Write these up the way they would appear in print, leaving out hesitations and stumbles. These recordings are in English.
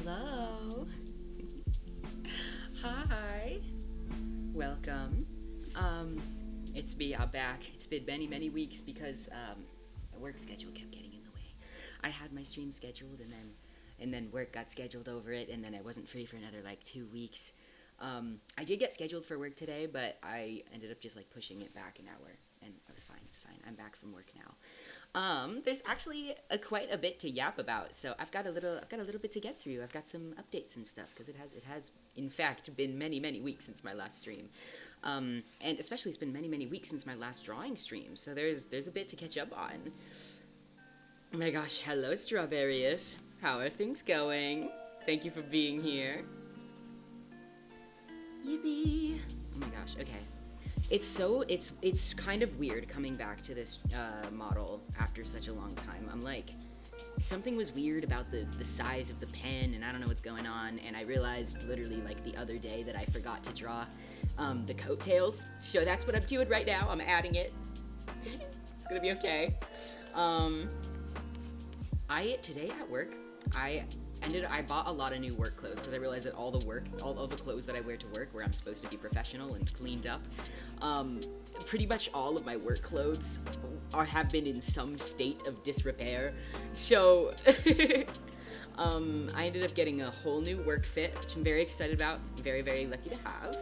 Hello. Hi. Welcome. It's me. I'm back. It's been many weeks because my work schedule kept getting in the way. I had my stream scheduled and then work got scheduled over it, and then I wasn't free for another like 2 weeks. I did get scheduled for work today, but I ended up just like pushing it back an hour, and it was fine. It was fine. I'm back from work now. There's actually quite a bit to yap about, so I've got a little bit to get through. I've got some updates and stuff because it has in fact been many weeks since my last stream, and especially it's been many weeks since my last drawing stream. So there's a bit to catch up on. Oh my gosh, hello Strawberrius. How are things going? Thank you for being here. Yippee! Oh my gosh. Okay. It's kind of weird coming back to this model after such a long time. I'm like, something was weird about the size of the pen, and I don't know what's going on. And I realized literally like the other day that I forgot to draw the coattails. So that's what I'm doing right now. I'm adding it. It's gonna be okay. Today at work, I bought a lot of new work clothes because I realized that all the clothes that I wear to work, where I'm supposed to be professional and cleaned up, pretty much all of my work clothes have been in some state of disrepair. So I ended up getting a whole new work fit, which I'm very excited about. Very lucky to have.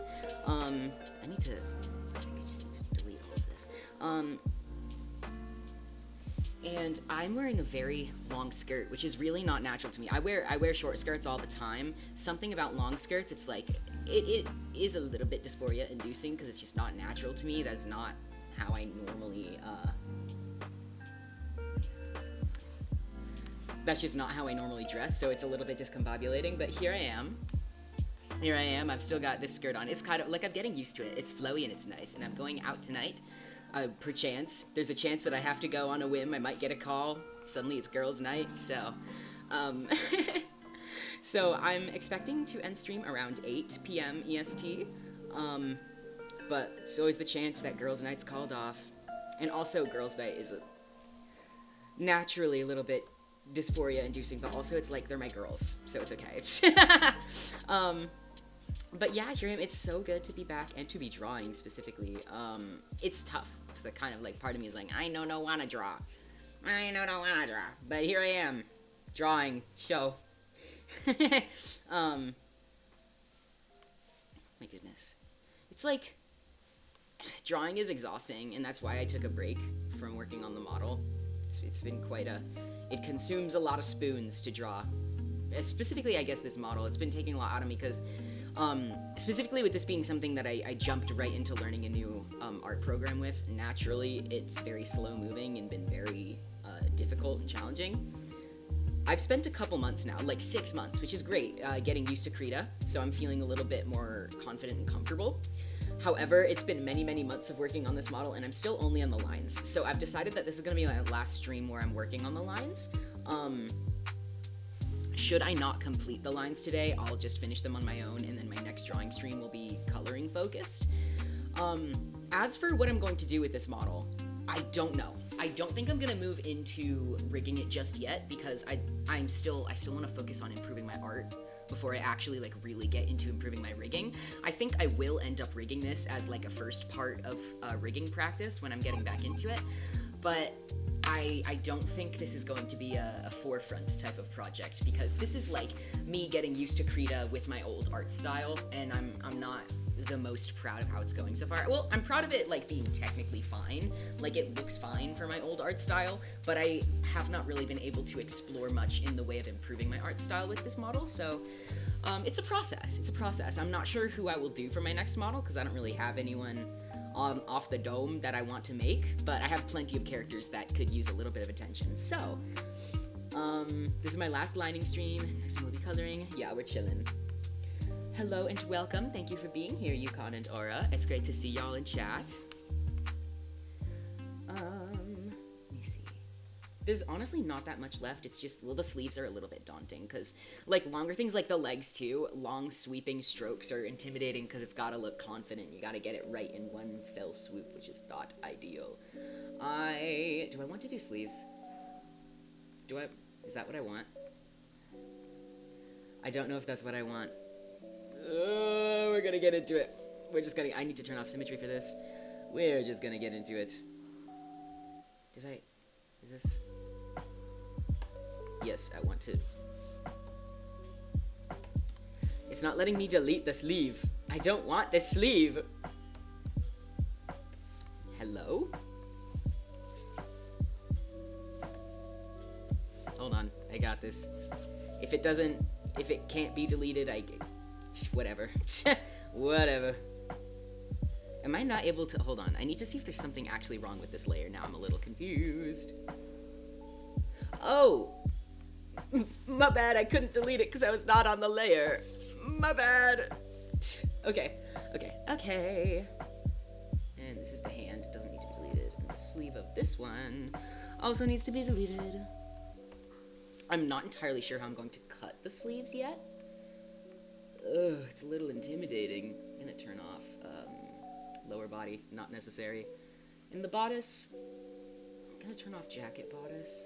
I think I just need to delete all of this. And I'm wearing a very long skirt, which is really not natural to me. I wear short skirts all the time. Something about long skirts, it's like it is a little bit dysphoria inducing because it's just not natural to me. That's not how I normally that's just not how I normally dress, so it's a little bit discombobulating, but here I am. I've still got this skirt on. It's kind of like I'm getting used to it. It's flowy and it's nice, and I'm going out tonight. Perchance, there's a chance that I have to go on a whim. I might get a call. Suddenly it's girls' night, so so I'm expecting to end stream around 8 p.m. EST. But there's always the chance that girls' night's called off, and also girls' night is naturally a little bit dysphoria-inducing, but also it's like they're my girls, so it's okay. But yeah, here I am. It's so good to be back and to be drawing specifically. It's tough because I kind of like, part of me is like, I don't wanna draw. But here I am, drawing. So, my goodness, it's like drawing is exhausting, and that's why I took a break from working on the model. It's been it consumes a lot of spoons to draw. Specifically, I guess this model, it's been taking a lot out of me because. Specifically with this being something that I jumped right into learning a new art program with, naturally it's very slow moving and been very difficult and challenging. I've spent a couple months now, like 6 months, which is great, getting used to Krita, so I'm feeling a little bit more confident and comfortable. However, it's been many months of working on this model, and I'm still only on the lines, so I've decided that this is going to be my last stream where I'm working on the lines. Should I not complete the lines today, I'll just finish them on my own, and then my next drawing stream will be coloring focused. As for what I'm going to do with this model, I don't know. I don't think I'm gonna move into rigging it just yet because I still want to focus on improving my art before I actually like really get into improving my rigging. I think I will end up rigging this as like a first part of rigging practice when I'm getting back into it, but I don't think this is going to be a forefront type of project because this is like me getting used to Krita with my old art style, and I'm not the most proud of how it's going so far. Well, I'm proud of it like being technically fine, like it looks fine for my old art style, but I have not really been able to explore much in the way of improving my art style with this model, so it's a process. I'm not sure who I will do for my next model because I don't really have anyone off the dome that I want to make, but I have plenty of characters that could use a little bit of attention. So, this is my last lining stream. Next time we'll be coloring. Yeah, we're chilling. Hello and welcome. Thank you for being here, Yukon and Aura. It's great to see y'all in chat. Let me see. There's honestly not that much left. It's just, well, the sleeves are a little bit daunting because, like, longer things like the legs too, long sweeping strokes are intimidating because it's gotta look confident. You gotta get it right in one fell swoop, which is not ideal. Do I want to do sleeves? Is that what I want? I don't know if that's what I want. We're gonna get into it. I need to turn off symmetry for this. We're just gonna get into it. Is this? Yes, I want to. It's not letting me delete the sleeve. I don't want this sleeve. Hello? Hold on, I got this. If it can't be deleted, whatever. Whatever. Am I not able to, hold on, I need to see if there's something actually wrong with this layer. Now I'm a little confused. Oh! My bad, I couldn't delete it because I was not on the layer. My bad. Okay. And this is the hand, it doesn't need to be deleted. And the sleeve of this one also needs to be deleted. I'm not entirely sure how I'm going to cut the sleeves yet. Ugh, it's a little intimidating. I'm gonna turn off lower body, not necessary. In the bodice, I'm gonna turn off jacket bodice.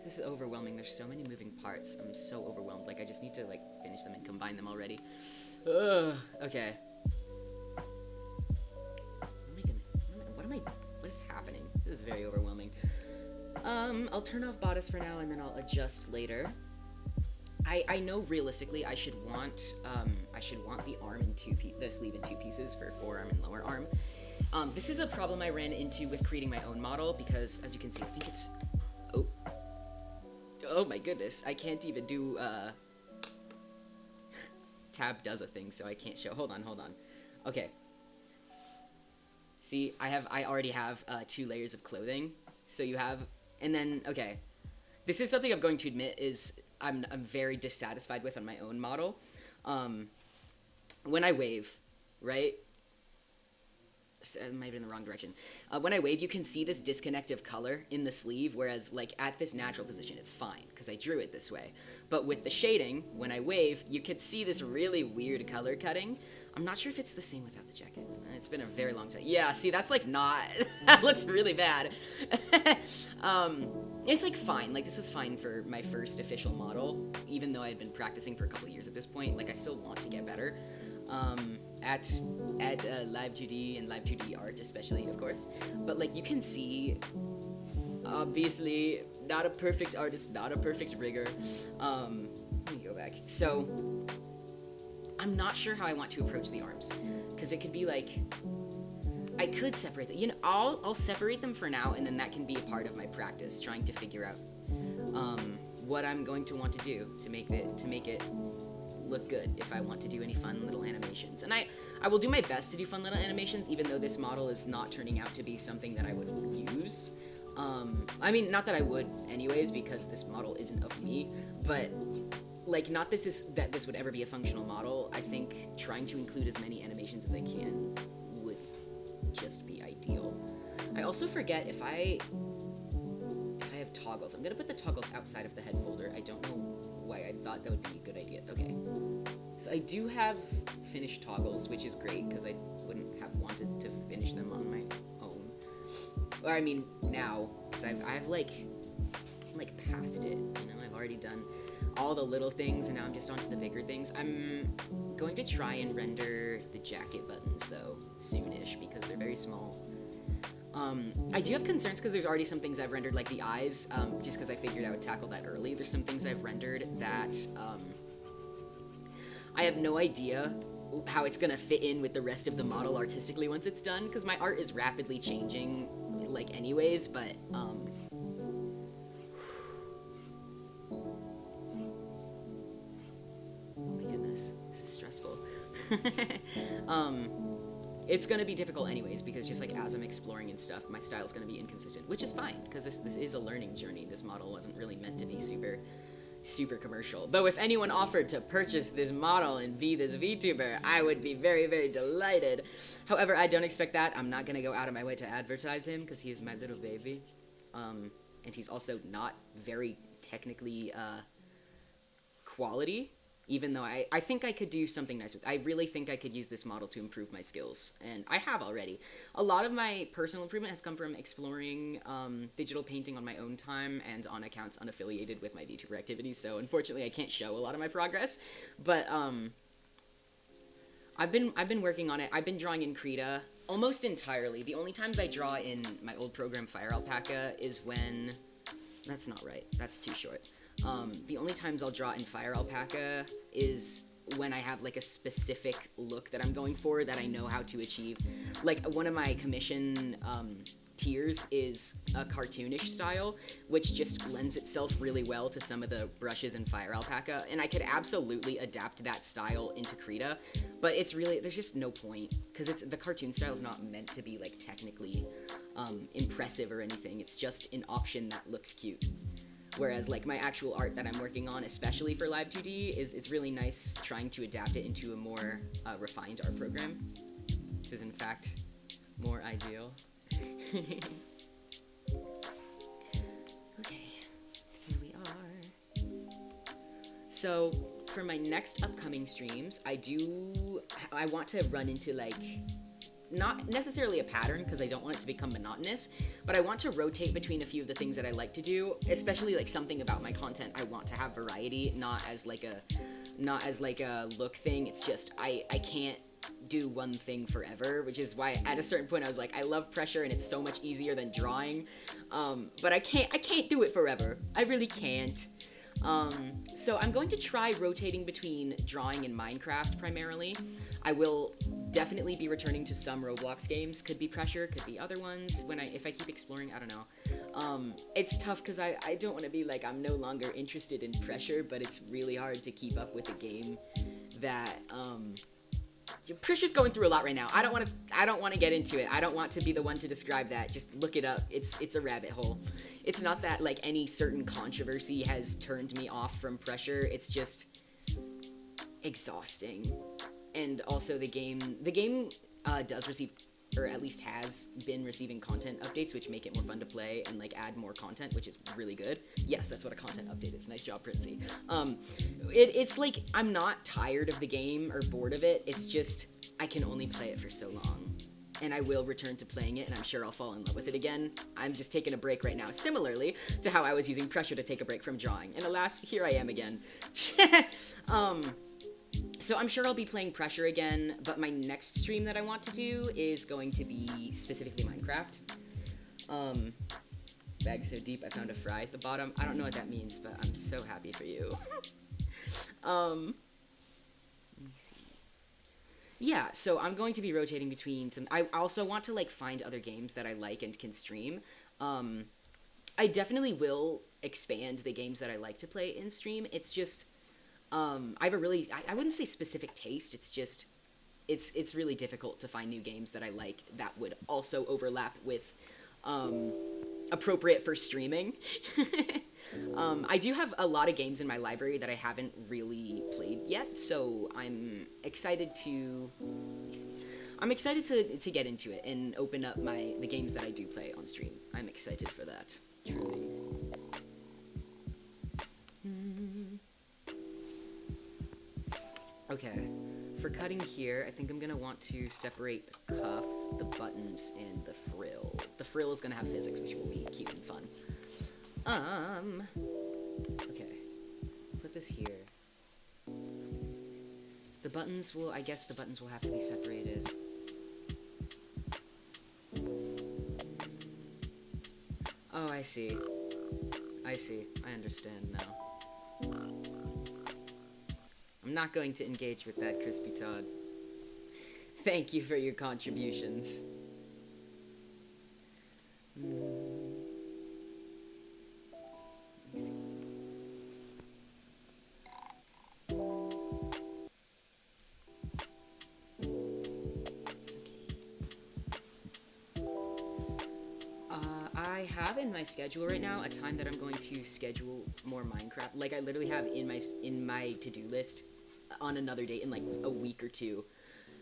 This is overwhelming. There's so many moving parts. I'm so overwhelmed. Like, I just need to, like, finish them and combine them already. Ugh, okay. What is happening? This is very overwhelming. I'll turn off bodice for now, and then I'll adjust later. I know realistically I should want the arm in the sleeve in two pieces for forearm and lower arm. This is a problem I ran into with creating my own model because, as you can see, I think it's, oh my goodness, I can't even do, tab does a thing, so I can't show, hold on, okay. See, I already have, 2 layers of clothing, so you have, and then, okay. This is something I'm going to admit is, I'm very dissatisfied with on my own model. When I wave, right? It might have been in the wrong direction. When I wave, you can see this disconnect of color in the sleeve, whereas, like, at this natural position, it's fine, because I drew it this way. But with the shading, when I wave, you could see this really weird color cutting. I'm not sure if it's the same without the jacket. It's been a very long time. Yeah, see, that's, like, not... that looks really bad. It's, like, fine. Like, this was fine for my first official model, even though I had been practicing for a couple of years at this point. Like, I still want to get better. At Live 2D and Live 2D art especially, of course. But, like, you can see, obviously, not a perfect artist, not a perfect rigger. Let me go back. So, I'm not sure how I want to approach the arms. Because it could be, like, I could separate them. You know, I'll separate them for now, and then that can be a part of my practice, trying to figure out, what I'm going to want to do to make it look good if I want to do any fun little animations. And I will do my best to do fun little animations, even though this model is not turning out to be something that I would use. I mean, not that I would anyways, because this model isn't of me, but, like, not that this would ever be a functional model. I think trying to include as many animations as I can would just be ideal. I also forget if I have toggles. I'm gonna put the toggles outside of the head folder. I don't know why I thought that would be a good idea. Okay. So I do have finished toggles, which is great, because I wouldn't have wanted to finish them on my own. Or, I mean, now, because I've like past it, you know? I've already done all the little things, and now I'm just on to the bigger things. I'm going to try and render the jacket buttons, though, soonish, because they're very small. I do have concerns because there's already some things I've rendered, like the eyes, just because I figured I would tackle that early. There's some things I've rendered that, I have no idea how it's gonna fit in with the rest of the model artistically once it's done, because my art is rapidly changing, like, anyways, but, oh my goodness, this is stressful. It's gonna be difficult anyways, because just, like, as I'm exploring and stuff, my style's gonna be inconsistent, which is fine, because this is a learning journey. This model wasn't really meant to be super commercial. Though if anyone offered to purchase this model and be this VTuber, I would be very, very delighted. However, I don't expect that. I'm not gonna go out of my way to advertise him, because he's my little baby. And he's also not very technically, quality. even though I think I could do something nice with. I really think I could use this model to improve my skills, and I have already. A lot of my personal improvement has come from exploring digital painting on my own time and on accounts unaffiliated with my VTuber activities, so unfortunately I can't show a lot of my progress, but I've been working on it. I've been drawing in Krita almost entirely. The only times I draw in my old program Fire Alpaca is when... That's not right. That's too short. The only times I'll draw in Fire Alpaca is when I have like a specific look that I'm going for that I know how to achieve. Like one of my commission tiers is a cartoonish style, which just lends itself really well to some of the brushes in Fire Alpaca, and I could absolutely adapt that style into Krita, but it's really, there's just no point, because it's, the cartoon style is not meant to be like technically impressive or anything. It's just an option that looks cute. Whereas like my actual art that I'm working on, especially for Live 2D, it's really nice trying to adapt it into a more refined art program. This is in fact more ideal. Okay, here we are. So for my next upcoming streams, I want to run into like, not necessarily a pattern because I don't want it to become monotonous, but I want to rotate between a few of the things that I like to do, especially like something about my content. I want to have variety, not as like a look thing. It's just I can't do one thing forever, which is why at a certain point I was like, I love pressure and it's so much easier than drawing, but I can't do it forever. I really can't. So I'm going to try rotating between drawing and Minecraft primarily. I will definitely be returning to some Roblox games. Could be pressure, could be other ones if I keep exploring. I don't know. It's tough because I don't want to be like I'm no longer interested in pressure, but it's really hard to keep up with a game that pressure's going through a lot right now. I don't want to get into it. I don't want to be the one to describe that. Just look it up. It's a rabbit hole. It's not that like any certain controversy has turned me off from pressure. It's just exhausting. And also the game does receive, or at least has been receiving content updates, which make it more fun to play and like add more content, which is really good. Yes, that's what a content update is. Nice job, Princey. It's like I'm not tired of the game or bored of it. It's just I can only play it for so long. And I will return to playing it, and I'm sure I'll fall in love with it again. I'm just taking a break right now, similarly to how I was using pressure to take a break from drawing. And alas, here I am again. So I'm sure I'll be playing pressure again, but my next stream that I want to do is going to be specifically Minecraft. Bag so deep, I found a fry at the bottom. I don't know what that means, but I'm so happy for you. Let me see. Yeah, so I'm going to be rotating between some... I also want to, like, find other games that I like and can stream. I definitely will expand the games that I like to play in stream. It's just... I have a really... I wouldn't say specific taste. It's just... It's really difficult to find new games that I like that would also overlap with appropriate for streaming. I do have a lot of games in my library that I haven't really played yet, so I'm excited to get into it and open up the games that I do play on stream. I'm excited for that, truly. Okay, for cutting here, I think I'm gonna want to separate the cuff, the buttons, and the frill. The frill is gonna have physics, which will be cute and fun. Okay, put this here. I guess the buttons will have to be separated. Oh, I see. I understand now. I'm not going to engage with that, Crispy Todd. Thank you for your contributions. I have in my schedule right now a time that I'm going to schedule more Minecraft. Like I literally have in my to-do list on another date in like a week or two,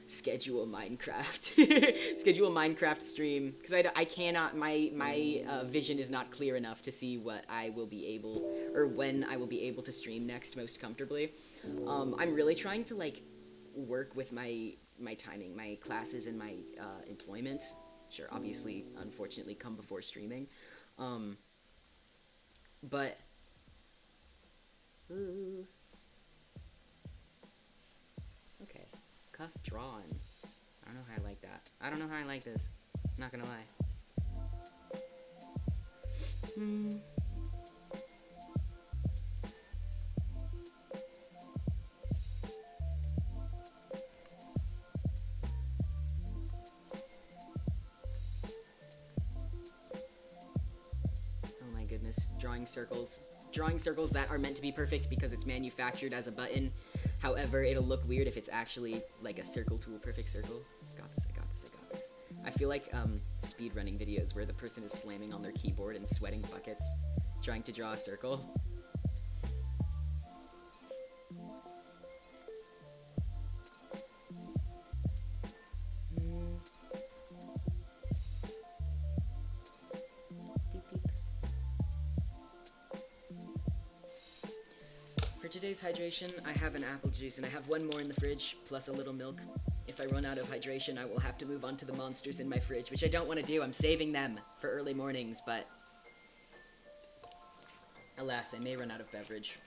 schedule Minecraft. Schedule a Minecraft stream, because I cannot, my vision is not clear enough to see what I will be able, or when I will be able to stream next most comfortably. I'm really trying to like work with my timing, my classes and my employment. Sure, obviously, unfortunately, come before streaming. But ooh, okay, cuff drawn. I don't know how I like that. I don't know how I like this. I'm not gonna lie. Oh my goodness, drawing circles. Drawing circles that are meant to be perfect because it's manufactured as a button. However, it'll look weird if it's actually like a circle to a perfect circle. Got this, I got this, I got this. I feel like speedrunning videos where the person is slamming on their keyboard and sweating buckets trying to draw a circle. For today's hydration, I have an apple juice, and I have one more in the fridge, plus a little milk. If I run out of hydration, I will have to move on to the monsters in my fridge, which I don't want to do. I'm saving them for early mornings, but alas, I may run out of beverage.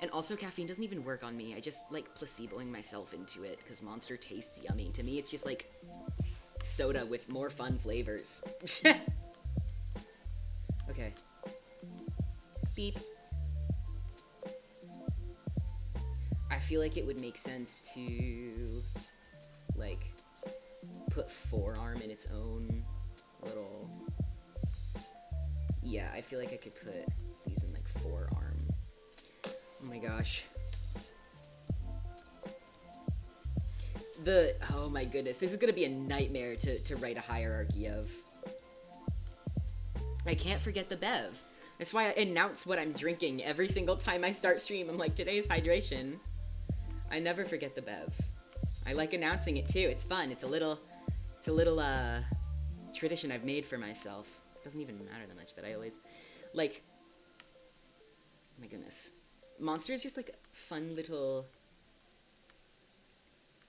And also, caffeine doesn't even work on me. I just like placeboing myself into it, because Monster tastes yummy. To me, it's just like soda with more fun flavors. Okay. Beep. I feel like it would make sense to, like, put forearm in its own little... Yeah, I feel like I could put these in, like, forearm. Oh my gosh. Oh my goodness, this is gonna be a nightmare to write a hierarchy of. I can't forget the bev. That's why I announce what I'm drinking every single time I start stream. I'm like, today's hydration. I never forget the bev. I like announcing it too. It's fun. It's a little tradition I've made for myself. It doesn't even matter that much, but I always like. Oh my goodness, Monster is just like a fun little.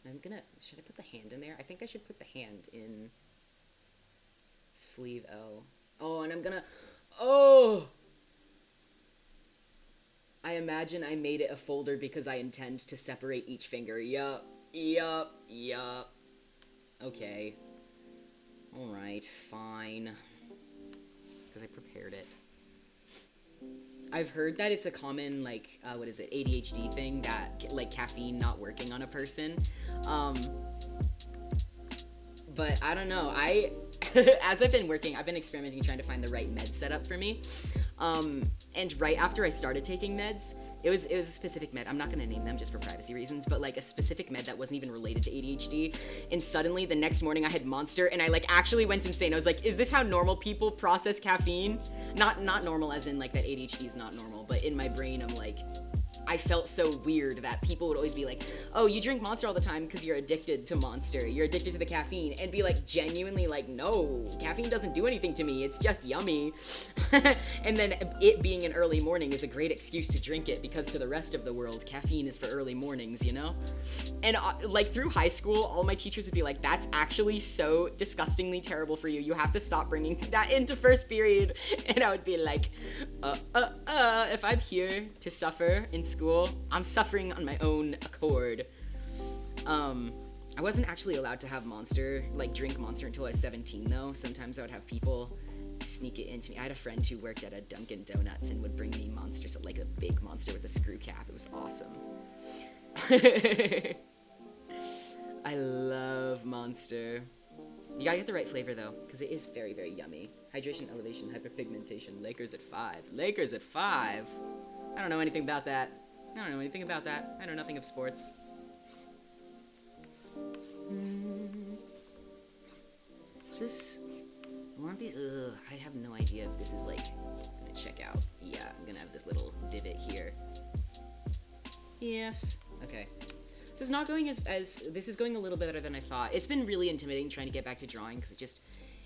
Should I put the hand in there? I think I should put the hand in sleeve L. Oh, and I'm gonna. Oh. I imagine I made it a folder because I intend to separate each finger. Yup. Okay. Alright, fine. Because I prepared it. I've heard that it's a common, like, what is it, ADHD thing, that, like, caffeine not working on a person. But I don't know. As I've been working, I've been experimenting trying to find the right med setup for me. And right after I started taking meds, it was a specific med. I'm not gonna name them just for privacy reasons, but like a specific med that wasn't even related to ADHD. And suddenly the next morning I had Monster, and I like actually went insane. I was like, is this how normal people process caffeine? Not normal as in like that ADHD is not normal, but in my brain I'm like, I felt so weird that people would always be like, oh, you drink Monster all the time because you're addicted to Monster. You're addicted to the caffeine. And be like, genuinely like, no, caffeine doesn't do anything to me. It's just yummy. And then it being an early morning is a great excuse to drink it because to the rest of the world, caffeine is for early mornings, you know? And like through high school, all my teachers would be like, that's actually so disgustingly terrible for you. You have to stop bringing that into first period. And I would be like, if I'm here to suffer in school, I'm suffering on my own accord. I wasn't actually allowed to have Monster, like drink Monster until I was 17 though. Sometimes I would have people sneak it into me. I had a friend who worked at a Dunkin' Donuts and would bring me Monster, so like a big Monster with a screw cap. It was awesome. I love Monster. You gotta get the right flavor though, because it is very, very yummy. Hydration, elevation, hyperpigmentation, Lakers at 5. Lakers at 5? I don't know anything about that. I don't know anything about that. I know nothing of sports. Is this... I want these... Ugh, I have no idea if this is like... I'm gonna check out. Yeah, I'm gonna have this little divot here. Yes. Okay. This is not going as this is going a little bit better than I thought. It's been really intimidating trying to get back to drawing because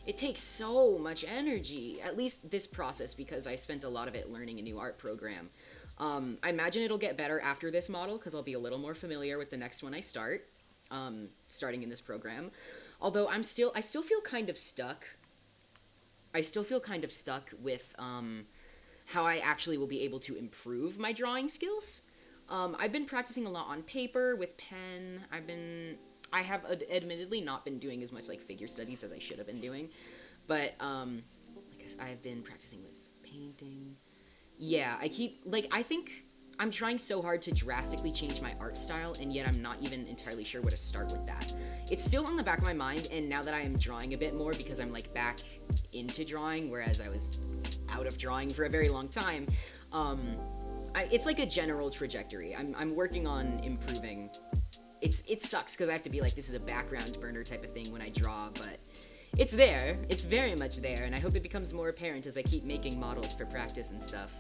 it takes so much energy. At least this process, because I spent a lot of it learning a new art program. I imagine it'll get better after this model because I'll be a little more familiar with the next one I start, starting in this program. Although I still feel kind of stuck. I still feel kind of stuck with how I actually will be able to improve my drawing skills. I've been practicing a lot on paper with pen. I have admittedly not been doing as much like figure studies as I should have been doing, but like I've been practicing with painting. Yeah, I think I'm trying so hard to drastically change my art style, and yet I'm not even entirely sure where to start with that. It's still on the back of my mind, and now that I am drawing a bit more because I'm like back into drawing, whereas I was out of drawing for a very long time, it's like a general trajectory. I'm working on improving. It sucks because I have to be like, this is a background burner type of thing when I draw, but it's there. It's very much there, and I hope it becomes more apparent as I keep making models for practice and stuff.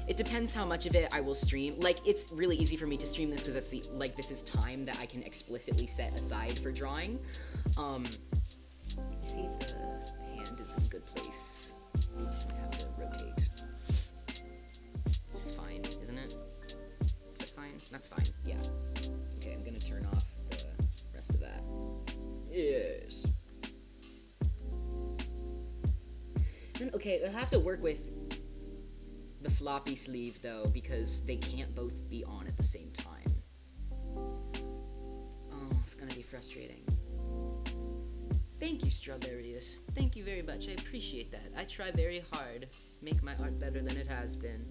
It depends how much of it I will stream. Like, it's really easy for me to stream this because that's this is time that I can explicitly set aside for drawing. Let me see if the hand is in a good place. I have to rotate. This is fine, isn't it? Is it fine? That's fine, yeah. Okay, I'm gonna turn off the rest of that. Yes. Then, okay, I'll have to work with the floppy sleeve, though, because they can't both be on at the same time. Oh, it's gonna be frustrating. Thank you, Strawberries. Thank you very much. I appreciate that. I try very hard to make my art better than it has been.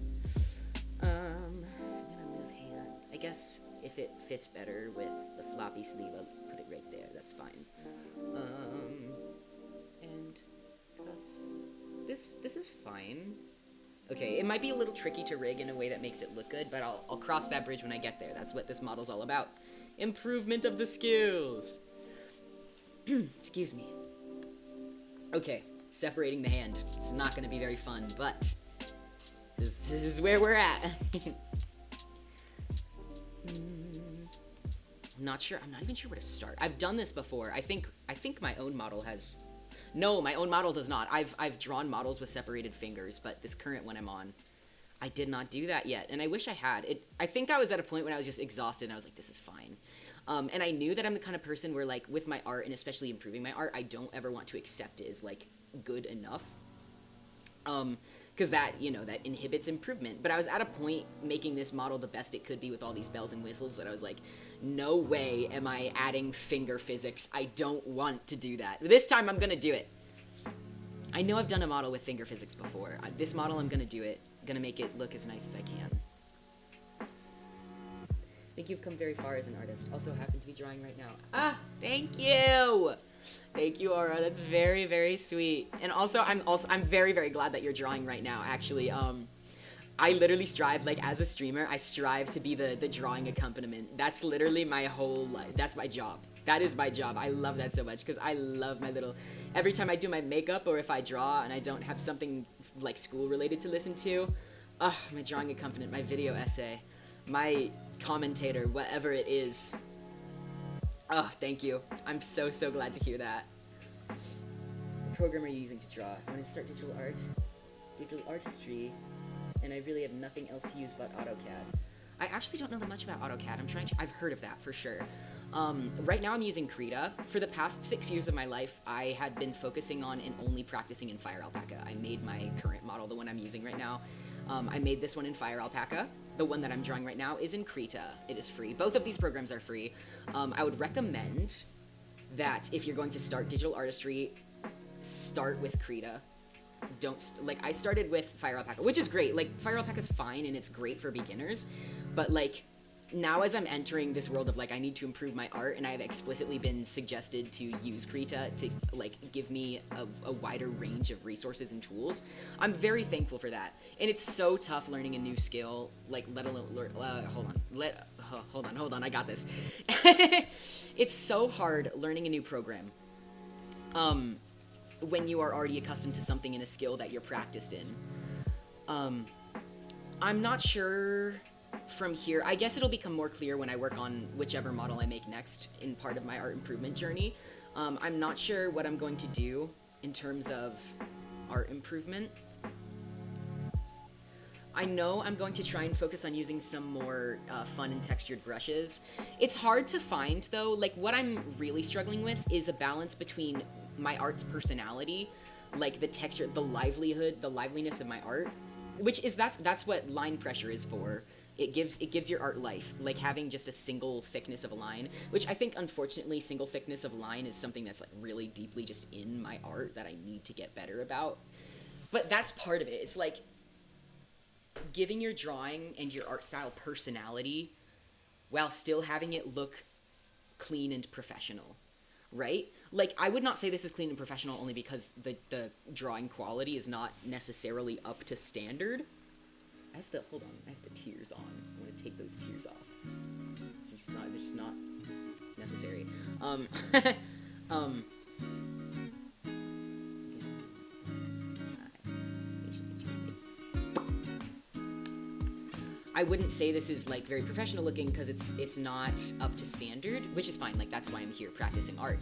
I'm gonna move hand. I guess if it fits better with the floppy sleeve, I'll put it right there. That's fine. And cuff. This is fine. Okay, it might be a little tricky to rig in a way that makes it look good, but I'll cross that bridge when I get there. That's what this model's all about. Improvement of the skills. Excuse me. Okay, separating the hand. This is not going to be very fun, but this is where we're at. I'm not even sure where to start. I've done this before. I think my own model has... No, my own model does not. I've drawn models with separated fingers, but this current one I'm on, I did not do that yet, and I wish I had. I think I was at a point when I was just exhausted, and I was like, this is fine. And I knew that I'm the kind of person where, like, with my art, and especially improving my art, I don't ever want to accept it as, like, good enough. Because that, that inhibits improvement. But I was at a point making this model the best it could be with all these bells and whistles that I was like, no way am I adding finger physics. I don't want to do that. This time I'm going to do it. I know I've done a model with finger physics before. This model, I'm going to do it. I'm going to make it look as nice as I can. I think you've come very far as an artist. Also happen to be drawing right now. Ah, thank you! Thank you, Aura. That's very, very sweet. And also, I'm very, very glad that you're drawing right now, actually. I literally strive, like, as a streamer, I strive to be the drawing accompaniment. That's literally my whole life. That's my job. That is my job. I love that so much, because I love my little... Every time I do my makeup, or if I draw and I don't have something, like, school-related to listen to, my drawing accompaniment, my video essay, my commentator, whatever it is. Oh, thank you. I'm so, so glad to hear that. What program are you using to draw? I want to start digital art, digital artistry, and I really have nothing else to use but AutoCAD. I actually don't know that much about AutoCAD. I've heard of that for sure. Right now I'm using Krita. For the past 6 years of my life, I had been focusing on and only practicing in Fire Alpaca. I made my current model, the one I'm using right now. I made this one in Fire Alpaca. The one that I'm drawing right now is in Krita. It is free. Both of these programs are free. I would recommend that if you're going to start digital artistry, start with Krita. I started with Fire Alpaca, which is great. Like, Fire Alpaca's fine and it's great for beginners, but like, now as I'm entering this world of like, I need to improve my art, and I have explicitly been suggested to use Krita to like give me a wider range of resources and tools. I'm very thankful for that. And it's so tough learning a new skill, like let alone hold on, I got this. It's so hard learning a new program. When you are already accustomed to something in a skill that you're practiced in. I'm not sure from here. I guess it'll become more clear when I work on whichever model I make next in part of my art improvement journey. I'm not sure what I'm going to do in terms of art improvement. I know I'm going to try and focus on using some more fun and textured brushes. It's hard to find, though. Like, what I'm really struggling with is a balance between my art's personality, like the texture, the livelihood, the liveliness of my art, which is that's what line pressure is for. It gives your art life, like having just a single thickness of a line, which I think, unfortunately, single thickness of line is something that's like really deeply just in my art that I need to get better about. But that's part of it. It's like giving your drawing and your art style personality while still having it look clean and professional, right? Like, I would not say this is clean and professional only because the drawing quality is not necessarily up to standard. Hold on, I have the tears on. I'm gonna take those tears off. They're just not necessary. I wouldn't say this is like very professional looking because it's not up to standard, which is fine. Like, that's why I'm here practicing art.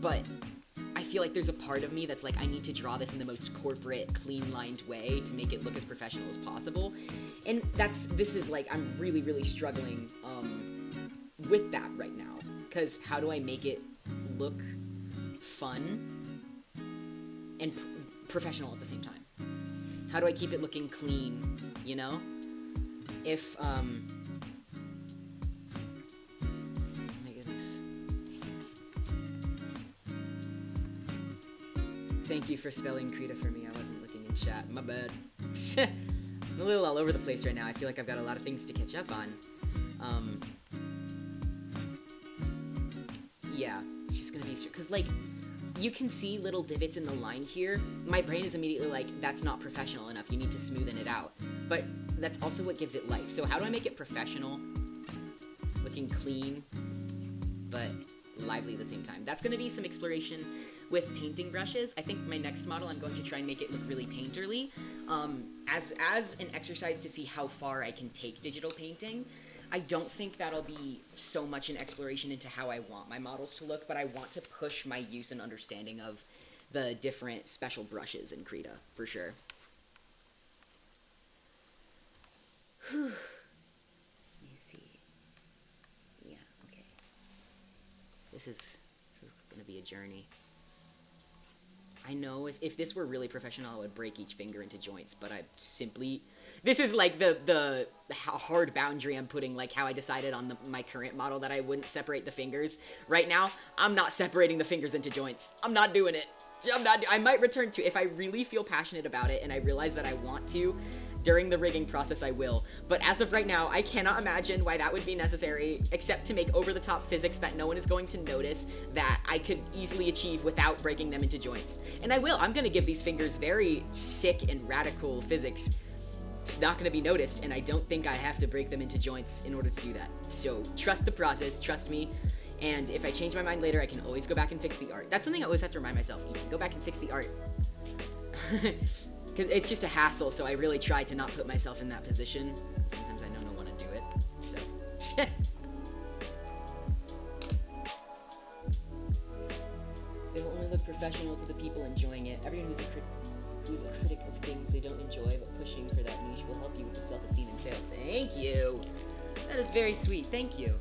But I feel like there's a part of me that's like, I need to draw this in the most corporate, clean-lined way to make it look as professional as possible. And this is like, I'm really, really struggling with that right now. Because how do I make it look fun and professional at the same time? How do I keep it looking clean, you know? If, oh my goodness. Thank you for spelling Krita for me. I wasn't looking in chat. My bad. I'm a little all over the place right now. I feel like I've got a lot of things to catch up on. Yeah, it's just gonna be... Because, like, you can see little divots in the line here. My brain is immediately like, that's not professional enough. You need to smoothen it out. But that's also what gives it life. So how do I make it professional, looking clean, but lively at the same time? That's going to be some exploration with painting brushes. I think my next model, I'm going to try and make it look really painterly, as an exercise to see how far I can take digital painting. I don't think that'll be so much an exploration into how I want my models to look, but I want to push my use and understanding of the different special brushes in Krita, for sure. Whew. Let me see. Yeah, okay. This is gonna be a journey. I know if this were really professional, I would break each finger into joints, but I simply... This is like the hard boundary I'm putting, like how I decided on my current model that I wouldn't separate the fingers. Right now, I'm not separating the fingers into joints. I'm not doing it. I might return to, if I really feel passionate about it and I realize that I want to, during the rigging process I will. But as of right now, I cannot imagine why that would be necessary, except to make over-the-top physics that no one is going to notice, that I could easily achieve without breaking them into joints. And I will. I'm going to give these fingers very sick and radical physics. It's not going to be noticed, and I don't think I have to break them into joints in order to do that. So trust the process, trust me, and if I change my mind later, I can always go back and fix the art. That's something I always have to remind myself. You can go back and fix the art. Because it's just a hassle, so I really try to not put myself in that position. Sometimes I don't want to do it, so... They will only look professional to the people enjoying it. Everyone who's a critic of things they don't enjoy, but pushing for that niche will help you with the self-esteem and sales. Thank you! That is very sweet. Thank you.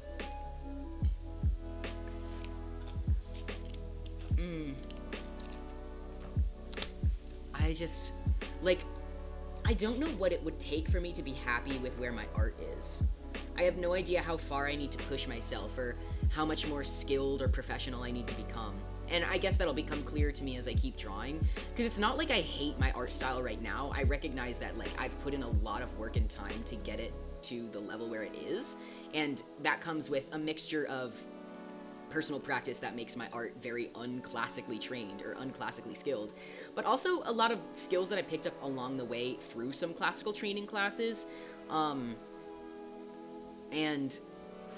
I just... Like, I don't know what it would take for me to be happy with where my art is. I have no idea how far I need to push myself, or how much more skilled or professional I need to become. And I guess that'll become clear to me as I keep drawing, because it's not like I hate my art style right now. I recognize that, like, I've put in a lot of work and time to get it to the level where it is, and that comes with a mixture of personal practice that makes my art very unclassically trained or unclassically skilled, but also a lot of skills that I picked up along the way through some classical training classes, and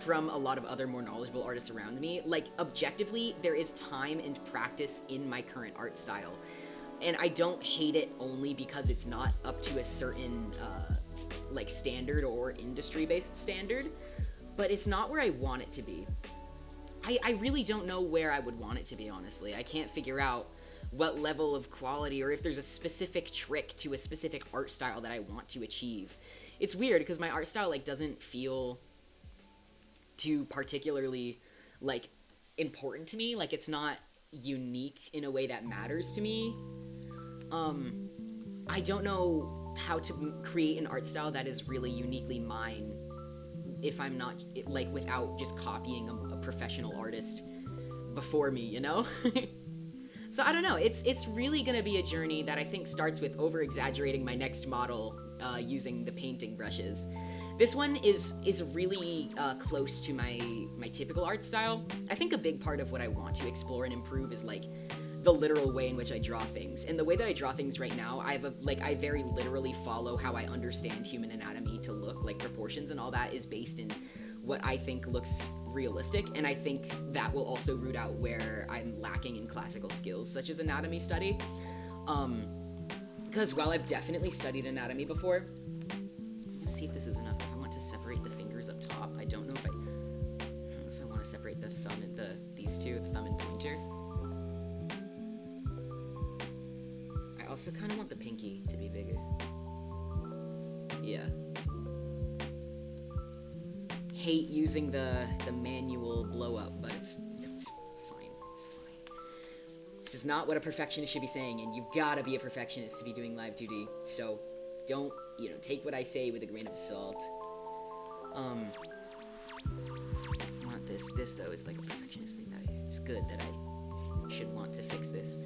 from a lot of other more knowledgeable artists around me. Like, objectively, there is time and practice in my current art style, and I don't hate it only because it's not up to a certain like standard or industry-based standard, but it's not where I want it to be. I really don't know where I would want it to be, honestly. I can't figure out what level of quality, or if there's a specific trick to a specific art style that I want to achieve. It's weird because my art style like doesn't feel too particularly like important to me. Like it's not unique in a way that matters to me. I don't know how to create an art style that is really uniquely mine if I'm not like without just copying a professional artist before me, you know? So I don't know. It's really gonna be a journey that I think starts with over exaggerating my next model using the painting brushes. This one is really close to my typical art style. I think a big part of what I want to explore and improve is like the literal way in which I draw things. And the way that I draw things right now, I very literally follow how I understand human anatomy to look, like proportions and all that is based in what I think looks realistic, and I think that will also root out where I'm lacking in classical skills such as anatomy study. Because while I've definitely studied anatomy before, I'm gonna see if this is enough. If I want to separate the fingers up top, I don't know if I want to separate the thumb and these two, the thumb and pointer. I also kind of want the pinky to be bigger. Yeah. Hate using the manual blow up, but it's fine. It's fine. This is not what a perfectionist should be saying, and you've got to be a perfectionist to be doing live 2D. So don't, take what I say with a grain of salt. Not this. This though is like a perfectionist thing that it's good that I should want to fix this.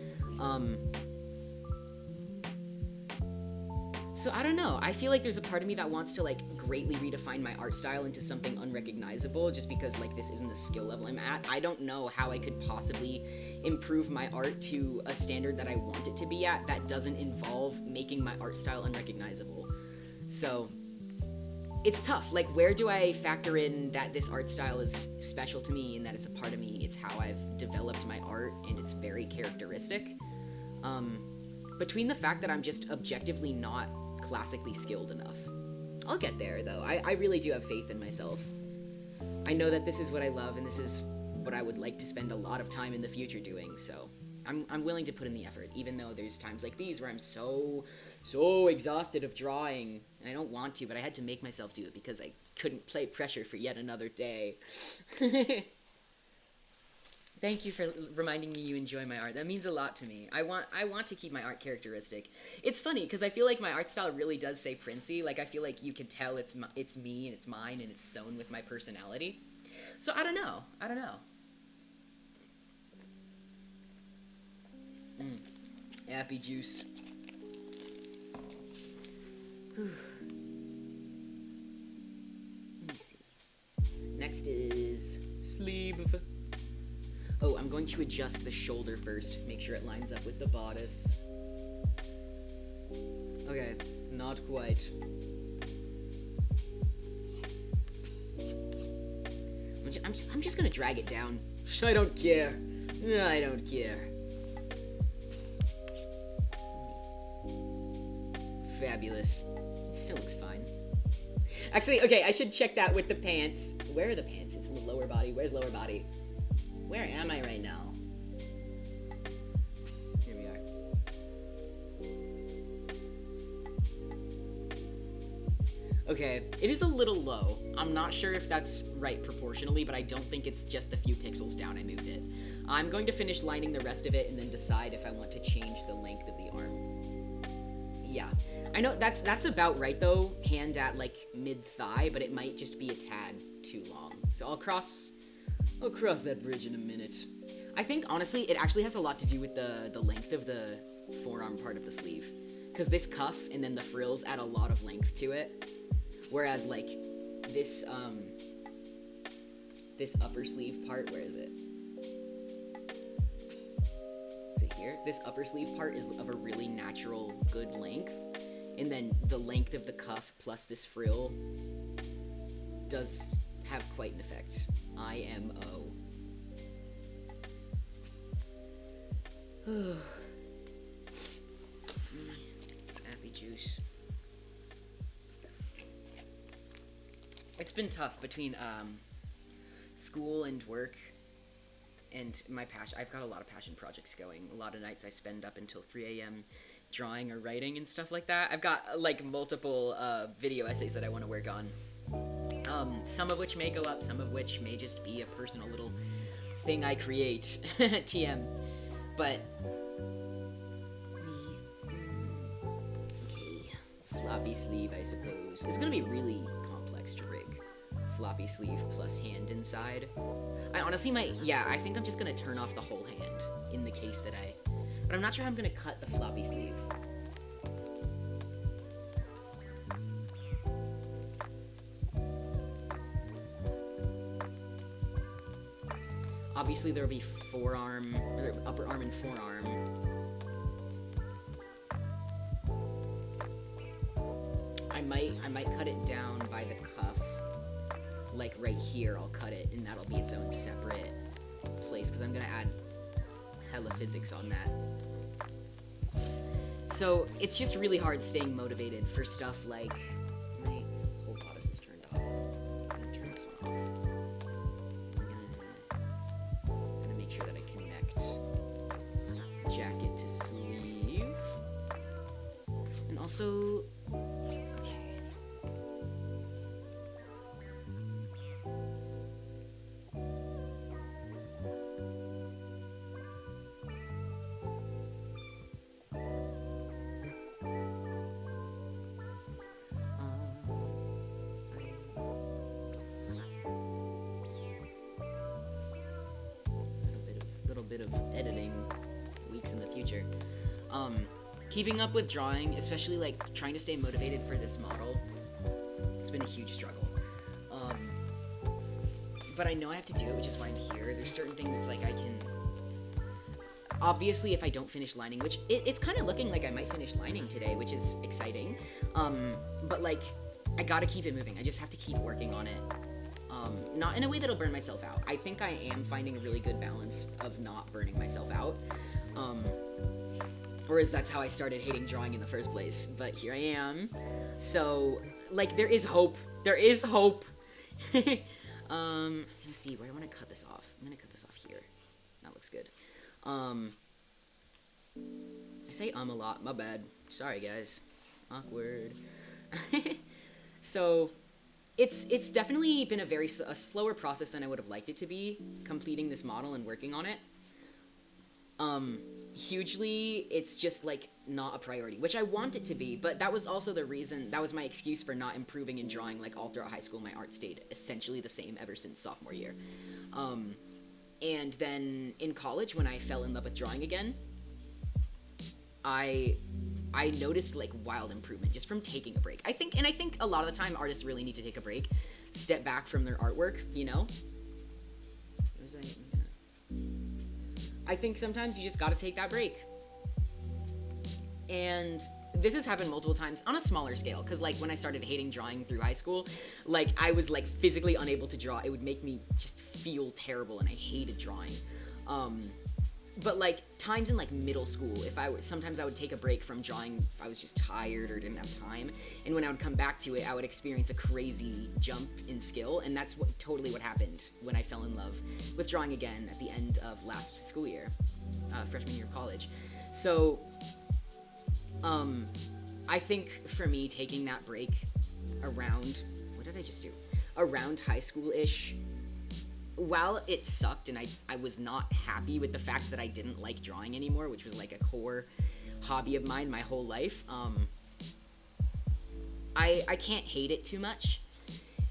So I don't know. I feel like there's a part of me that wants to like greatly redefine my art style into something unrecognizable just because like this isn't the skill level I'm at. I don't know how I could possibly improve my art to a standard that I want it to be at that doesn't involve making my art style unrecognizable. So it's tough. Like, where do I factor in that this art style is special to me and that it's a part of me? It's how I've developed my art and it's very characteristic. Between the fact that I'm just objectively not classically skilled enough. I'll get there, though. I really do have faith in myself. I know that this is what I love, and this is what I would like to spend a lot of time in the future doing, so I'm willing to put in the effort, even though there's times like these where I'm so exhausted of drawing, and I don't want to, but I had to make myself do it because I couldn't play pressure for yet another day. Thank you for reminding me you enjoy my art. That means a lot to me. I want to keep my art characteristic. It's funny because I feel like my art style really does say Princey. Like I feel like you can tell it's me and it's mine and it's sewn with my personality. So I don't know. Happy juice. Let me see. Next is sleeve. Oh, I'm going to adjust the shoulder first. Make sure it lines up with the bodice. Okay, not quite. I'm just gonna drag it down. I don't care. I don't care. Fabulous. It still looks fine. Actually, okay, I should check that with the pants. Where are the pants? It's in the lower body. Where's lower body? Where am I right now? Here we are. Okay, it is a little low. I'm not sure if that's right proportionally, but I don't think it's just the few pixels down I moved it. I'm going to finish lining the rest of it and then decide if I want to change the length of the arm. Yeah. I know that's about right though, hand at like mid-thigh, but it might just be a tad too long. So I'll cross that bridge in a minute. I think, honestly, it actually has a lot to do with the length of the forearm part of the sleeve. Because this cuff and then the frills add a lot of length to it. Whereas, like, this upper sleeve part, where is it? Is it here? This upper sleeve part is of a really natural, good length. And then the length of the cuff plus this frill does have quite an effect. IMO. Happy juice. It's been tough between school and work. and my passion, I've got a lot of passion projects going. A lot of nights I spend up until 3 a.m. drawing or writing and stuff like that. I've got like multiple video essays that I want to work on. Some of which may go up, some of which may just be a personal little thing I create. TM. But okay, floppy sleeve, I suppose. It's gonna be really complex to rig. Floppy sleeve plus hand inside. I honestly might, yeah, I think I'm just gonna turn off the whole hand in the case that but I'm not sure how I'm gonna cut the floppy sleeve. Obviously there'll be forearm, or upper arm and forearm. I might cut it down by the cuff. Like right here, I'll cut it, and that'll be its own separate place, because I'm gonna add hella physics on that. So it's just really hard staying motivated for stuff like, my whole bodice is turned off. I'm gonna turn this one off. I'm gonna make sure that I connect jacket to sleeve, and also. Bit of editing weeks in the future. Keeping up with drawing, especially like trying to stay motivated for this model, it's been a huge struggle. But I know I have to do it, which is why I'm here. There's certain things it's like I can, obviously if I don't finish lining, which it's kind of looking like I might finish lining today, which is exciting. But like I gotta keep it moving. I just have to keep working on it. Not in a way that'll burn myself out. I think I am finding a really good balance of not burning myself out. Whereas that's how I started hating drawing in the first place. But here I am. So, like, there is hope. There is hope. Let me see, where do I want to cut this off? I'm going to cut this off here. That looks good. I say a lot. My bad. Sorry, guys. Awkward. So... It's definitely been a slower process than I would have liked it to be, completing this model and working on it. Hugely, it's just, like, not a priority, which I want it to be, but that was also the reason, that was my excuse for not improving in drawing, like, all throughout high school. My art stayed essentially the same ever since sophomore year. And then in college, when I fell in love with drawing again, I noticed like wild improvement just from taking a break. I think a lot of the time artists really need to take a break, step back from their artwork, you know? I think sometimes you just gotta take that break. And this has happened multiple times on a smaller scale, because like when I started hating drawing through high school, like I was like physically unable to draw. It would make me just feel terrible, and I hated drawing. But like times in like middle school, sometimes I would take a break from drawing if I was just tired or didn't have time, and when I would come back to it, I would experience a crazy jump in skill, and that's totally what happened when I fell in love with drawing again at the end of last school year, freshman year of college. So, I think for me taking that break around, what did I just do? Around high school-ish. While it sucked and I was not happy with the fact that I didn't like drawing anymore, which was like a core hobby of mine my whole life, I can't hate it too much.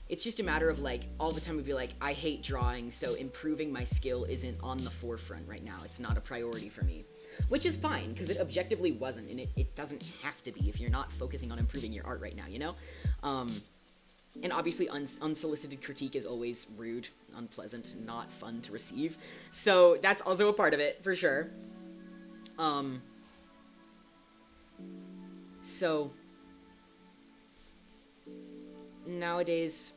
It's just a matter of like, all the time would be like, I hate drawing, so improving my skill isn't on the forefront right now. It's not a priority for me. Which is fine, because it objectively wasn't, and it doesn't have to be if you're not focusing on improving your art right now, you know? And obviously unsolicited critique is always rude, unpleasant, not fun to receive. So that's also a part of it, for sure. So nowadays,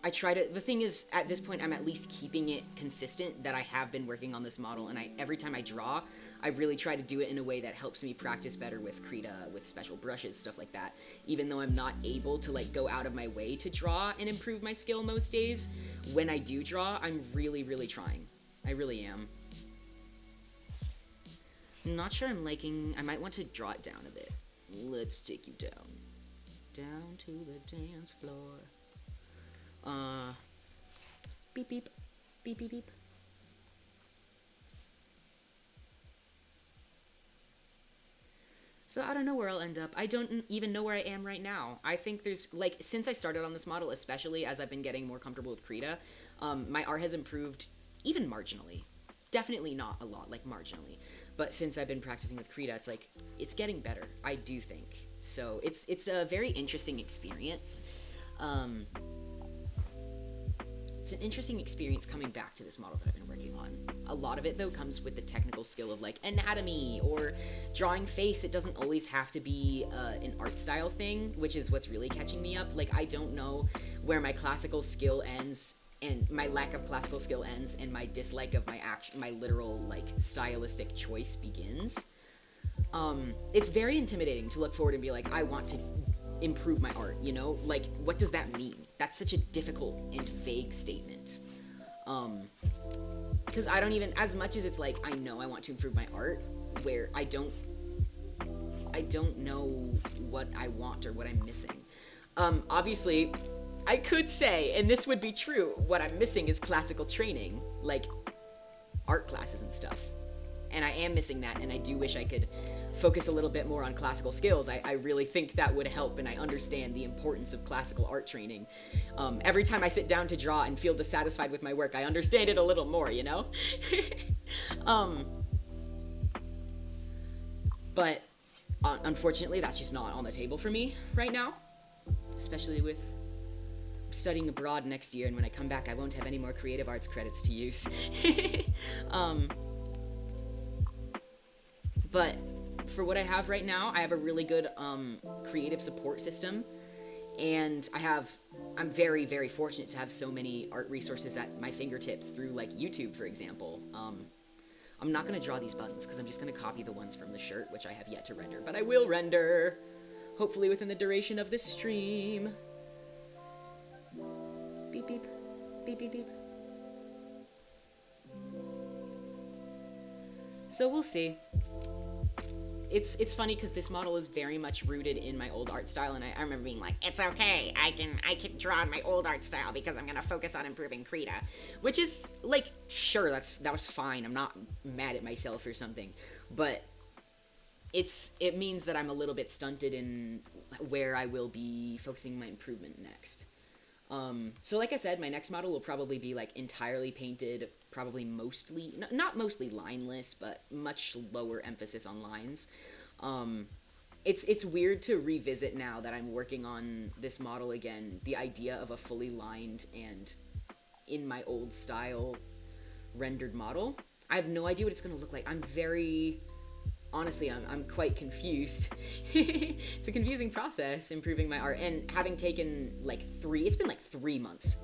the thing is, at this point, I'm at least keeping it consistent that I have been working on this model, and every time I draw, I really try to do it in a way that helps me practice better with Krita, with special brushes, stuff like that. Even though I'm not able to, like, go out of my way to draw and improve my skill most days, when I do draw, I'm really, really trying. I really am. I'm not sure I'm liking... I might want to draw it down a bit. Let's take you down. Down to the dance floor. Beep, beep. Beep, beep, beep. So I don't know where I'll end up. I don't even know where I am right now. I think there's, like, since I started on this model, especially as I've been getting more comfortable with Krita, my art has improved even marginally. Definitely not a lot, like, marginally. But since I've been practicing with Krita, it's like, it's getting better, I do think. So it's a very interesting experience. It's an interesting experience coming back to this model that I've been working on. A lot of it, though, comes with the technical skill of, like, anatomy or drawing face. It doesn't always have to be an art style thing, which is what's really catching me up. Like, I don't know where my classical skill ends and my lack of classical skill ends and my dislike of my literal, like, stylistic choice begins. It's very intimidating to look forward and be like, I want to improve my art, you know? Like, what does that mean? That's such a difficult and vague statement. Because I don't even, as much as it's like, I know I want to improve my art, where I don't know what I want or what I'm missing. Obviously, I could say, and this would be true, what I'm missing is classical training, like art classes and stuff. And I am missing that, and I do wish I could focus a little bit more on classical skills. I really think that would help, and I understand the importance of classical art training. Every time I sit down to draw and feel dissatisfied with my work, I understand it a little more, you know? But unfortunately, that's just not on the table for me right now, especially with studying abroad next year, and when I come back, I won't have any more creative arts credits to use. But for what I have right now, I have a really good creative support system, and I'm very, very fortunate to have so many art resources at my fingertips through, like, YouTube, for example. I'm not going to draw these buttons because I'm just going to copy the ones from the shirt, which I have yet to render, but I will render, hopefully within the duration of this stream. Beep, beep, beep, beep, beep. So we'll see. It's funny because this model is very much rooted in my old art style, and I remember being like, it's okay, I can draw in my old art style because I'm gonna focus on improving Krita, which is, like, sure, that was fine. I'm not mad at myself or something, but it means that I'm a little bit stunted in where I will be focusing my improvement next. So like I said, my next model will probably be, like, entirely painted, probably mostly, not mostly lineless, but much lower emphasis on lines. It's weird to revisit now that I'm working on this model again, the idea of a fully lined and in my old style rendered model. I have no idea what it's going to look like. Honestly, I'm quite confused. It's a confusing process, improving my art, and having taken, like, it's been like 3 months.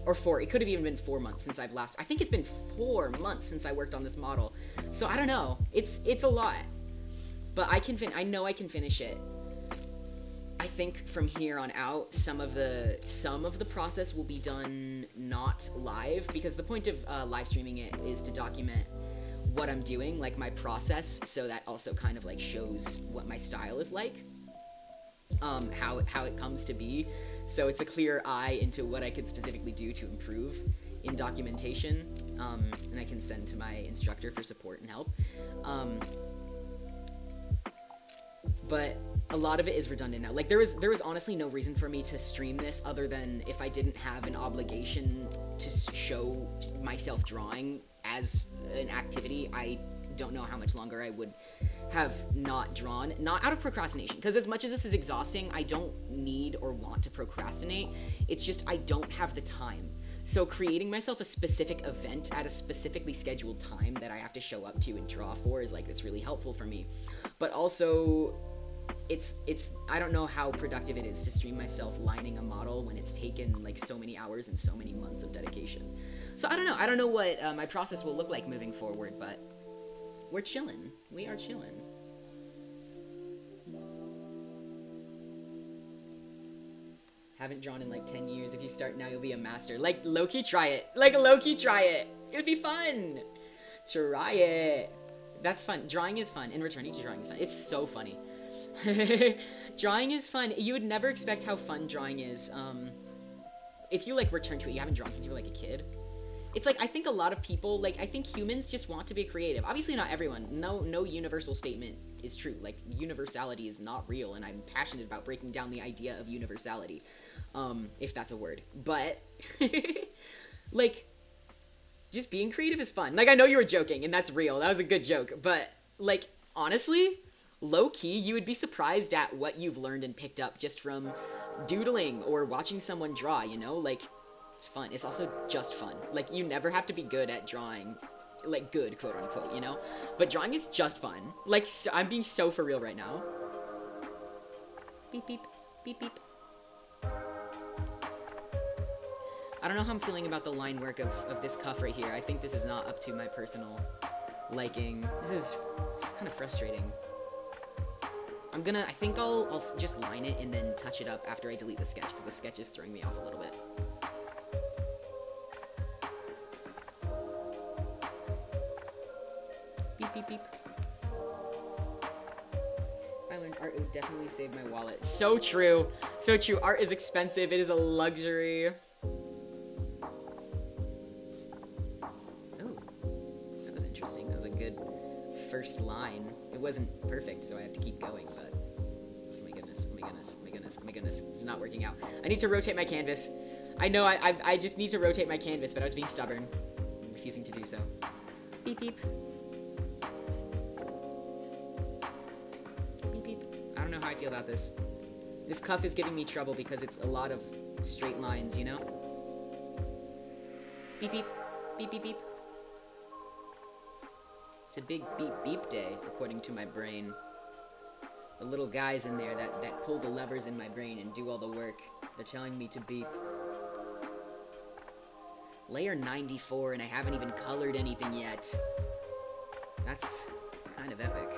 Or 4, it could have even been 4 months since I think it's been 4 months since I worked on this model. So I don't know, it's a lot. But I know I can finish it. I think from here on out, some of the process will be done not live, because the point of live streaming it is to document what I'm doing, like my process, so that also kind of, like, shows what my style is like, how it comes to be, so it's a clear eye into what I could specifically do to improve in documentation, and I can send to my instructor for support and help. But a lot of it is redundant now. Like, there was honestly no reason for me to stream this other than if I didn't have an obligation to show myself drawing as an activity. I don't know how much longer I would have not drawn, not out of procrastination, because as much as this is exhausting, I don't need or want to procrastinate. It's just I don't have the time. So creating myself a specific event at a specifically scheduled time that I have to show up to and draw for is, like, it's really helpful for me. But also, it's I don't know how productive it is to stream myself lining a model when it's taken, like, so many hours and so many months of dedication. So I don't know what my process will look like moving forward, but we're chillin'. We are chillin'. Haven't drawn in, like, 10 years. If you start now, you'll be a master. Like, low-key try it. Like, low-key try it. It would be fun. Try it. That's fun. Drawing is fun, and returning to drawing is fun. It's so funny. Drawing is fun. You would never expect how fun drawing is. If you like return to it, you haven't drawn since you were like a kid. It's like, I think a lot of people, like, I think humans just want to be creative. Obviously not everyone. No universal statement is true. Like, universality is not real, and I'm passionate about breaking down the idea of universality. If that's a word. But, like, just being creative is fun. Like, I know you were joking, and that's real. That was a good joke. But, like, honestly, low-key, you would be surprised at what you've learned and picked up just from doodling or watching someone draw, you know? Like, it's fun. It's also just fun. Like, you never have to be good at drawing, like, good, quote-unquote, you know? But drawing is just fun. Like, so, I'm being so for real right now. Beep, beep, beep, beep. I don't know how I'm feeling about the line work of this cuff right here. I think this is not up to my personal liking. This is kind of frustrating. I think I'll just line it and then touch it up after I delete the sketch, because the sketch is throwing me off a little bit. Beep, beep, beep. If I learned art, it would definitely save my wallet. So true. So true. Art is expensive. It is a luxury. Oh, that was interesting. That was a good first line. It wasn't perfect, so I have to keep going, but oh my goodness, oh my goodness, oh my goodness, oh my goodness. This is not working out. I need to rotate my canvas. I know I just need to rotate my canvas, but I was being stubborn. I'm refusing to do so. Beep, beep. Beep, beep. I don't know how I feel about this. This cuff is giving me trouble because it's a lot of straight lines, you know? Beep, beep. Beep, beep, beep. It's a big beep beep day, according to my brain. The little guys in there that pull the levers in my brain and do all the work. They're telling me to beep. Layer 94, and I haven't even colored anything yet. That's kind of epic.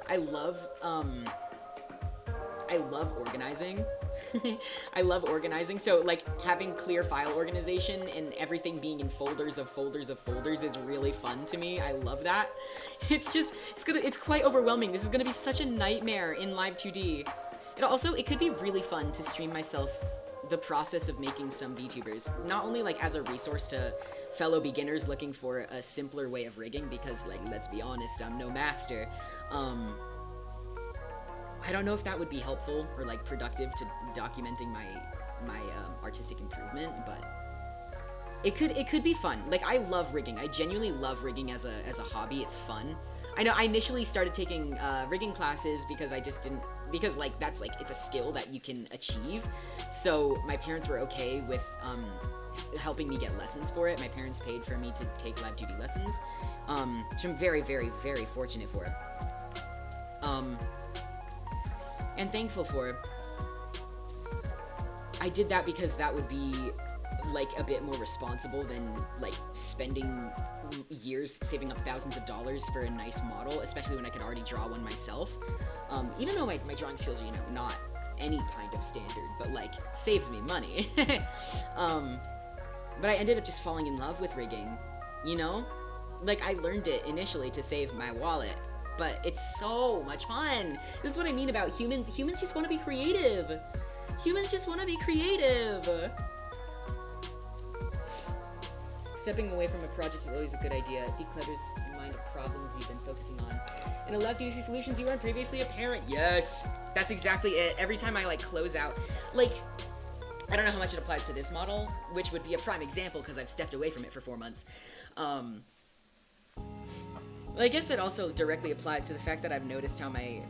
I love organizing. I love organizing, so like having clear file organization and everything being in folders of folders of folders is really fun to me. I love that. It's quite overwhelming. This is gonna be such a nightmare in Live 2D. It could be really fun to stream myself the process of making some VTubers, not only like as a resource to fellow beginners looking for a simpler way of rigging, because like, let's be honest, I'm no master. I don't know if that would be helpful or like productive to documenting my artistic improvement, but it could be fun. Like, I love rigging. I genuinely love rigging as a hobby. It's fun. I know I initially started taking rigging classes because like that's like, it's a skill that you can achieve. So my parents were okay with helping me get lessons for it. My parents paid for me to take live 2D lessons, which I'm very, very, very fortunate for. And thankful for. I did that because that would be like a bit more responsible than like spending years saving up thousands of dollars for a nice model, especially when I could already draw one myself. Even though my drawing skills are, you know, not any kind of standard, but like saves me money. But I ended up just falling in love with rigging, you know? Like, I learned it initially to save my wallet, but it's so much fun. This is what I mean about humans. Humans just want to be creative. Humans just want to be creative. Stepping away from a project is always a good idea. It declutters your mind of problems you've been focusing on and allows you to see solutions you weren't previously apparent. Yes, that's exactly it. Every time I like close out, like, I don't know how much it applies to this model, which would be a prime example because I've stepped away from it for 4 months. Well, I guess that also directly applies to the fact that I've noticed how my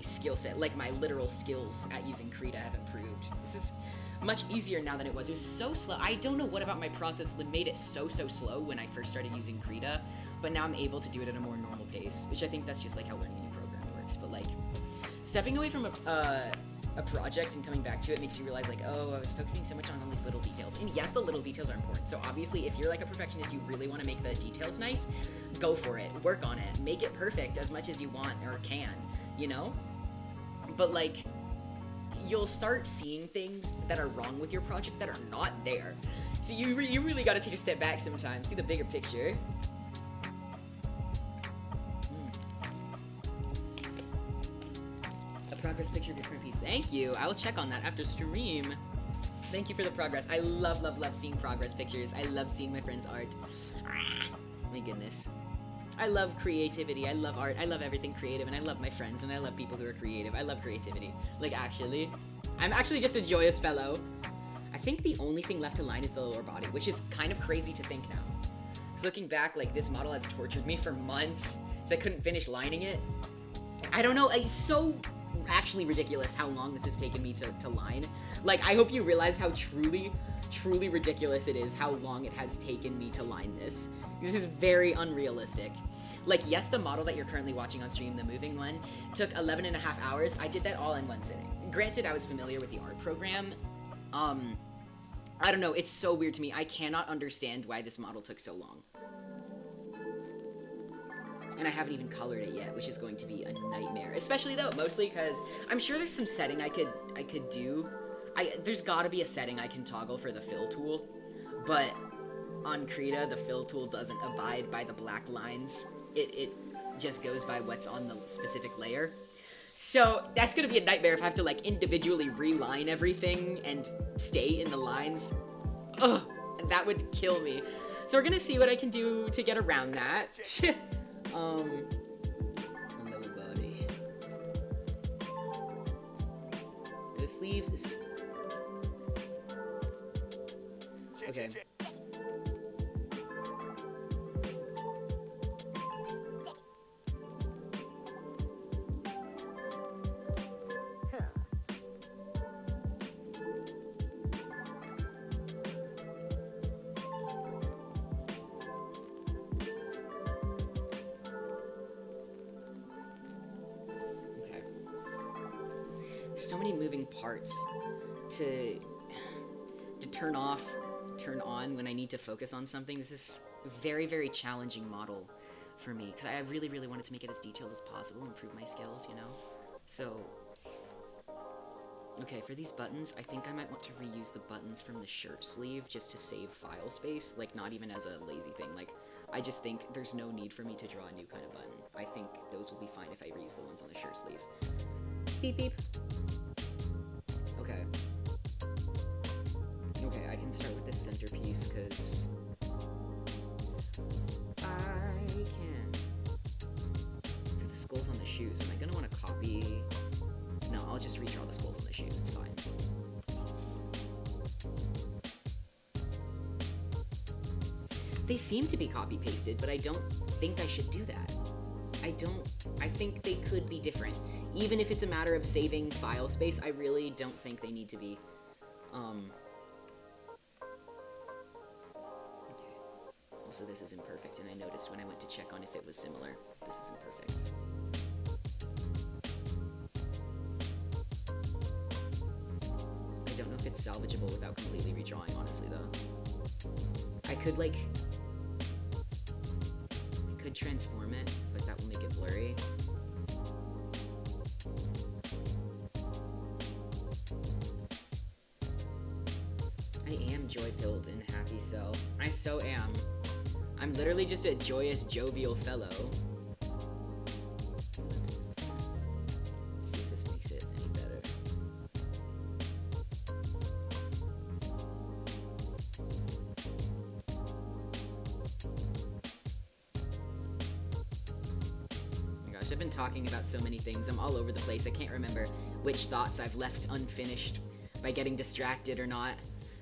skill set, like my literal skills at using Krita, have improved. This is much easier now than it was. It was so slow. I don't know what about my process that made it so slow when I first started using Krita, but now I'm able to do it at a more normal pace, which I think that's just like how learning a new program works. But like, stepping away from a project and coming back to it makes you realize like, oh, I was focusing so much on all these little details. And yes, the little details are important. So obviously, if you're like a perfectionist, you really want to make the details nice, go for it. Work on it. Make it perfect as much as you want or can, you know? But like, you'll start seeing things that are wrong with your project that are not there. See, you really gotta take a step back sometimes. See the bigger picture. A progress picture of your current piece. Thank you. I will check on that after stream. Thank you for the progress. I love seeing progress pictures. I love seeing my friends' art. My goodness. I love creativity. I love art. I love everything creative, and I love my friends, and I love people who are creative. I love creativity. Like, actually. I'm actually just a joyous fellow. I think the only thing left to line is the lower body, which is kind of crazy to think now. Because looking back, like, this model has tortured me for months, because I couldn't finish lining it. I don't know, it's so actually ridiculous how long this has taken me to line. Like, I hope you realize how truly ridiculous it is how long it has taken me to line this. This is very unrealistic. Like, yes, the model that you're currently watching on stream, the moving one, took 11 and a half hours. I did that all in one sitting. Granted, I was familiar with the art program. I don't know, it's so weird to me. I cannot understand why this model took so long. And I haven't even colored it yet, which is going to be a nightmare. Especially though, mostly because I'm sure there's some setting I could do. There's gotta be a setting I can toggle for the fill tool, but on Krita, the fill tool doesn't abide by the black lines. It just goes by what's on the specific layer. So that's gonna be a nightmare if I have to like individually reline everything and stay in the lines. Ugh, that would kill me. So we're gonna see what I can do to get around that. Lower body. The sleeves is... Okay. So many moving parts to turn off, turn on when I need to focus on something. This is a very, very challenging model for me because I really, really wanted to make it as detailed as possible, improve my skills, you know? So, okay, for these buttons, I think I might want to reuse the buttons from the shirt sleeve just to save file space, like not even as a lazy thing. Like, I just think there's no need for me to draw a new kind of button. I think those will be fine if I reuse the ones on the shirt sleeve. Beep, beep. Okay. Okay, I can start with this centerpiece, because I can. For the skulls on the shoes, am I going to want to copy? No, I'll just redraw the skulls on the shoes, it's fine. They seem to be copy-pasted, but I don't think I should do that. I think they could be different. Even if it's a matter of saving file space, I really don't think they need to be. Okay. Also, this is imperfect, and I noticed when I went to check on if it was similar, this is imperfect. I don't know if it's salvageable without completely redrawing, honestly, though. I could, like... I could transform it, but that will make it blurry. I am joy-pilled and happy self. I so am. I'm literally just a joyous, jovial fellow. Let's see if this makes it any better. Oh my gosh, I've been talking about so many things. I'm all over the place. I can't remember which thoughts I've left unfinished by getting distracted or not.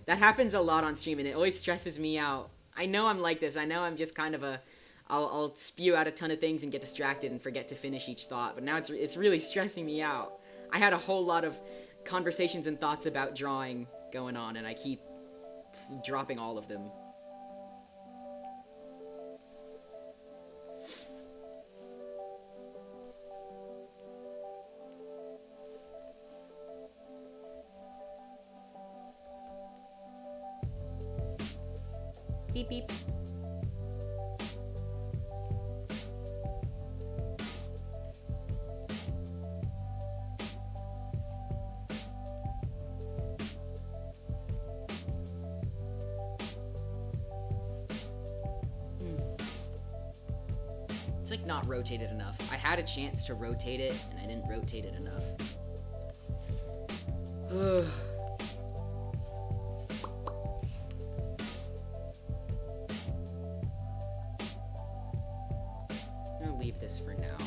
That happens a lot on stream, and it always stresses me out. I know I'm like this. I know I'm just kind of a... I'll spew out a ton of things and get distracted and forget to finish each thought, but now it's really stressing me out. I had a whole lot of conversations and thoughts about drawing going on, and I keep dropping all of them. Beep, beep. It's like not rotated enough. I had a chance to rotate it, and I didn't rotate it enough. Ugh. I'm gonna leave this for now.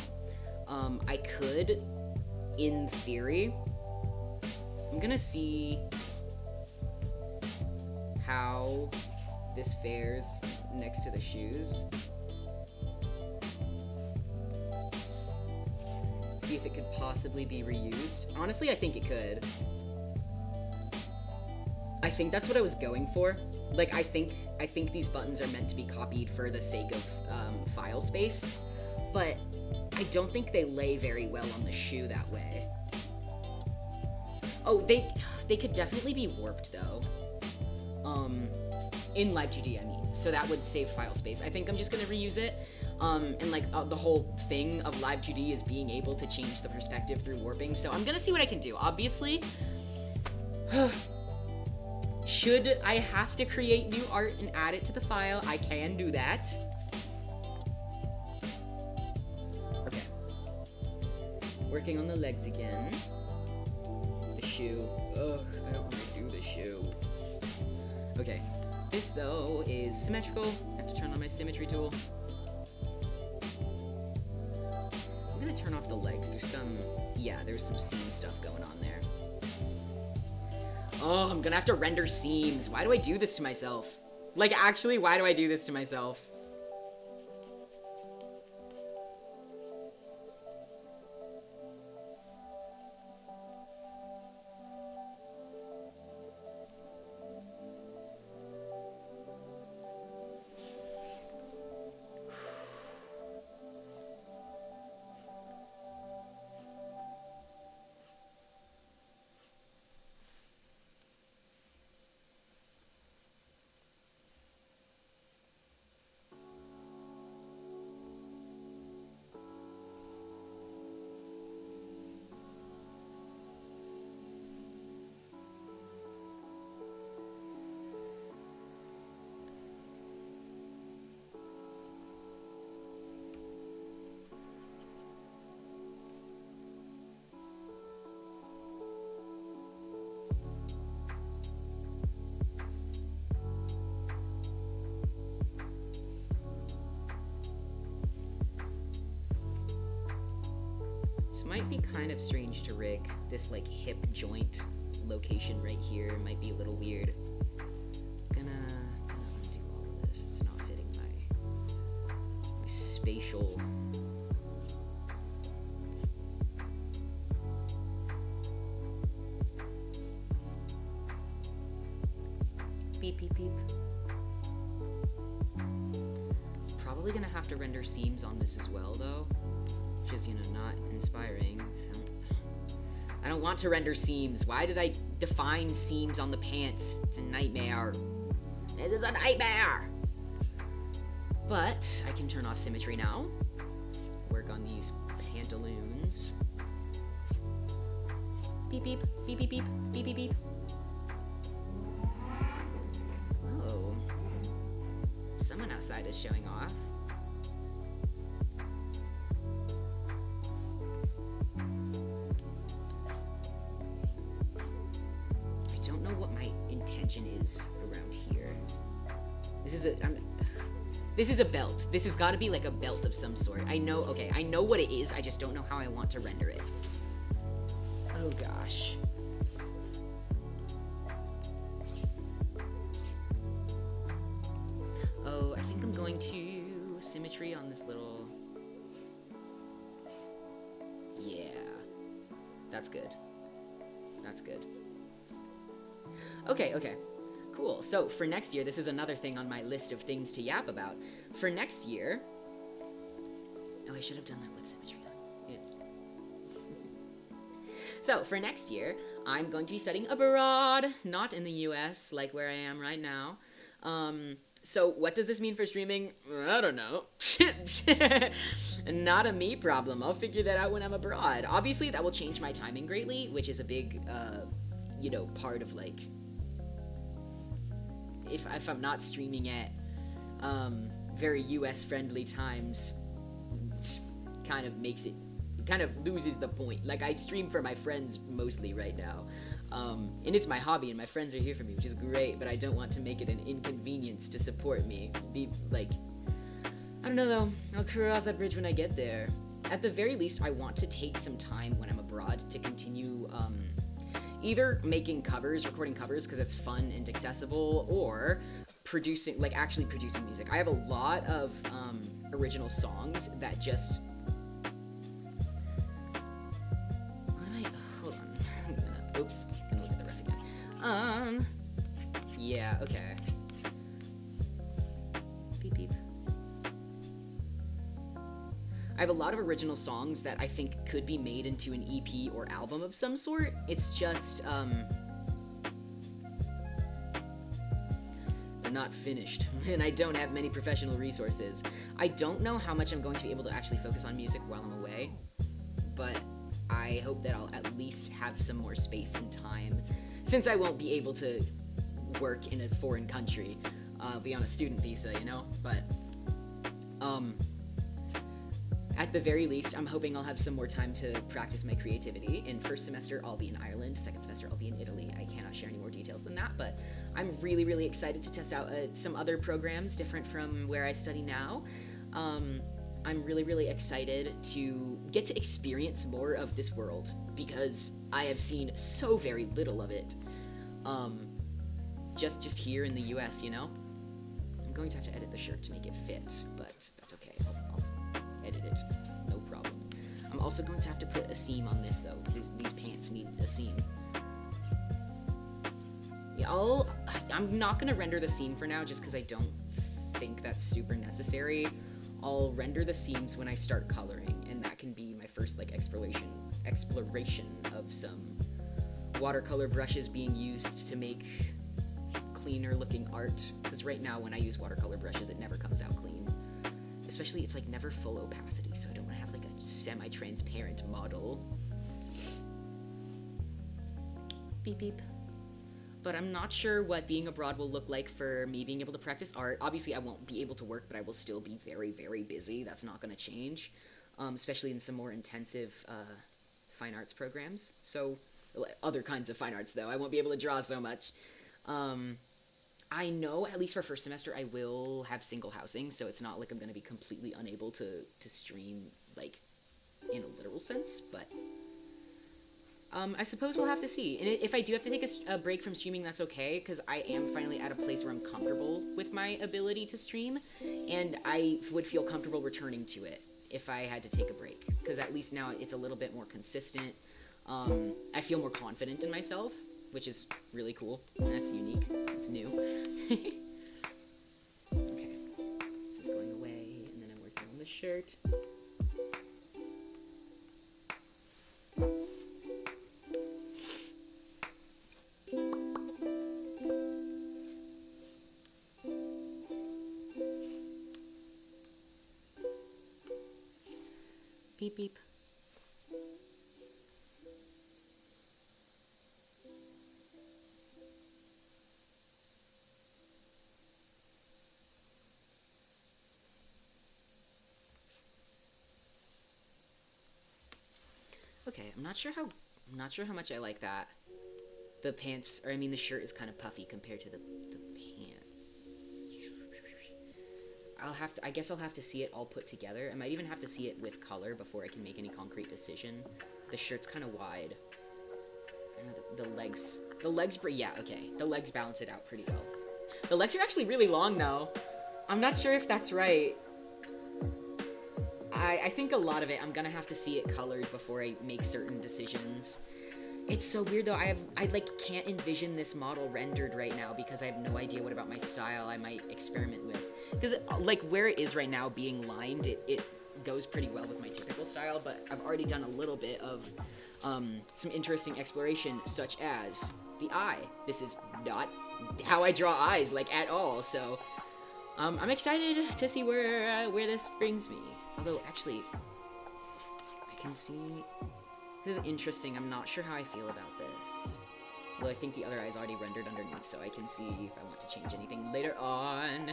I could, in theory, I'm gonna see how this fares next to the shoes. See if it could possibly be reused. Honestly, I think it could. I think that's what I was going for. Like, I think these buttons are meant to be copied for the sake of file space, but I don't think they lay very well on the shoe that way. Oh, they could definitely be warped though. In Live 2D, I mean. So that would save file space. I think I'm just gonna reuse it. And like the whole thing of Live 2D is being able to change the perspective through warping. So I'm gonna see what I can do. Obviously, should I have to create new art and add it to the file, I can do that. Okay. Working on the legs again. The shoe. Ugh, I don't want to do the shoe. Okay. This, though, is symmetrical. I have to turn on my symmetry tool. I'm gonna turn off the legs. There's some seam stuff going on there. Oh, I'm gonna have to render seams. Why do I do this to myself? Like, actually, why do I do this to myself? This might be kind of strange to rig. This like hip joint location right here might be a little weird. Gonna undo all of this. It's not fitting my spatial. Beep beep beep. Probably gonna have to render seams on this as well though. Which is, you know, not inspiring. I don't want to render seams. Why did I define seams on the pants? It's a nightmare. This is a nightmare! But I can turn off symmetry now. Work on these pantaloons. Beep beep, beep beep beep, beep beep beep. Oh. Someone outside is showing off. Is around here. This is a belt. This has got to be like a belt of some sort. I know what it is. I just don't know how I want to render it. Oh gosh. Oh, I think I'm going to symmetry on this little. Yeah. That's good. That's good. Okay. Cool. So for next year, this is another thing on my list of things to yap about. For next year... Oh, I should have done that with symmetry on. Oops. So for next year, I'm going to be studying abroad, not in the US, like where I am right now. So what does this mean for streaming? I don't know. Not a me problem. I'll figure that out when I'm abroad. Obviously, that will change my timing greatly, which is a big, you know, part of, like... If I'm not streaming at very US-friendly times, kind of makes it kind of loses the point. Like, I stream for my friends mostly right now. And it's my hobby, and my friends are here for me, which is great, but I don't want to make it an inconvenience to support me. Be like, I don't know though, I'll cross that bridge when I get there. At the very least, I want to take some time when I'm abroad to continue either making covers, recording covers because it's fun and accessible, or producing, like actually producing music. I have a lot of original songs that just... Hold on. Oops. Gonna look at the ref again. Yeah, okay. Beep, beep. I have a lot of original songs that I think could be made into an EP or album of some sort. It's just, they're not finished, and I don't have many professional resources. I don't know how much I'm going to be able to actually focus on music while I'm away, but I hope that I'll at least have some more space and time, since I won't be able to work in a foreign country. I'll be on a student visa, you know? But, at the very least, I'm hoping I'll have some more time to practice my creativity. In first semester, I'll be in Ireland. Second semester, I'll be in Italy. I cannot share any more details than that, but I'm really, really excited to test out some other programs different from where I study now. I'm really, really excited to get to experience more of this world, because I have seen so very little of it. Just here in the US, you know? I'm going to have to edit the shirt to make it fit, but that's okay. I'll edit it, no problem. I'm also going to have to put a seam on this though. These pants need a seam. Yeah, I'm not gonna render the seam for now, just because I don't think that's super necessary. I'll render the seams when I start coloring, and that can be my first like exploration of some watercolor brushes being used to make cleaner looking art, because right now when I use watercolor brushes it never comes out clean. Especially it's like never full opacity, so I don't want to have like a semi-transparent model. Beep beep. But I'm not sure what being abroad will look like for me being able to practice art. Obviously, I won't be able to work, but I will still be very, very busy. That's not going to change, especially in some more intensive fine arts programs. So, other kinds of fine arts, though. I won't be able to draw so much. I know, at least for first semester, I will have single housing, so it's not like I'm going to be completely unable to stream, like, in a literal sense, but... I suppose we'll have to see. And if I do have to take a break from streaming, that's okay, because I am finally at a place where I'm comfortable with my ability to stream, and I would feel comfortable returning to it if I had to take a break, because at least now it's a little bit more consistent. I feel more confident in myself, which is really cool. That's unique. It's new. Okay. This is going away, and then I'm working on the shirt. Beep beep. Okay, I'm not sure how much I like that. The pants, or I mean the shirt is kind of puffy compared to the pants. I guess I'll have to see it all put together. I might even have to see it with color before I can make any concrete decision. The shirt's kind of wide. I know the legs, yeah, okay. The legs balance it out pretty well. The legs are actually really long though. I'm not sure if that's right. I think a lot of it, I'm gonna have to see it colored before I make certain decisions. It's so weird though, I like can't envision this model rendered right now because I have no idea what about my style I might experiment with. Because like where it is right now being lined, it goes pretty well with my typical style, but I've already done a little bit of some interesting exploration, such as the eye. This is not how I draw eyes, like at all, so I'm excited to see where this brings me. Although, actually, I can see... This is interesting. I'm not sure how I feel about this. Well, I think the other eye is already rendered underneath, so I can see if I want to change anything later on.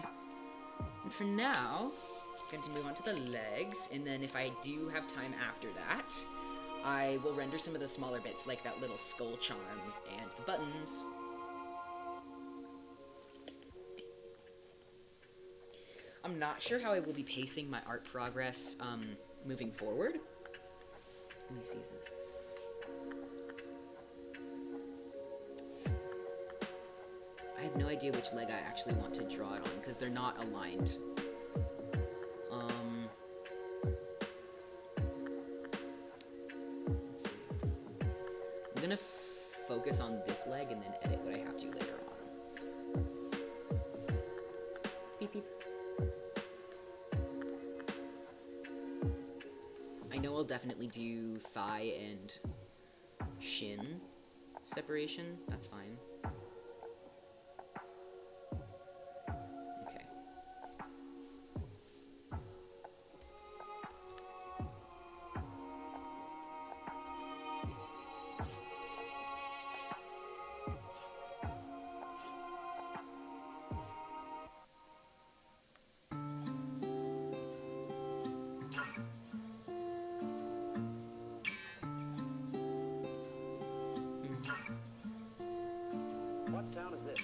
And for now, Going to move on to the legs, and then if I do have time after that, I will render some of the smaller bits, like that little skull charm and the buttons. I'm not sure how I will be pacing my art progress moving forward. Let me see this. I have no idea which leg I actually want to draw it on, because they're not aligned. Let's see. I'm gonna focus on this leg and then edit what I have to later on. Beep beep. I know I'll definitely do thigh and shin separation. That's fine. Okay. What town is this?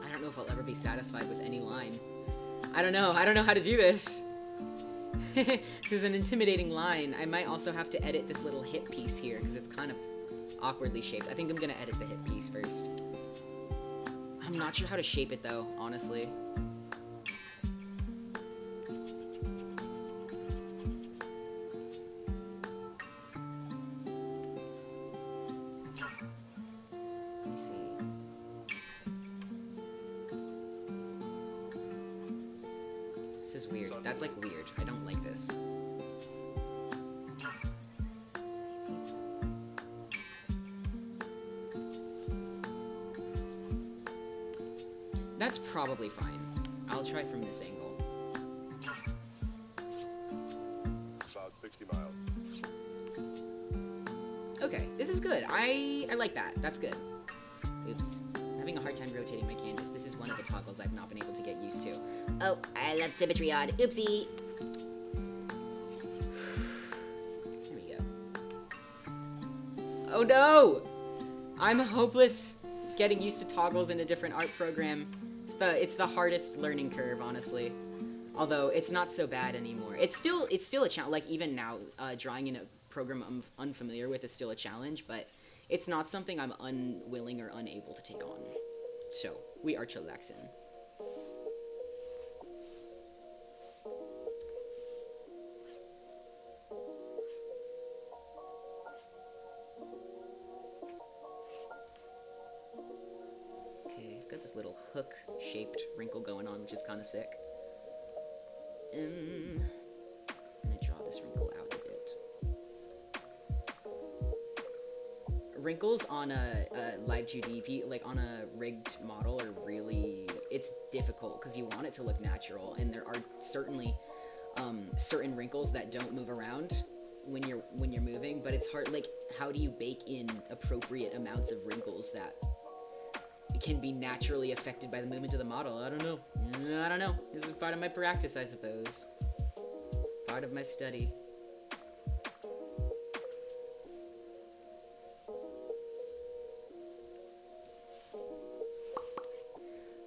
I don't know if I'll ever be satisfied with any line. I don't know how to do this. This is an intimidating line. I might also have to edit this little hip piece here, because it's kind of awkwardly shaped. I think I'm gonna edit the hip piece first. I'm not sure how to shape it though, honestly. Let me see. This is weird. That's like weird. I don't like this. That's probably fine. I'll try from this angle. About 60 miles. Okay, this is good. I like that. That's good. Oops. I'm having a hard time rotating my canvas. This is one of the toggles I've not been able to get used to. Oh, I love symmetry on. Oopsie. There we go. Oh no! I'm hopeless getting used to toggles in a different art program. It's the hardest learning curve, honestly. Although it's not so bad anymore. It's still a challenge. Like even now, drawing in a program I'm unfamiliar with is still a challenge, but it's not something I'm unwilling or unable to take on. So we are chillaxing. Got this little hook-shaped wrinkle going on, which is kind of sick. I'm gonna draw this wrinkle out a bit. Wrinkles on a live 2D, like on a rigged model, are really, it's difficult because you want it to look natural, and there are certainly certain wrinkles that don't move around when you're moving, but it's hard. Like, how do you bake in appropriate amounts of wrinkles that it can be naturally affected by the movement of the model? I don't know. This is part of my practice, I suppose. Part of my study.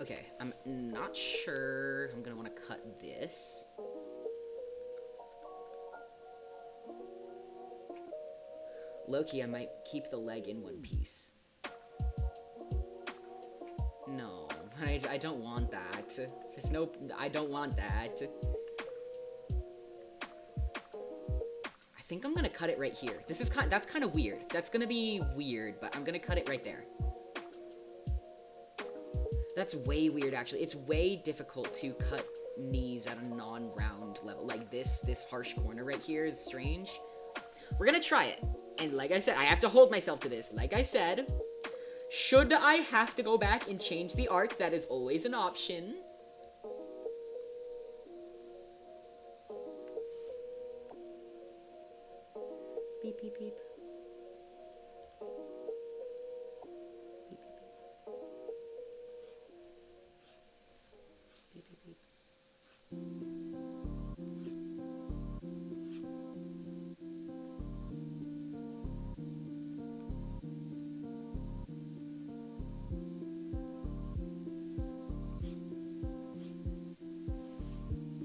Okay, I'm not sure I'm gonna want to cut this. Low-key, I might keep the leg in one piece. No, but I don't want that. There's no, I don't want that. I think I'm gonna cut it right here. This is that's kind of weird. That's gonna be weird, but I'm gonna cut it right there. That's way weird, actually. It's way difficult to cut knees at a non-round level. Like this harsh corner right here is strange. We're gonna try it. And like I said, I have to hold myself to this. Like I said, should I have to go back and change the art, that is always an option. Beep, beep, beep. Beep, beep, beep. 'Cause, like, I said, I have to hold myself to this. Like I said, should I have to go back and change the art, that is always an option. Beep, beep, beep. Beep, beep, beep. Beep, beep, beep. Beep, beep, beep. Beep, beep, beep. Beep, beep, beep.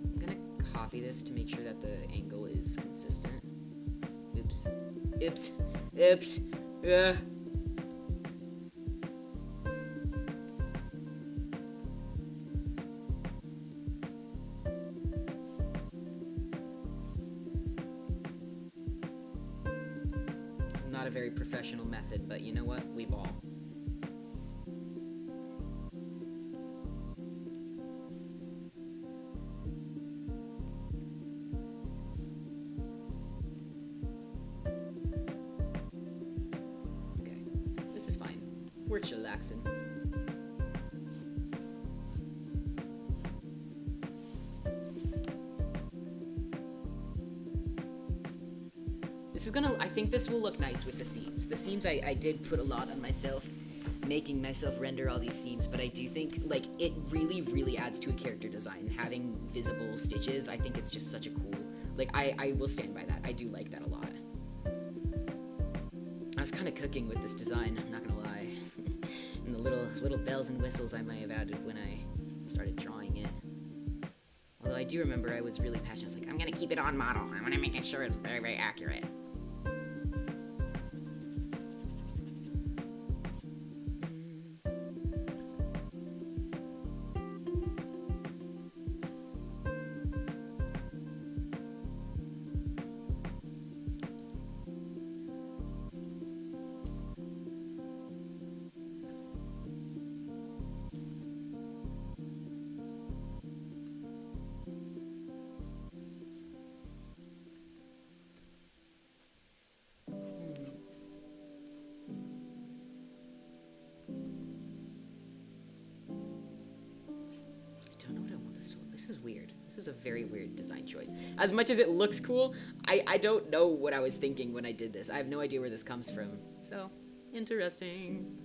I'm gonna copy this to make sure that the angle is consistent. Oops. Oops. Oops. Ugh. It's not a very professional method, but you know what? We've all. Okay, this is fine. We're chillaxing. This is gonna, I think this will look nice with the seams. The seams, I did put a lot on myself, making myself render all these seams, but I do think, like, it really, really adds to a character design. Having visible stitches, I think it's just such a cool, like, I will stand by that. I do like that a lot. I was kind of cooking with this design, I'm not gonna lie. And the little bells and whistles I may have added when I started drawing it. Although I do remember I was really passionate. I was like, I'm gonna keep it on model. I wanna make sure it's very, very accurate. This is weird. This is a very weird design choice. As much as it looks cool, I don't know what I was thinking when I did this. I have no idea where this comes from. So, interesting.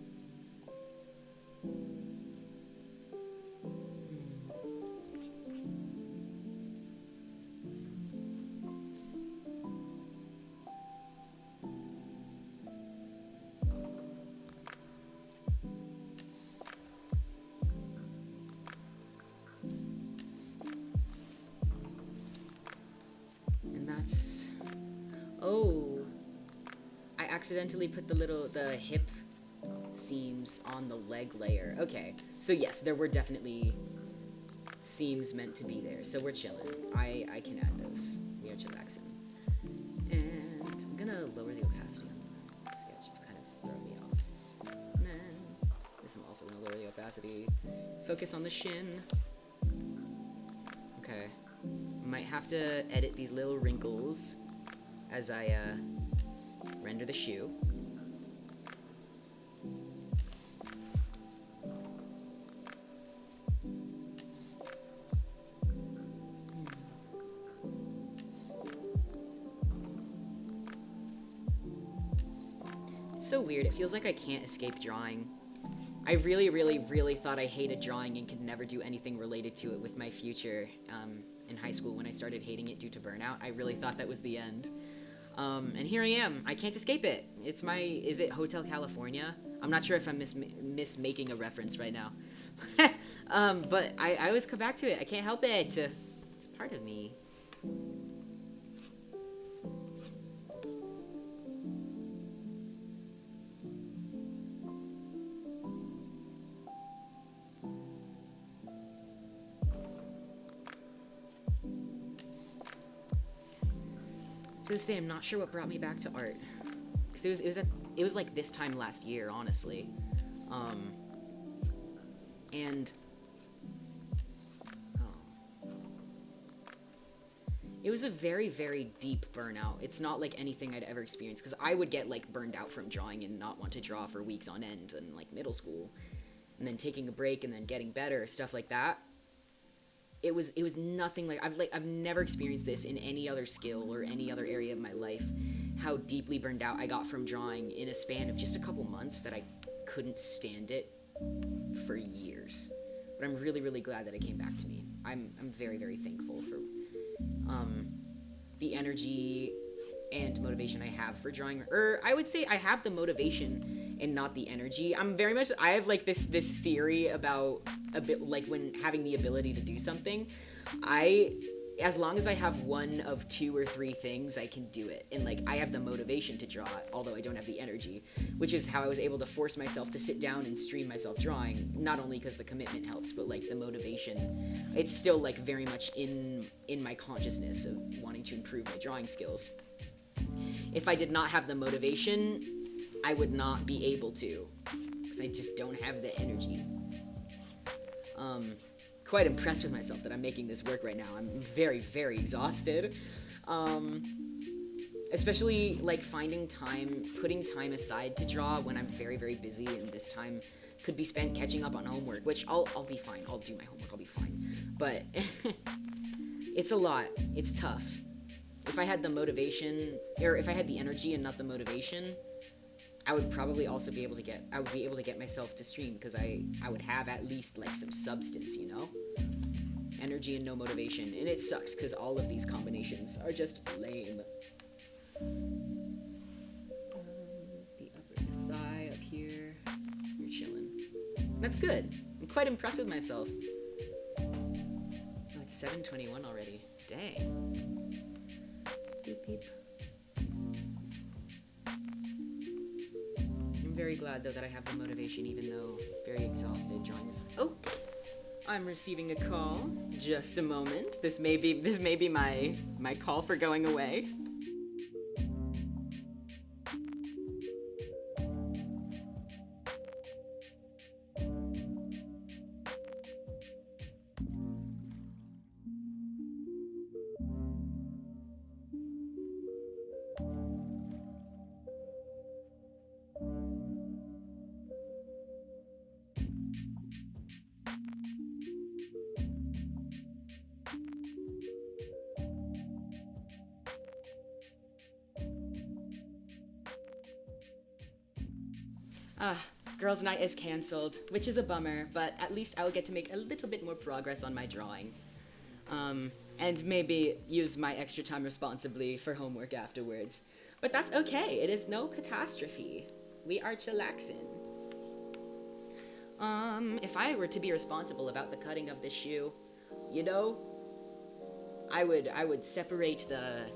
Oh, I accidentally put the hip seams on the leg layer. Okay, so yes, there were definitely seams meant to be there, so we're chilling. I can add those. We are chillaxing. And I'm gonna lower the opacity on the sketch. It's kind of throwing me off. And then this I'm also gonna lower the opacity. Focus on the shin. Okay. Might have to edit these little wrinkles as I render the shoe. It's so weird. It feels like I can't escape drawing. I really, really, really thought I hated drawing and could never do anything related to it with my future. In high school, when I started hating it due to burnout, I really thought that was the end. And here I am. I can't escape it. It's my... Is it Hotel California? I'm not sure if I'm mismaking a reference right now. But I always come back to it. I can't help it. It's a part of me. To this day, I'm not sure what brought me back to art, because it was like this time last year, honestly, and it was a very, very deep burnout. It's not like anything I'd ever experienced, because I would get like burned out from drawing and not want to draw for weeks on end in like middle school, and then taking a break and then getting better, stuff like that. It was nothing like I've never experienced this in any other skill or any other area of my life. How deeply burned out I got from drawing in a span of just a couple months that I couldn't stand it for years. but I'm really, really glad that it came back to me. I'm very, very thankful for the energy and motivation I have for drawing. Or I would say I have the motivation and not the energy. I have like this theory about a bit like when having the ability to do something, as long as I have one of 2 or 3 things, I can do it. And like I have the motivation to draw it, although I don't have the energy, which is how I was able to force myself to sit down and stream myself drawing, not only because the commitment helped, but like the motivation. It's still like very much in my consciousness of wanting to improve my drawing skills. If I did not have the motivation, I would not be able to, because I just don't have the energy. Quite impressed with myself that I'm making this work right now. I'm very, very exhausted. Especially like finding time, putting time aside to draw when I'm very, very busy, and this time could be spent catching up on homework, which I'll be fine. I'll do my homework, I'll be fine. But it's a lot. It's tough. If I had the motivation, or if I had the energy and not the motivation, I would probably also be able to get myself to stream, because I would have at least like some substance, you know? Energy and no motivation. And it sucks because all of these combinations are just lame. The thigh up here. You're chilling. That's good. I'm quite impressed with myself. Oh, it's 7:21 already. Dang. Beep beep. I'm very glad though that I have the motivation, even though very exhausted drawing this. Oh, I'm receiving a call. Just a moment. This may be my call for going away. Girls' night is cancelled, which is a bummer, but at least I will get to make a little bit more progress on my drawing. And maybe use my extra time responsibly for homework afterwards. But that's okay, it is no catastrophe. We are chillaxing. If I were to be responsible about the cutting of this shoe, you know, I would separate the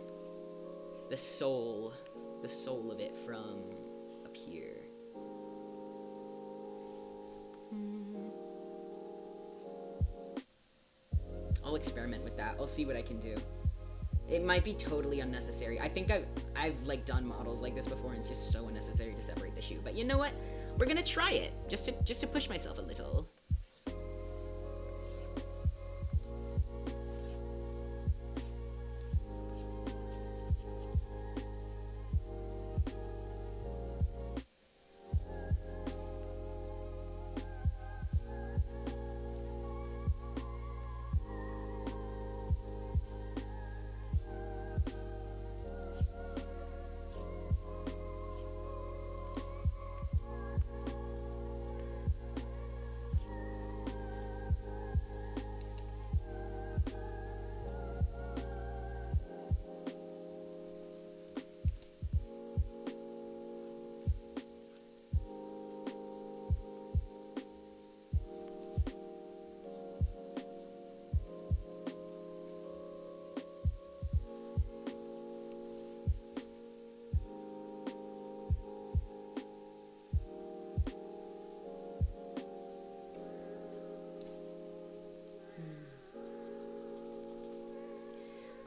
soul of it from up here. I'll experiment with that. I'll see what I can do. It might be totally unnecessary. I think I've like done models like this before, and it's just so unnecessary to separate the shoe. But you know what? We're gonna try it just to push myself a little.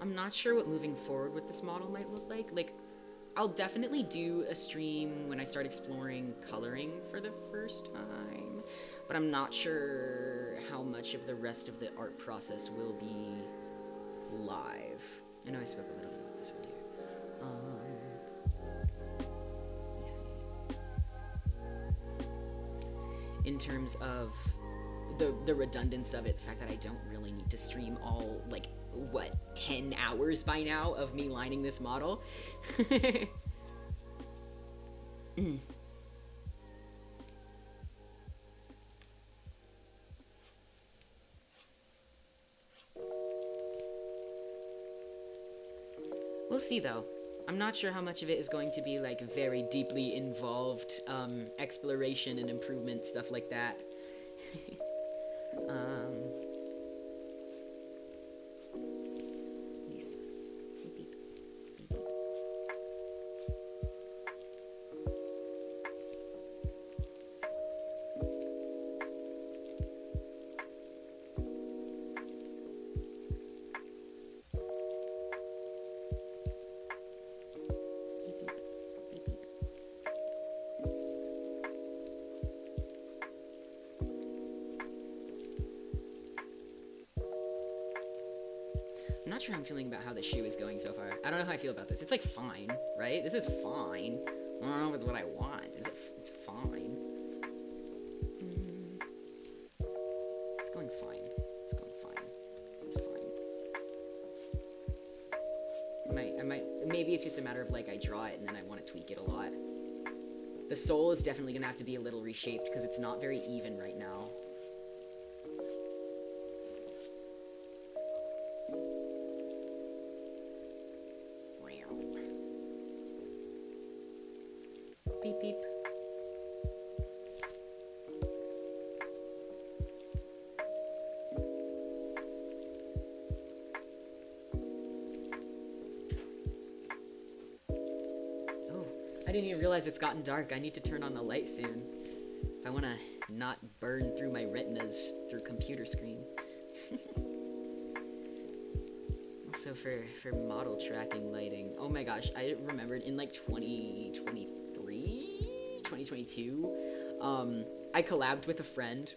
I'm not sure what moving forward with this model might look like. Like, I'll definitely do a stream when I start exploring coloring for the first time, but I'm not sure how much of the rest of the art process will be live. I know I spoke a little bit about this earlier. Let me see. In terms of the redundance of it, the fact that I don't really need to stream all, like, what, 10 hours by now of me lining this model? We'll see though. I'm not sure how much of it is going to be like very deeply involved exploration and improvement, stuff like that. Lisa. Beep, beep. Beep, beep. Beep, beep. Beep, beep. I'm not sure how I'm feeling about how the shoe is going so far. I don't know how I feel about this. It's like fine, right? This is fine. I don't know if it's what I want. Is it? It's fine. It's going fine. It's going fine. This is fine. I might. Maybe it's just a matter of like I draw it and then I want to tweak it a lot. The sole is definitely gonna have to be a little reshaped because it's not very even right now. Beep beep. Oh, I didn't even realize it's gotten dark. I need to turn on the light soon if I want to not burn through my retinas through computer screen. Also for model tracking lighting. Oh my gosh, I remembered in like 2022, I collabed with a friend,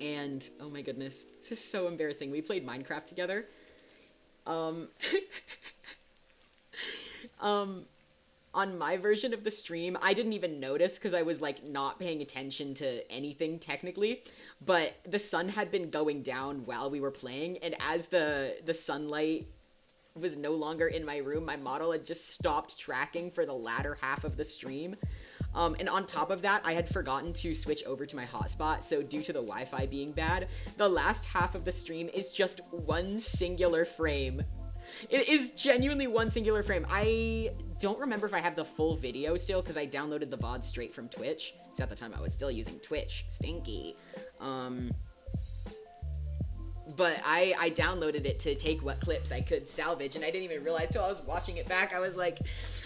and oh my goodness, this is so embarrassing. We played Minecraft together. On my version of the stream, I didn't even notice because I was like not paying attention to anything technically, but the sun had been going down while we were playing, and as the sunlight was no longer in my room, my model had just stopped tracking for the latter half of the stream. And on top of that, I had forgotten to switch over to my hotspot, so due to the Wi-Fi being bad, the last half of the stream is just one singular frame. It is genuinely one singular frame. I don't remember if I have the full video still, because I downloaded the VOD straight from Twitch. So at the time I was still using Twitch. Stinky. But I downloaded it to take what clips I could salvage, and I didn't even realize till I was watching it back. I was like,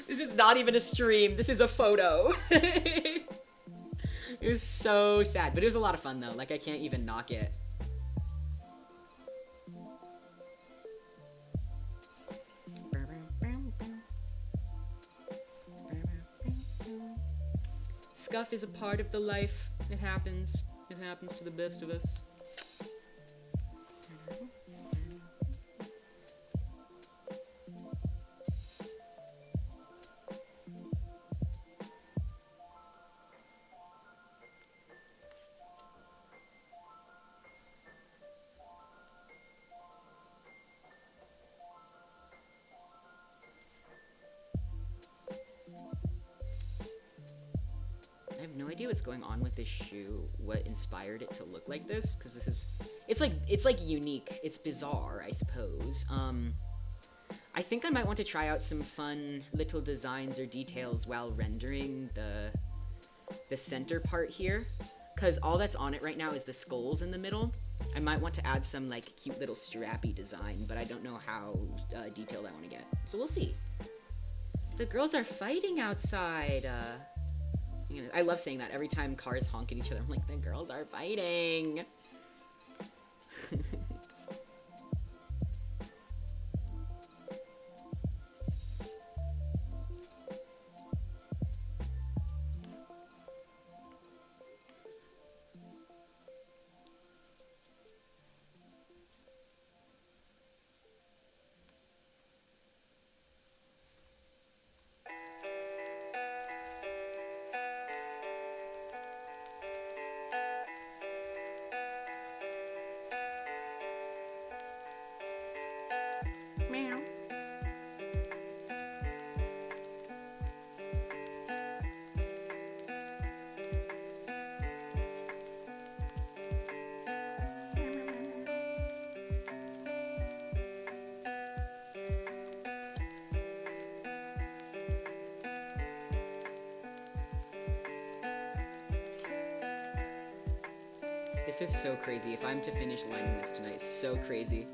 this is not even a stream. This is a photo. It was so sad, but it was a lot of fun though. Like, I can't even knock it. Scuff is a part of the life. It happens. It happens to the best of us. I have no idea what's going on with this shoe, what inspired it to look like this, because this is, it's like unique, it's bizarre, I suppose. I think I might want to try out some fun little designs or details while rendering the center part here, because all that's on it right now is the skulls in the middle. I might want to add some like cute little strappy design, but I don't know how detailed I want to get, so we'll see. The girls are fighting outside. You know, I love saying that every time cars honk at each other. I'm like, the girls are fighting. This is so crazy. If I'm to finish lining this tonight, so crazy.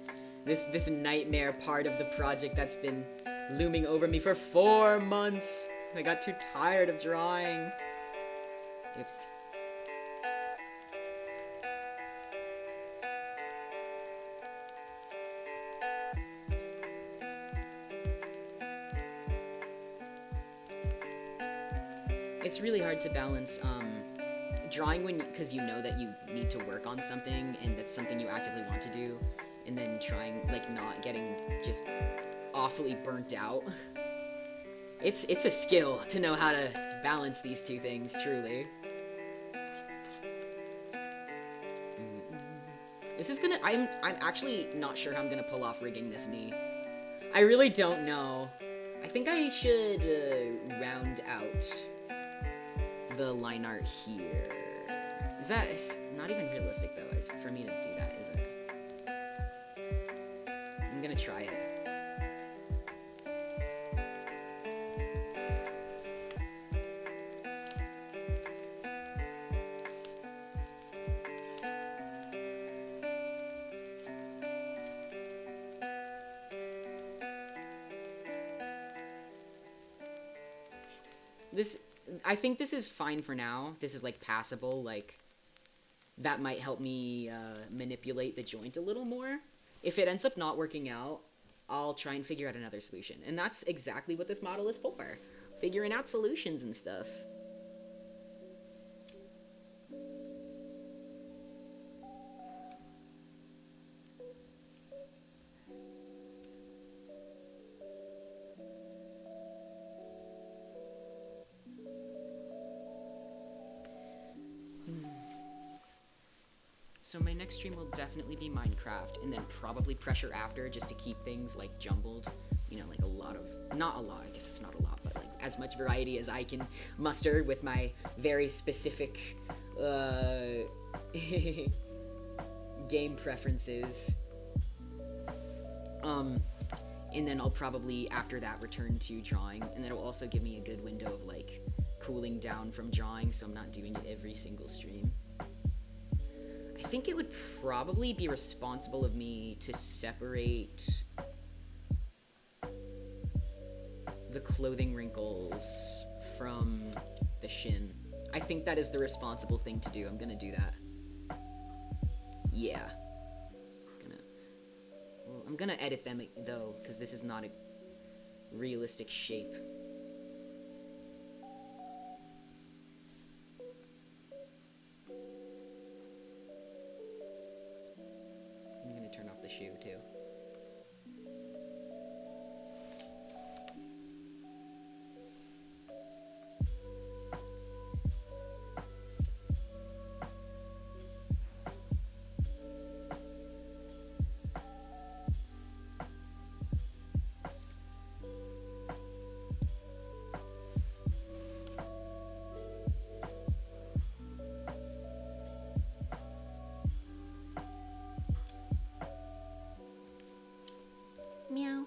This nightmare part of the project that's been looming over me for 4 months. I got too tired of drawing. Oops. It's really hard to balance drawing because you know that you need to work on something and that's something you actively want to do, and then trying, like, not getting just awfully burnt out. It's a skill to know how to balance these two things, truly. This is gonna... I'm actually not sure how I'm gonna pull off rigging this knee. I really don't know. I think I should round out the line art here. Is that... It's not even realistic, though, is for me to do that, is it? I'm gonna try it. I think this is fine for now. This is, like, passable. Like, that might help me manipulate the joint a little more. If it ends up not working out, I'll try and figure out another solution. And that's exactly what this model is for. Figuring out solutions and stuff. So my next stream will definitely be Minecraft, and then probably Pressure after, just to keep things, like, jumbled. You know, like, a lot of... Not a lot, I guess it's not a lot, but, like, as much variety as I can muster with my very specific, game preferences. And then I'll probably, after that, return to drawing, and that'll also give me a good window of, like, cooling down from drawing, so I'm not doing it every single stream. I think it would probably be responsible of me to separate the clothing wrinkles from the shin. I think that is the responsible thing to do. I'm gonna do that. Yeah. I'm gonna edit them, though, because this is not a realistic shape. I'm gonna turn off the shoe, too. Meow.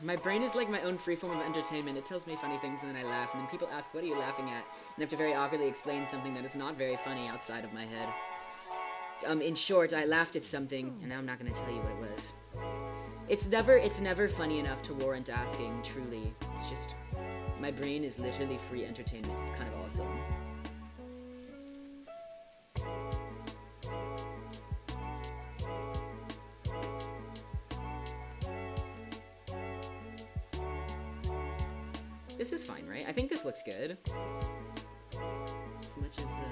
My brain is like my own free form of entertainment. It tells me funny things and then I laugh, and then people ask, what are you laughing at? And I have to very awkwardly explain something that is not very funny outside of my head. In short, I laughed at something, and now I'm not going to tell you what it was. It's never funny enough to warrant asking, truly. It's just, my brain is literally free entertainment. It's kind of awesome. This is fine, right? I think this looks good. As much as,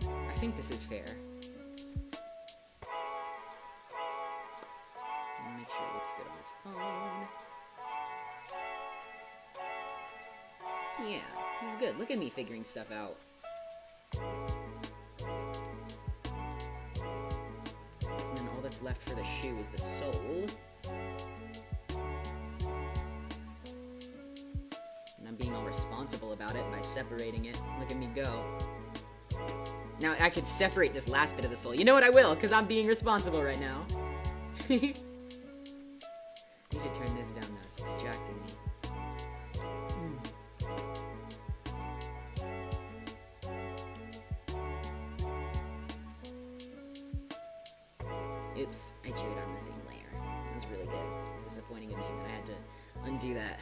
I think this is fair. Make sure it looks good on its own. Yeah, this is good. Look at me figuring stuff out. And then all that's left for the shoe is the sole. And I'm being all responsible about it by separating it. Look at me go. Now, I could separate this last bit of the sole. You know what? I will, because I'm being responsible right now. I need to turn this down now. It's distracting me. Oops, I drew it on the same layer. That was really good. It was disappointing of me that I had to undo that.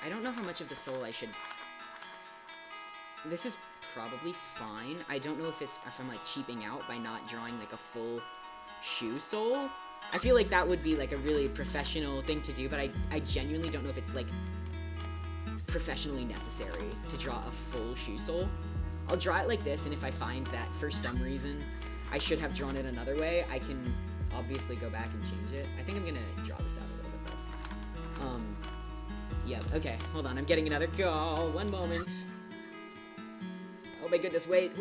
I don't know how much of the sole I should... This is probably fine. I don't know if I'm like cheaping out by not drawing like a full shoe sole. I feel like that would be like a really professional thing to do, but I genuinely don't know if it's like professionally necessary to draw a full shoe sole. I'll draw it like this, and if I find that for some reason I should have drawn it another way, I can obviously go back and change it. I think I'm gonna draw this out a little bit though. Yep, okay, hold on, I'm getting another call, one moment. Oh my goodness, wait.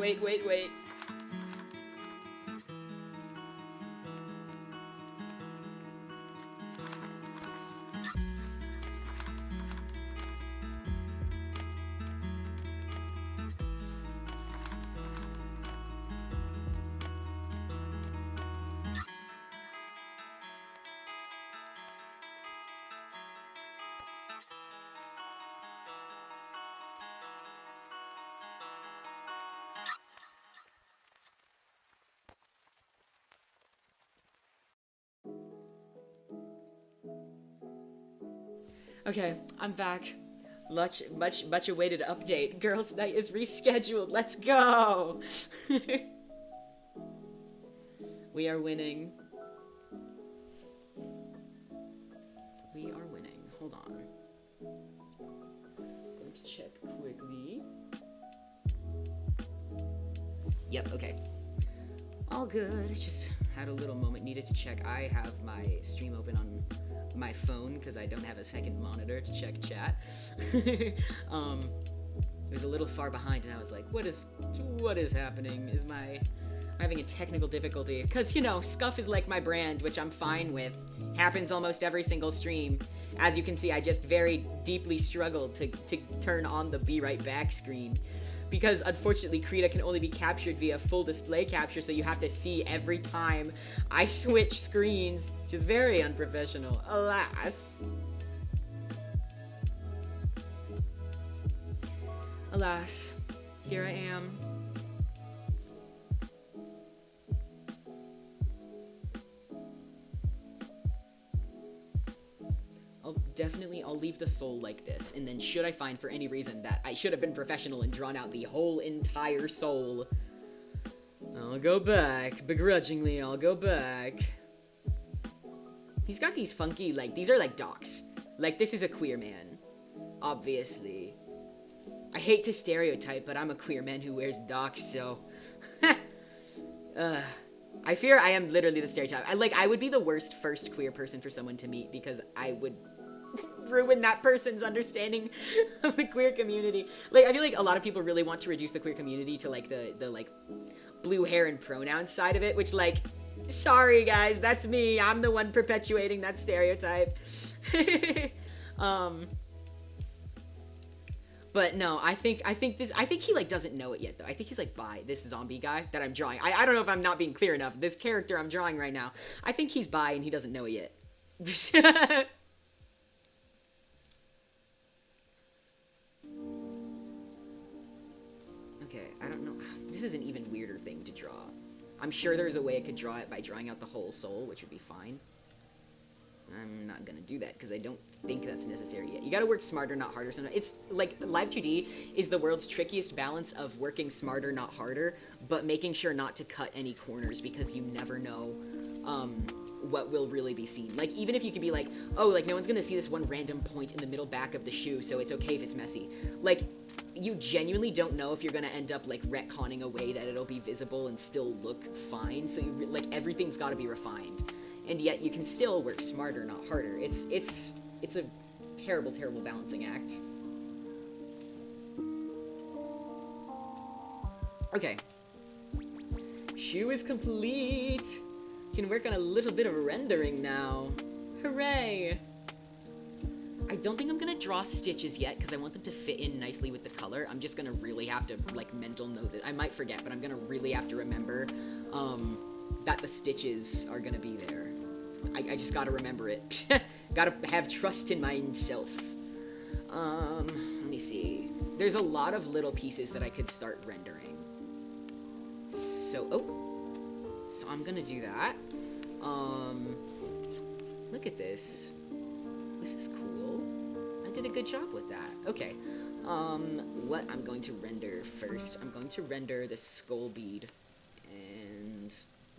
Okay, I'm back. Much awaited update. Girls' night is rescheduled. Let's go! We are winning. We are winning. Hold on. Going to check quickly. Yep, okay. All good. Just had a little moment. Needed to check. I have my stream open on my phone because I don't have a second monitor to check chat. It was a little far behind, and I was like, what is happening? Am having a technical difficulty? Because, you know, scuff is like my brand, which I'm fine with. Happens almost every single stream. As you can see, I just very deeply struggled to turn on the Be Right Back screen. Because, unfortunately, Krita can only be captured via full display capture, so you have to see every time I switch screens, which is very unprofessional, alas. Alas, here I am. I'll leave the soul like this, and then should I find for any reason that I should have been professional and drawn out the whole entire soul, I'll go back. Begrudgingly, I'll go back. He's got these funky, like, these are like docs. Like, this is a queer man. Obviously. I hate to stereotype, but I'm a queer man who wears docs, so... I fear I am literally the stereotype. I would be the worst first queer person for someone to meet, because I would ruin that person's understanding of the queer community. Like, I feel like a lot of people really want to reduce the queer community to, like, the like, blue hair and pronouns side of it, which, like, sorry, guys, that's me. I'm the one perpetuating that stereotype. But no, I think he like doesn't know it yet though. I think he's like bi, this zombie guy that I'm drawing. I don't know if I'm not being clear enough. This character I'm drawing right now, I think he's bi and he doesn't know it yet. Okay, I don't know. This is an even weirder thing to draw. I'm sure there's a way I could draw it by drawing out the whole soul, which would be fine. I'm not gonna do that because I don't think that's necessary yet. You gotta work smarter, not harder. Sometimes it's like Live 2D is the world's trickiest balance of working smarter, not harder, but making sure not to cut any corners because you never know what will really be seen. Like even if you could be like, oh, like no one's gonna see this one random point in the middle back of the shoe, so it's okay if it's messy. Like you genuinely don't know if you're gonna end up like retconning a way that it'll be visible and still look fine. So you like everything's got to be refined. And yet you can still work smarter, not harder. It's a terrible, terrible balancing act. Okay. Shoe is complete. Can work on a little bit of rendering now. Hooray! I don't think I'm gonna draw stitches yet because I want them to fit in nicely with the color. I'm just gonna really have to like mental note that. I might forget, but I'm gonna really have to remember that the stitches are gonna be there. I just gotta remember it. Gotta have trust in myself. Let me see. There's a lot of little pieces that I could start rendering. So I'm gonna do that. Look at this. This is cool. I did a good job with that. Okay. What I'm going to render first, I'm going to render the skull bead and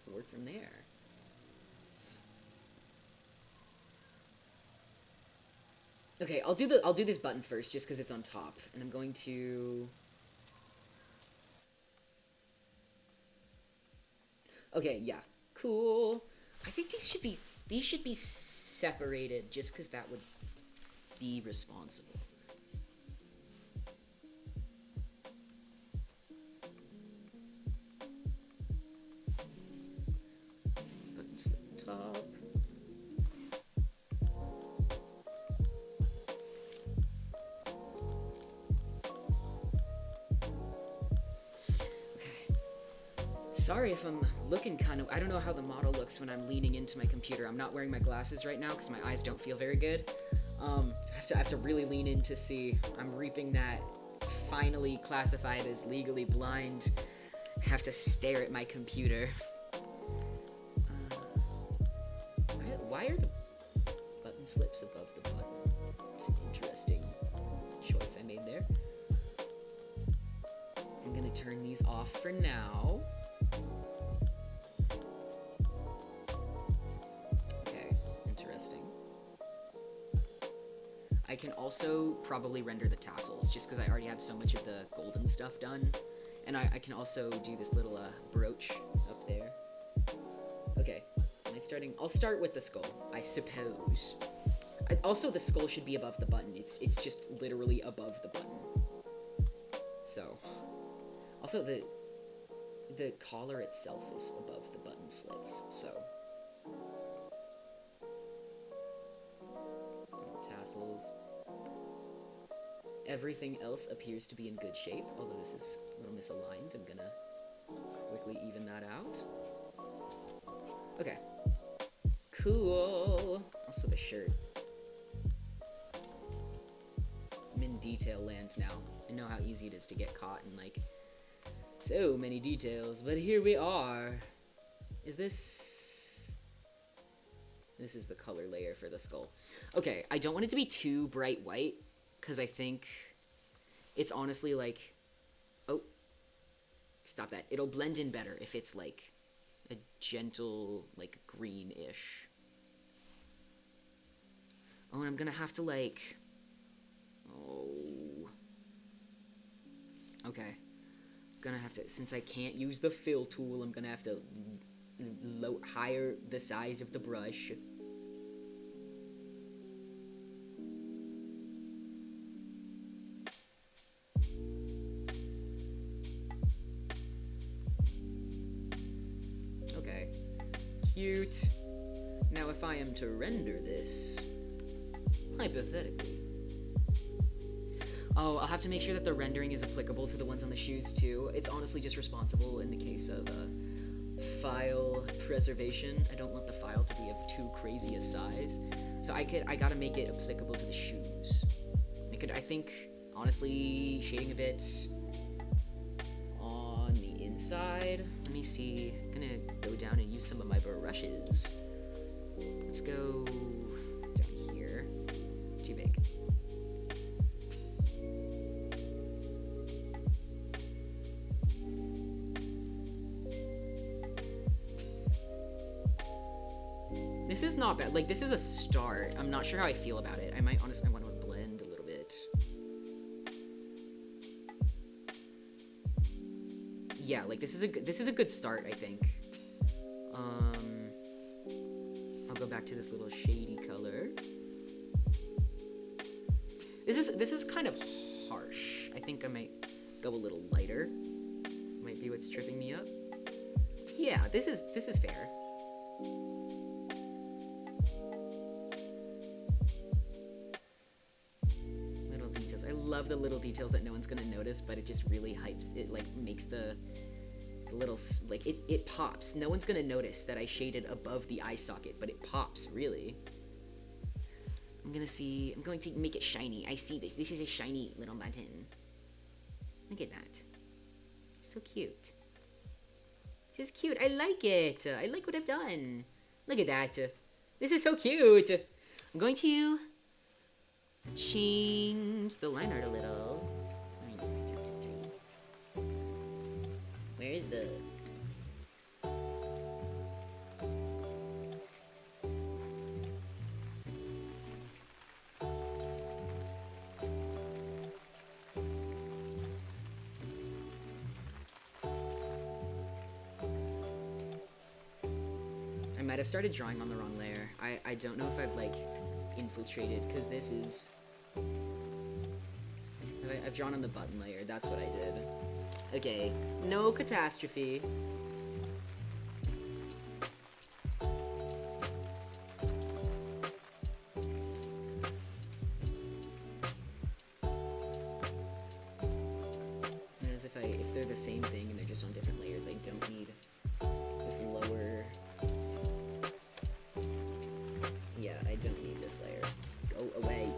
work from there. Okay, I'll do this button first just because it's on top, and I'm going to. Okay, yeah, cool. I think these should be separated just because that would be responsible. Buttons at the top. Sorry if I'm looking kind of... I don't know how the model looks when I'm leaning into my computer. I'm not wearing my glasses right now because my eyes don't feel very good. I have to really lean in to see. I'm reaping that finally classified as legally blind. I have to stare at my computer. Why are the button slips above the button? It's an interesting choice I made there. I'm gonna turn these off for now. Okay, interesting. I can also probably render the tassels, just because I already have so much of the golden stuff done. And I can also do this little brooch up there. Okay, am I starting? I'll start with the skull, I suppose. Also, the skull should be above the button. It's just literally above the button. So, also the collar itself is above the button slits, so. Tassels. Everything else appears to be in good shape, although this is a little misaligned. I'm gonna quickly even that out. Okay. Cool. Also the shirt. I'm in detail land now. I know how easy it is to get caught in, like, so many details, but here we are. Is this... This is the color layer for the skull. Okay, I don't want it to be too bright white, because I think it's honestly like... Oh. Stop that. It'll blend in better if it's, like, a gentle, like, green-ish. Oh, and I'm gonna have to, like... Oh. Okay. Gonna have to, since I can't use the fill tool, I'm gonna have to higher the size of the brush. Okay. Cute. Now if I am to render this, hypothetically, Oh, I'll have to make sure that the rendering is applicable to the ones on the shoes too. It's honestly just responsible in the case of file preservation. I don't want the file to be of too crazy a size. So I gotta make it applicable to the shoes. I think, honestly, shading a bit on the inside. Let me see. I'm gonna go down and use some of my brushes. Let's go down here. Too big. This is not bad. Like, this is a start. I'm not sure how I feel about it. I might honestly want to blend a little bit. Yeah, like this is a good start, I think. I'll go back to this little shady color. This is kind of harsh. I think I might go a little lighter. Might be what's tripping me up. Yeah, this is fair. I love the little details that no one's gonna notice, but it just really hypes it, like makes the little, like it pops. No one's gonna notice that I shaded above the eye socket, but it pops, really. I'm going to make it shiny. I see this. This is a shiny little button. Look at that. So cute. This is cute. I like it. I like what I've done. Look at that. This is so cute. I'm going to change the line art a little. Down to 3. Where is the... I might have started drawing on the wrong layer. I don't know if I've like infiltrated, because this is... I've drawn on the button layer, that's what I did. Okay, no catastrophe. As if they're the same thing and they're just on different layers, I don't need this lower... Yeah, I don't need this layer. Go away.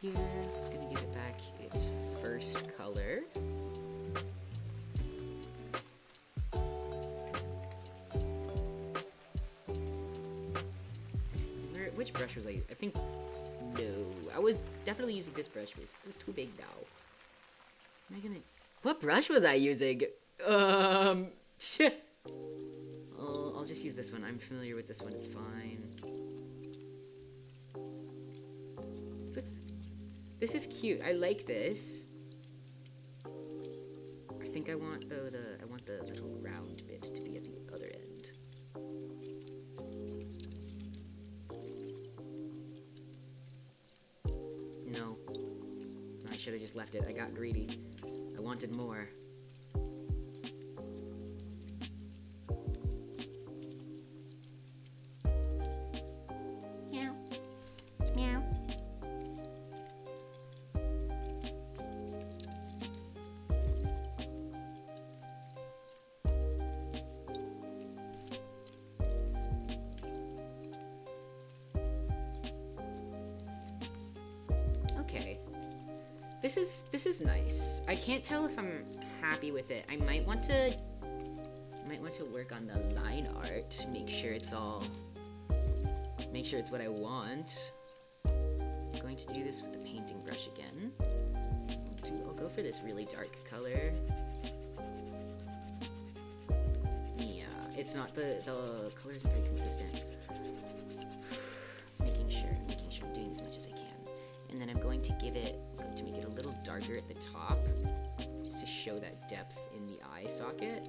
Here, I'm gonna give it back its first color. Which brush was I? I think no. I was definitely using this brush, but it's still too big now. Am I gonna? What brush was I using? I'll just use this one. I'm familiar with this one. It's fine. This is cute. I like this. I think I want I want the little round bit to be at the other end. No. I should have just left it. I got greedy. I wanted more. This is nice. I can't tell if I'm happy with it. I might want to work on the line art, make sure it's what I want. I'm going to do this with the painting brush again. I'll go for this really dark color. Yeah, it's not the color isn't very consistent. Making sure I'm doing as much as I can. And then I'm going to make it a little darker at the top. just to show that depth in the eye socket.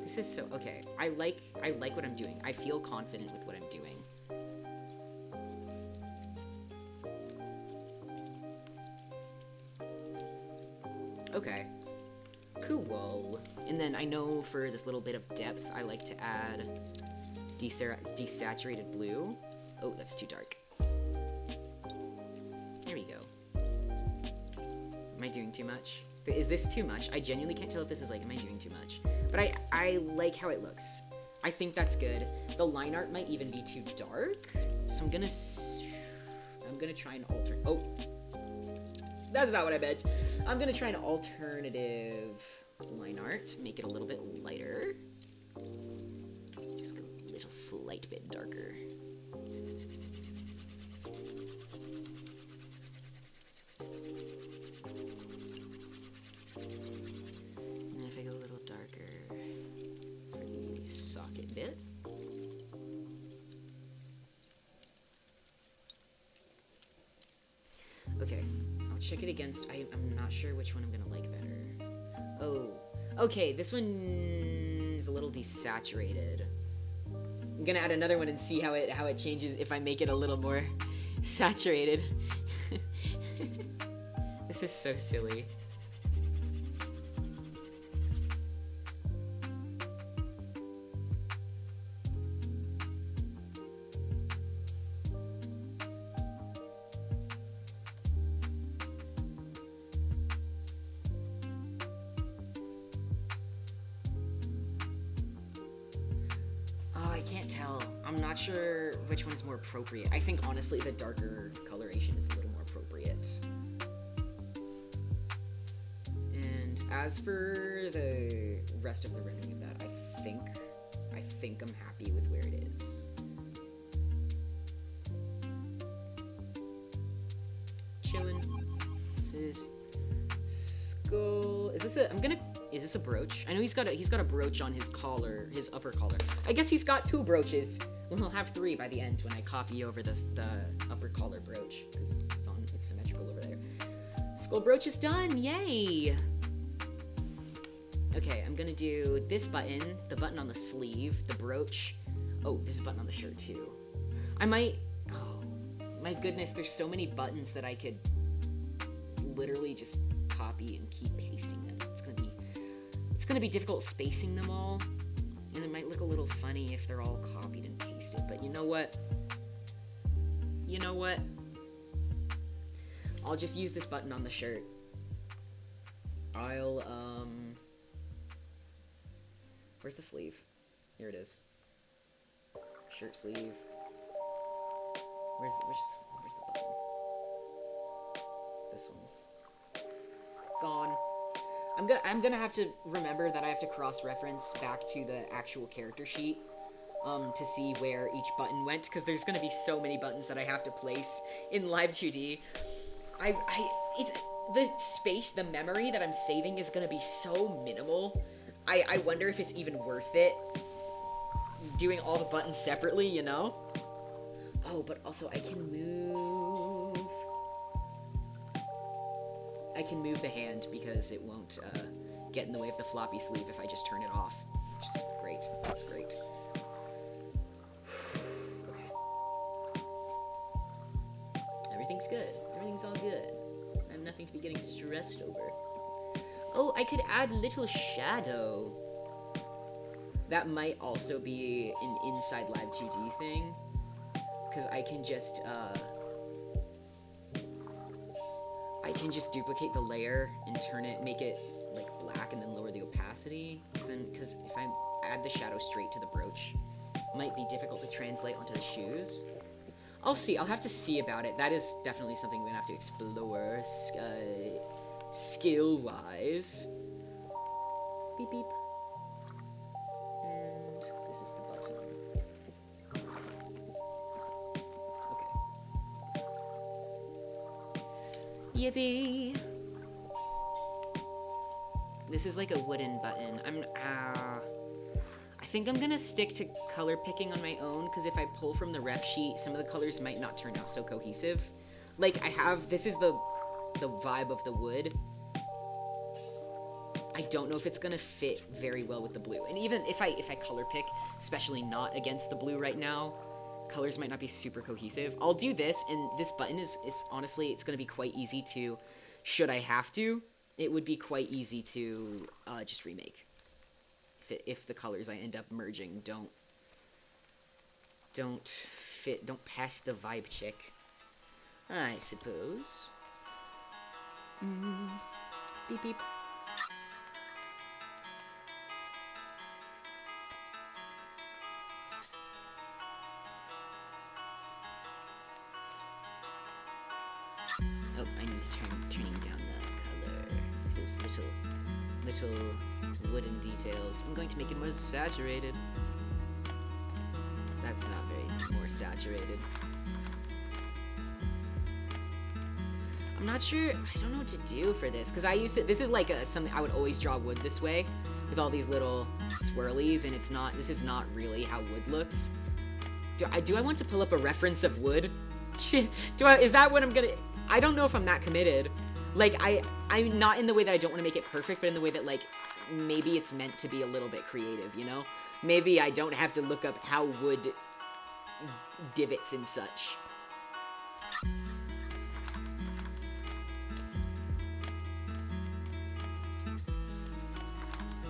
This is so, okay, I like what I'm doing. I feel confident with what I'm doing. Okay, cool. And then I know for this little bit of depth, I like to add desaturated blue. Oh, that's too dark. There we go. Am I doing too much? Is this too much? I genuinely can't tell if this is like, am I doing too much? But I like how it looks. I think that's good. The line art might even be too dark, so I'm gonna try an alter. Oh, that's not what I meant. I'm gonna try an alternative line art, make it a little bit lighter. Just go a little slight bit darker. And then if I go a little darker for the socket bit. Okay, I'll check it against, I'm not sure which one I'm gonna like better. Oh, okay, this one is a little desaturated. I'm gonna add another one and see how it changes if I make it a little more saturated. This is so silly. I can't tell. I'm not sure which one is more appropriate. I think honestly the darker coloration is a little more appropriate. And as for the rest of the rendering of that, I think I'm happy with where it is. Chillin'. This is skull. Is this a brooch? I know he's got a brooch on his collar, his upper collar. I guess he's got 2 brooches. Well, he'll have 3 by the end when I copy over the upper collar brooch, because it's symmetrical over there. Skull brooch is done, yay! Okay, I'm gonna do this button, the button on the sleeve, the brooch. Oh, there's a button on the shirt too. Oh, my goodness, there's so many buttons that I could literally just copy and keep pasting them. It's gonna be difficult spacing them all, and it might look a little funny if they're all copied and pasted, but you know what? I'll just use this button on the shirt. Where's the sleeve? Here it is. Shirt sleeve. Where's the button? This one. Gone. I'm gonna have to remember that I have to cross-reference back to the actual character sheet to see where each button went, because there's gonna be so many buttons that I have to place in Live 2D. It's the space, the memory that I'm saving is gonna be so minimal. I wonder if it's even worth it doing all the buttons separately, you know? Oh, but also I can move the hand because it won't get in the way of the floppy sleeve if I just turn it off, which is great. That's great. Okay. Everything's good. Everything's all good. I have nothing to be getting stressed over. Oh, I could add little shadow. That might also be an inside Live 2D thing, because I can just duplicate the layer and make it like black and then lower the opacity. Because if I add the shadow straight to the brooch, it might be difficult to translate onto the shoes. I'll see. I'll have to see about it. That is definitely something we're gonna have to explore skill-wise. Beep beep. And this is the button. Yippee! This is like a wooden button. I think I'm gonna stick to color picking on my own, because if I pull from the ref sheet, some of the colors might not turn out so cohesive. Like, this is the vibe of the wood. I don't know if it's gonna fit very well with the blue. And even if I color pick, especially not against the blue right now, colors might not be super cohesive. I'll do this, and this button is honestly, it's gonna be quite easy to, should I have to, it would be quite easy to just remake. If the colors I end up merging don't fit, don't pass the vibe check, I suppose. Beep beep. Oh, I need to turning down the color. This little wooden details. I'm going to make it more saturated. That's not very more saturated. I'm not sure. I don't know what to do for this because I used to. This is like something I would always draw wood this way, with all these little swirlies, and it's not. This is not really how wood looks. Do I want to pull up a reference of wood? Is that what I'm gonna? I don't know if I'm that committed. Like I'm not in the way that I don't want to make it perfect, but in the way that like maybe it's meant to be a little bit creative, you know? Maybe I don't have to look up how wood divots and such.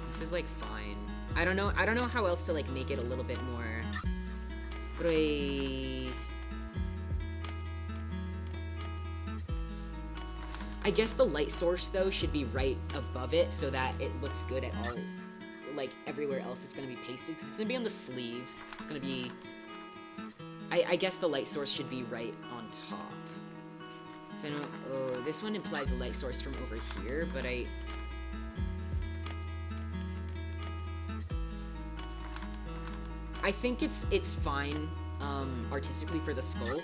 This is like fine. I don't know how else to like make it a little bit more. What do I guess the light source though should be right above it so that it looks good at all, like everywhere else it's gonna be pasted, because it's gonna be on the sleeves. It's gonna be, I guess the light source should be right on top. So I know, oh, this one implies a light source from over here, but I think it's fine artistically for the skull.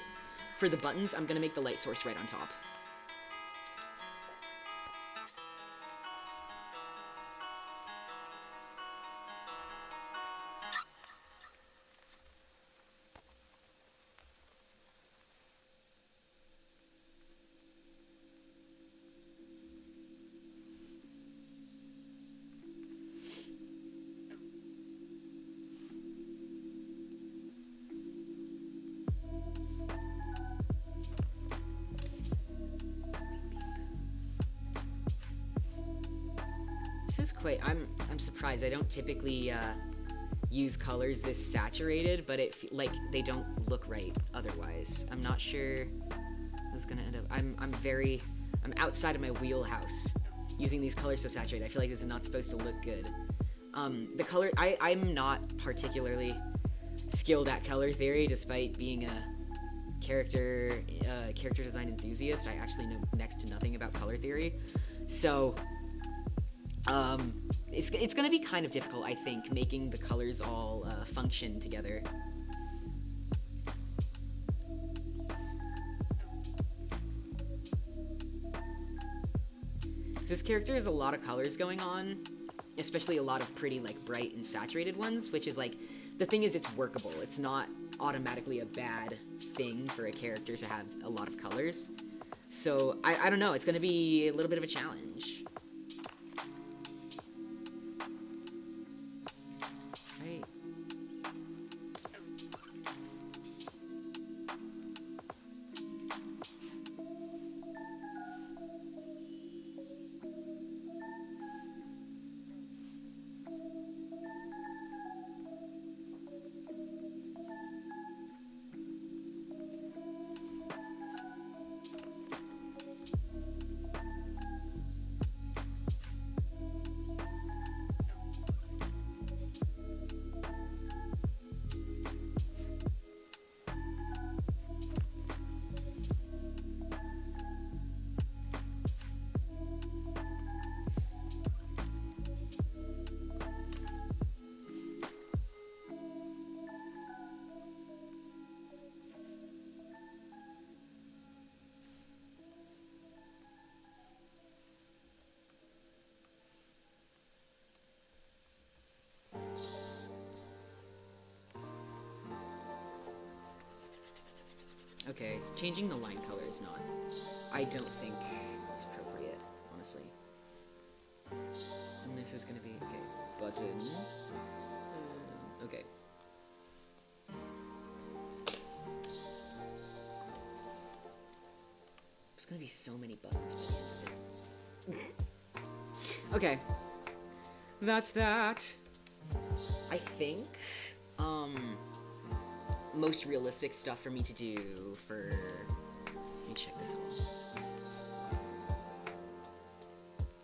For the buttons, I'm gonna make the light source right on top. This is quite, I'm surprised. I don't typically use colors this saturated, but like they don't look right otherwise. I'm not sure this is gonna end up, I'm outside of my wheelhouse using these colors so saturated. I feel like this is not supposed to look good. The color, I'm not particularly skilled at color theory, despite being a character design enthusiast. I actually know next to nothing about color theory. So it's gonna be kind of difficult, I think, making the colors all function together. This character has a lot of colors going on, especially a lot of pretty like bright and saturated ones, which is like, the thing is, it's workable. It's not automatically a bad thing for a character to have a lot of colors. So I don't know, it's gonna be a little bit of a challenge. Right. Okay, changing the line color is not, I don't think that's appropriate, honestly. And this is gonna be, okay, button. Okay. There's gonna be so many buttons by the end of it. Okay. That's that. I think, most realistic stuff for me to do for... Let me check this out.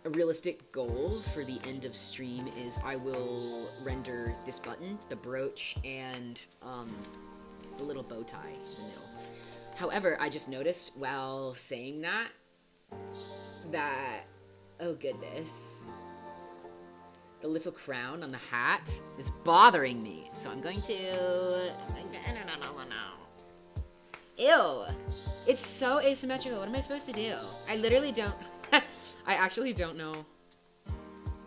A realistic goal for the end of stream is I will render this button, the brooch, and, the little bow tie in the middle. However, I just noticed while saying that, oh goodness, the little crown on the hat is bothering me. So I'm going to... Ew! It's so asymmetrical. What am I supposed to do? I literally don't... I actually don't know.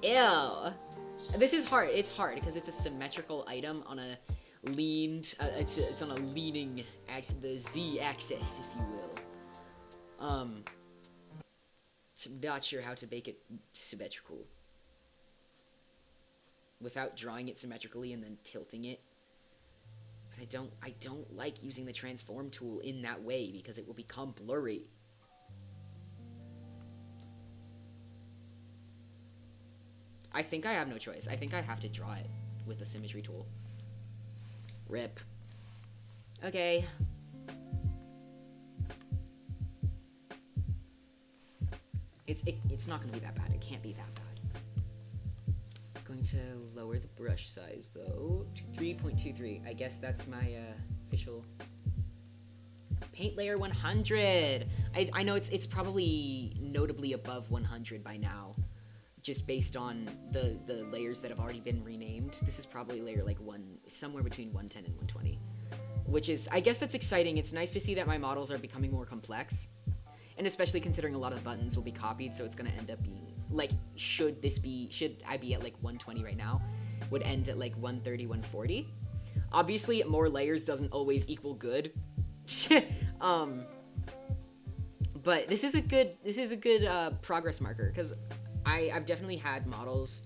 Ew! This is hard. It's hard because it's a symmetrical item on a leaned... it's on a leaning axis, the Z-axis, if you will. So I'm not sure how to make it symmetrical without drawing it symmetrically and then tilting it. But I don't like using the transform tool in that way because it will become blurry. I think I have no choice. I think I have to draw it with the symmetry tool. Rip. Okay. It's not gonna be that bad. It can't be that bad. Going to lower the brush size though to 3.23. I guess that's my official paint layer 100. I know it's probably notably above 100 by now, just based on the layers that have already been renamed. This is probably layer like somewhere between 110 and 120, which is, I guess that's exciting. It's nice to see that my models are becoming more complex, and especially considering a lot of the buttons will be copied, so it's gonna end up being like, should I be at like 120 right now, would end at like 130, 140. Obviously, more layers doesn't always equal good. But this is a good progress marker, because I've definitely had models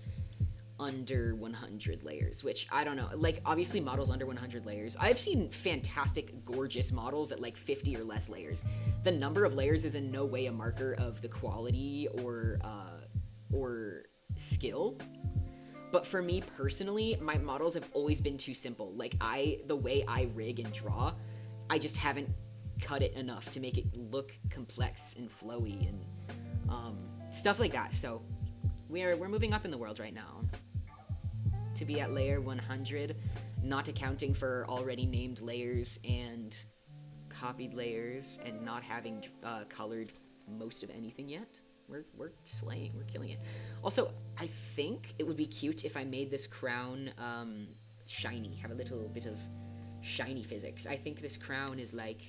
under 100 layers, which I don't know, like obviously models under 100 layers. I've seen fantastic, gorgeous models at like 50 or less layers. The number of layers is in no way a marker of the quality or skill. But for me personally, my models have always been too simple. Like the way I rig and draw, I just haven't cut it enough to make it look complex and flowy and stuff like that. So we're moving up in the world right now to be at layer 100, not accounting for already named layers and copied layers, and not having colored most of anything yet. We're slaying, we're killing it. Also, I think it would be cute if I made this crown shiny, have a little bit of shiny physics. I think this crown is like,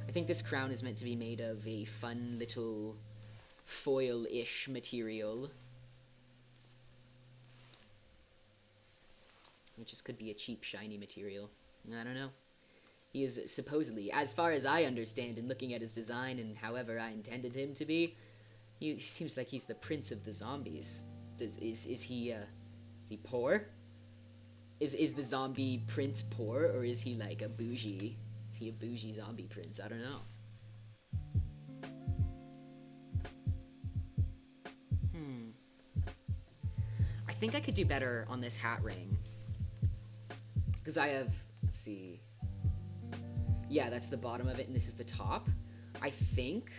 I think this crown is meant to be made of a fun little foil-ish material, which just could be a cheap shiny material. I don't know. He is supposedly, as far as I understand in looking at his design and however I intended him to be, he seems like he's the prince of the zombies. Is he poor? Is the zombie prince poor, or is he like a bougie? Is he a bougie zombie prince? I don't know. I think I could do better on this hat ring, because I have, let's see, yeah, that's the bottom of it, and this is the top. I think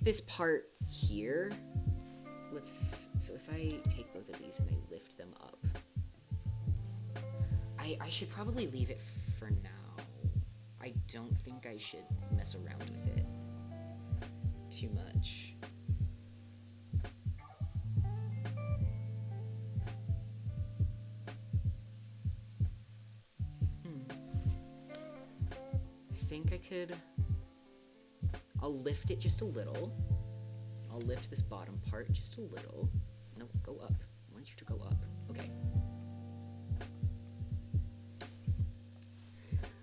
this part here, so if I take both of these and I lift them up, I should probably leave it for now. I don't think I should mess around with it too much. I think I could, I'll lift it just a little. I'll lift this bottom part just a little. No, go up. I want you to go up. Okay.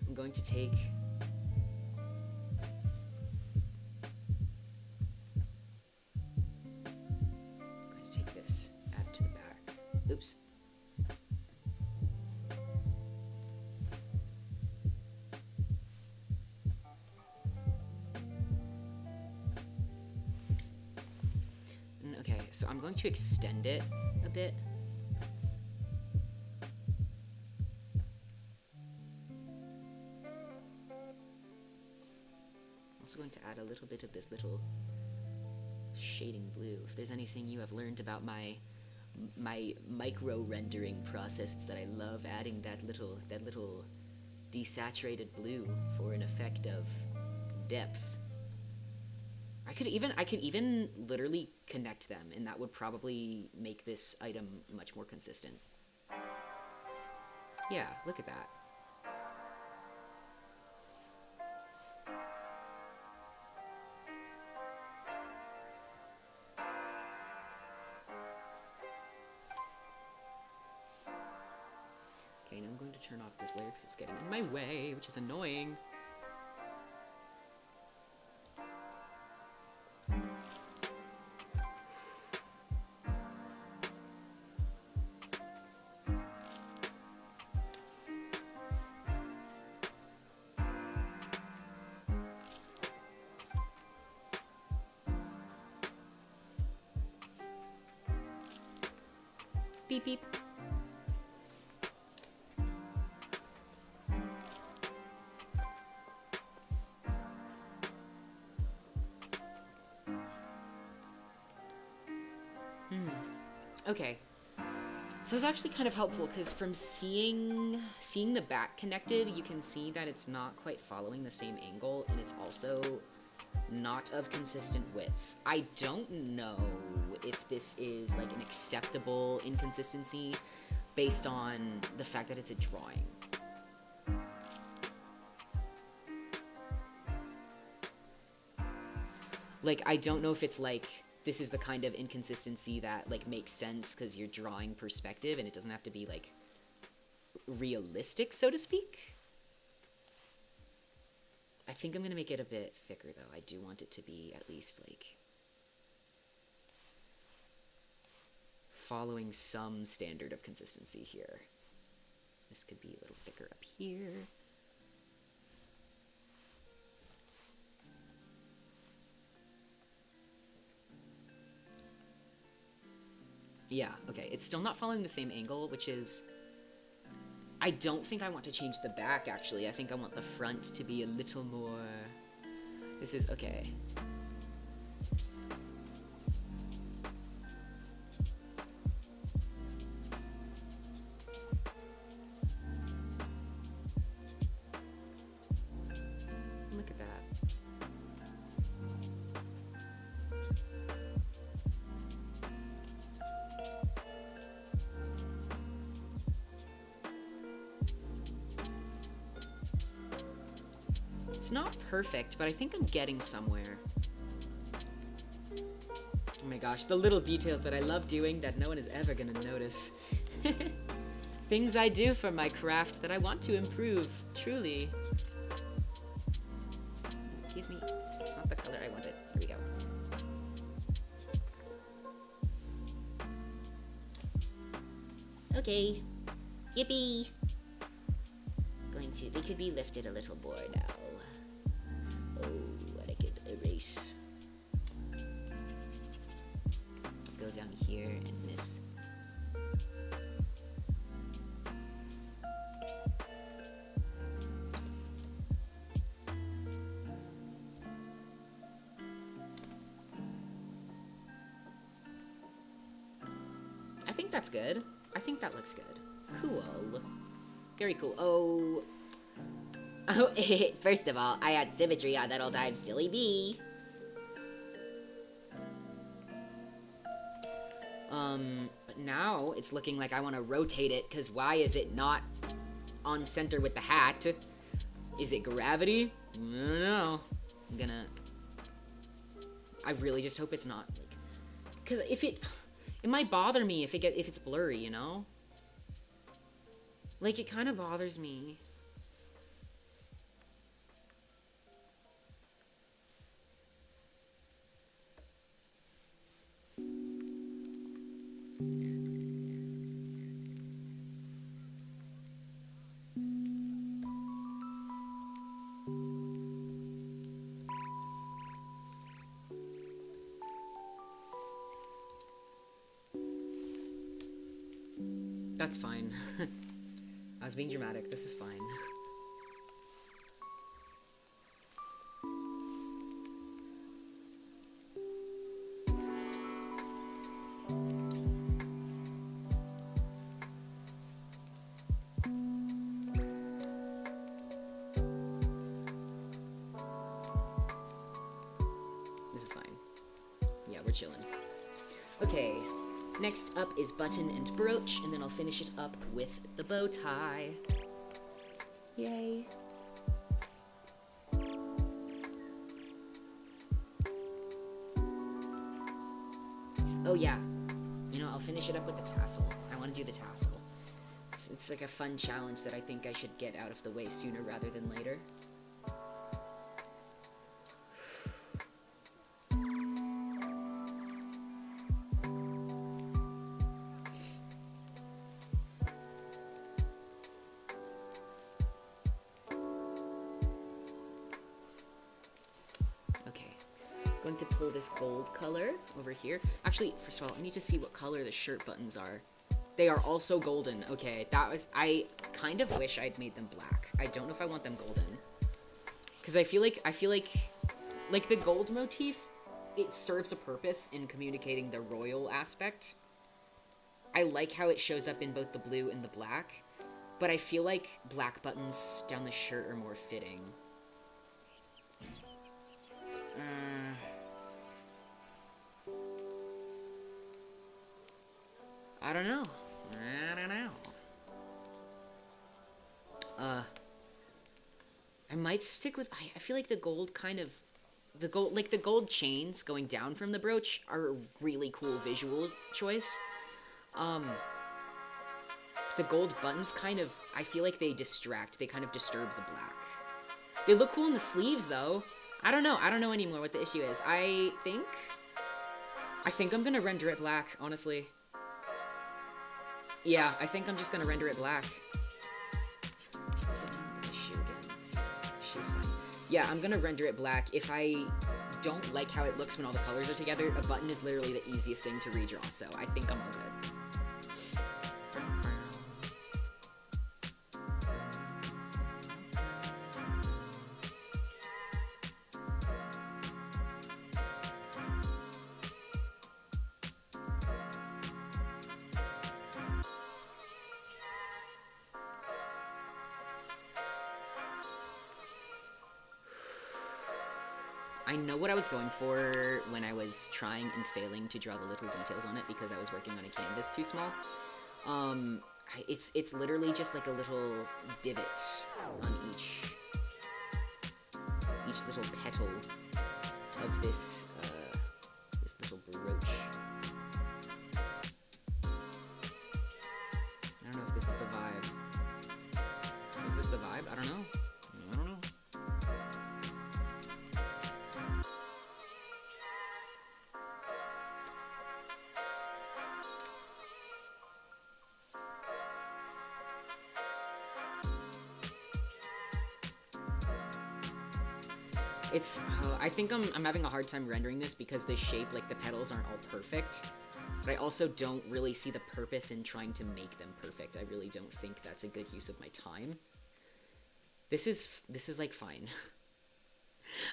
I'm going to take Oops. Okay, so I'm going to extend it a bit. I'm also going to add a little bit of this little shading blue. If there's anything you have learned about my micro rendering process, it's that I love adding that little desaturated blue for an effect of depth. I could even literally connect them, and that would probably make this item much more consistent. Yeah, look at that. Okay, now I'm going to turn off this layer because it's getting in my way, which is annoying. Beep beep. Okay. So it's actually kind of helpful because from seeing the back connected, you can see that it's not quite following the same angle, and it's also not of consistent width. I don't know if this is like an acceptable inconsistency based on the fact that it's a drawing. Like, I don't know if it's like, this is the kind of inconsistency that like makes sense because you're drawing perspective and it doesn't have to be like realistic, so to speak. I think I'm gonna make it a bit thicker though. I do want it to be at least like following some standard of consistency here. This could be a little thicker up here. Yeah, okay, it's still not following the same angle, which is... I don't think I want to change the back, actually. I think I want the front to be a little more... This is... okay. Look at that. It's not perfect, but I think I'm getting somewhere. Oh my gosh, the little details that I love doing that no one is ever gonna notice. Things I do for my craft that I want to improve, truly. Give me... It's not the color I wanted. Here we go. Okay. Yippee! They could be lifted a little more now. Oh, and I could erase. Let's go down here and this. I think that's good. I think that looks good. Cool. Very cool. Oh, first of all, I had symmetry on that old time silly bee. But now it's looking like I want to rotate it, because why is it not on center with the hat? Is it gravity? I don't know. I'm gonna... I really just hope it's not, like... Because if it... It might bother me if it's blurry, you know? Like, it kind of bothers me. That's fine. I was being dramatic. This is fine. This is fine. Yeah, we're chilling. Okay. Next up is button and brooch, and then I'll finish it up with the bow tie. Yay. Oh yeah, you know, I'll finish it up with the tassel. I want to do the tassel. It's like a fun challenge that I think I should get out of the way sooner rather than later. Going to pull this gold color over here. Actually, first of all, I need to see what color the shirt buttons are. They are also golden. Okay, I kind of wish I'd made them black. I don't know if I want them golden. Because I feel like the gold motif, it serves a purpose in communicating the royal aspect. I like how it shows up in both the blue and the black, but I feel like black buttons down the shirt are more fitting. I don't know. I might stick with, I feel like the gold kind of, the gold chains going down from the brooch are a really cool visual choice. The gold buttons kind of, I feel like they distract, they kind of disturb the black. They look cool in the sleeves though. I don't know anymore what the issue is. I think I'm gonna render it black, honestly. Yeah, I think I'm just gonna render it black. So, the shoe again. Shoe's fine. Yeah, I'm gonna render it black. If I don't like how it looks when all the colors are together, a button is literally the easiest thing to redraw, so I think I'm all good. I know what I was going for when I was trying and failing to draw the little details on it because I was working on a canvas too small. It's literally just like a little divot on each little petal of this this little brooch. I don't know if this is the vibe. Is this the vibe? I don't know. I don't know. I think I'm having a hard time rendering this because the shape, like the petals aren't all perfect, but I also don't really see the purpose in trying to make them perfect. I really don't think that's a good use of my time. This is like fine.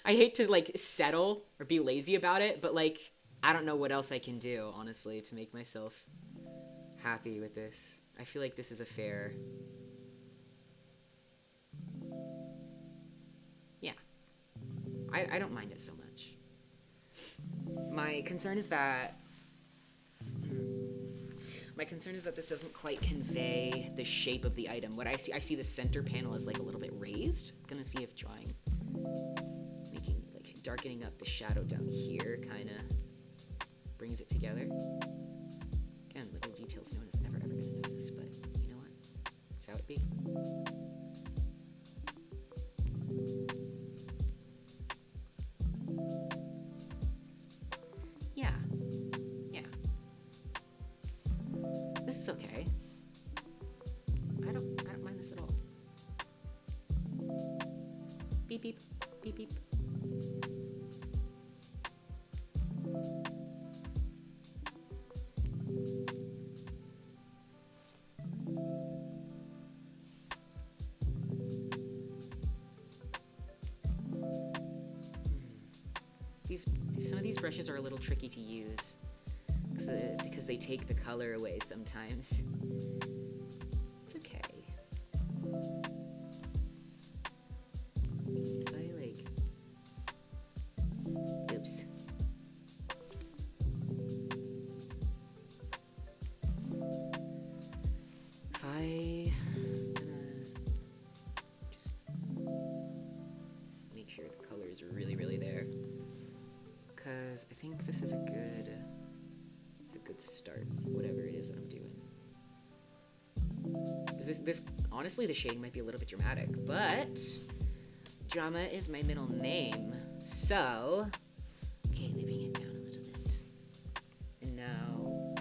I hate to like settle or be lazy about it, but like I don't know what else I can do, honestly, to make myself happy with this. I feel like this is a fair... Yeah. I don't mind it so much. My concern is that this doesn't quite convey the shape of the item. What I see the center panel is like a little bit raised. I'm gonna see if darkening up the shadow down here kind of brings it together. Again, little details no one is ever gonna notice, but you know what? That's how it be. Yeah. This is okay. I don't mind this at all. Beep beep, beep beep. Some of these brushes are a little tricky to use because they take the color away sometimes. It's okay. If I like... Oops. If I... just make sure the colors are really, really there. Because I think this is a good start, whatever it is that I'm doing. This honestly, the shading might be a little bit dramatic, but drama is my middle name, so okay, leaving it down a little bit. And now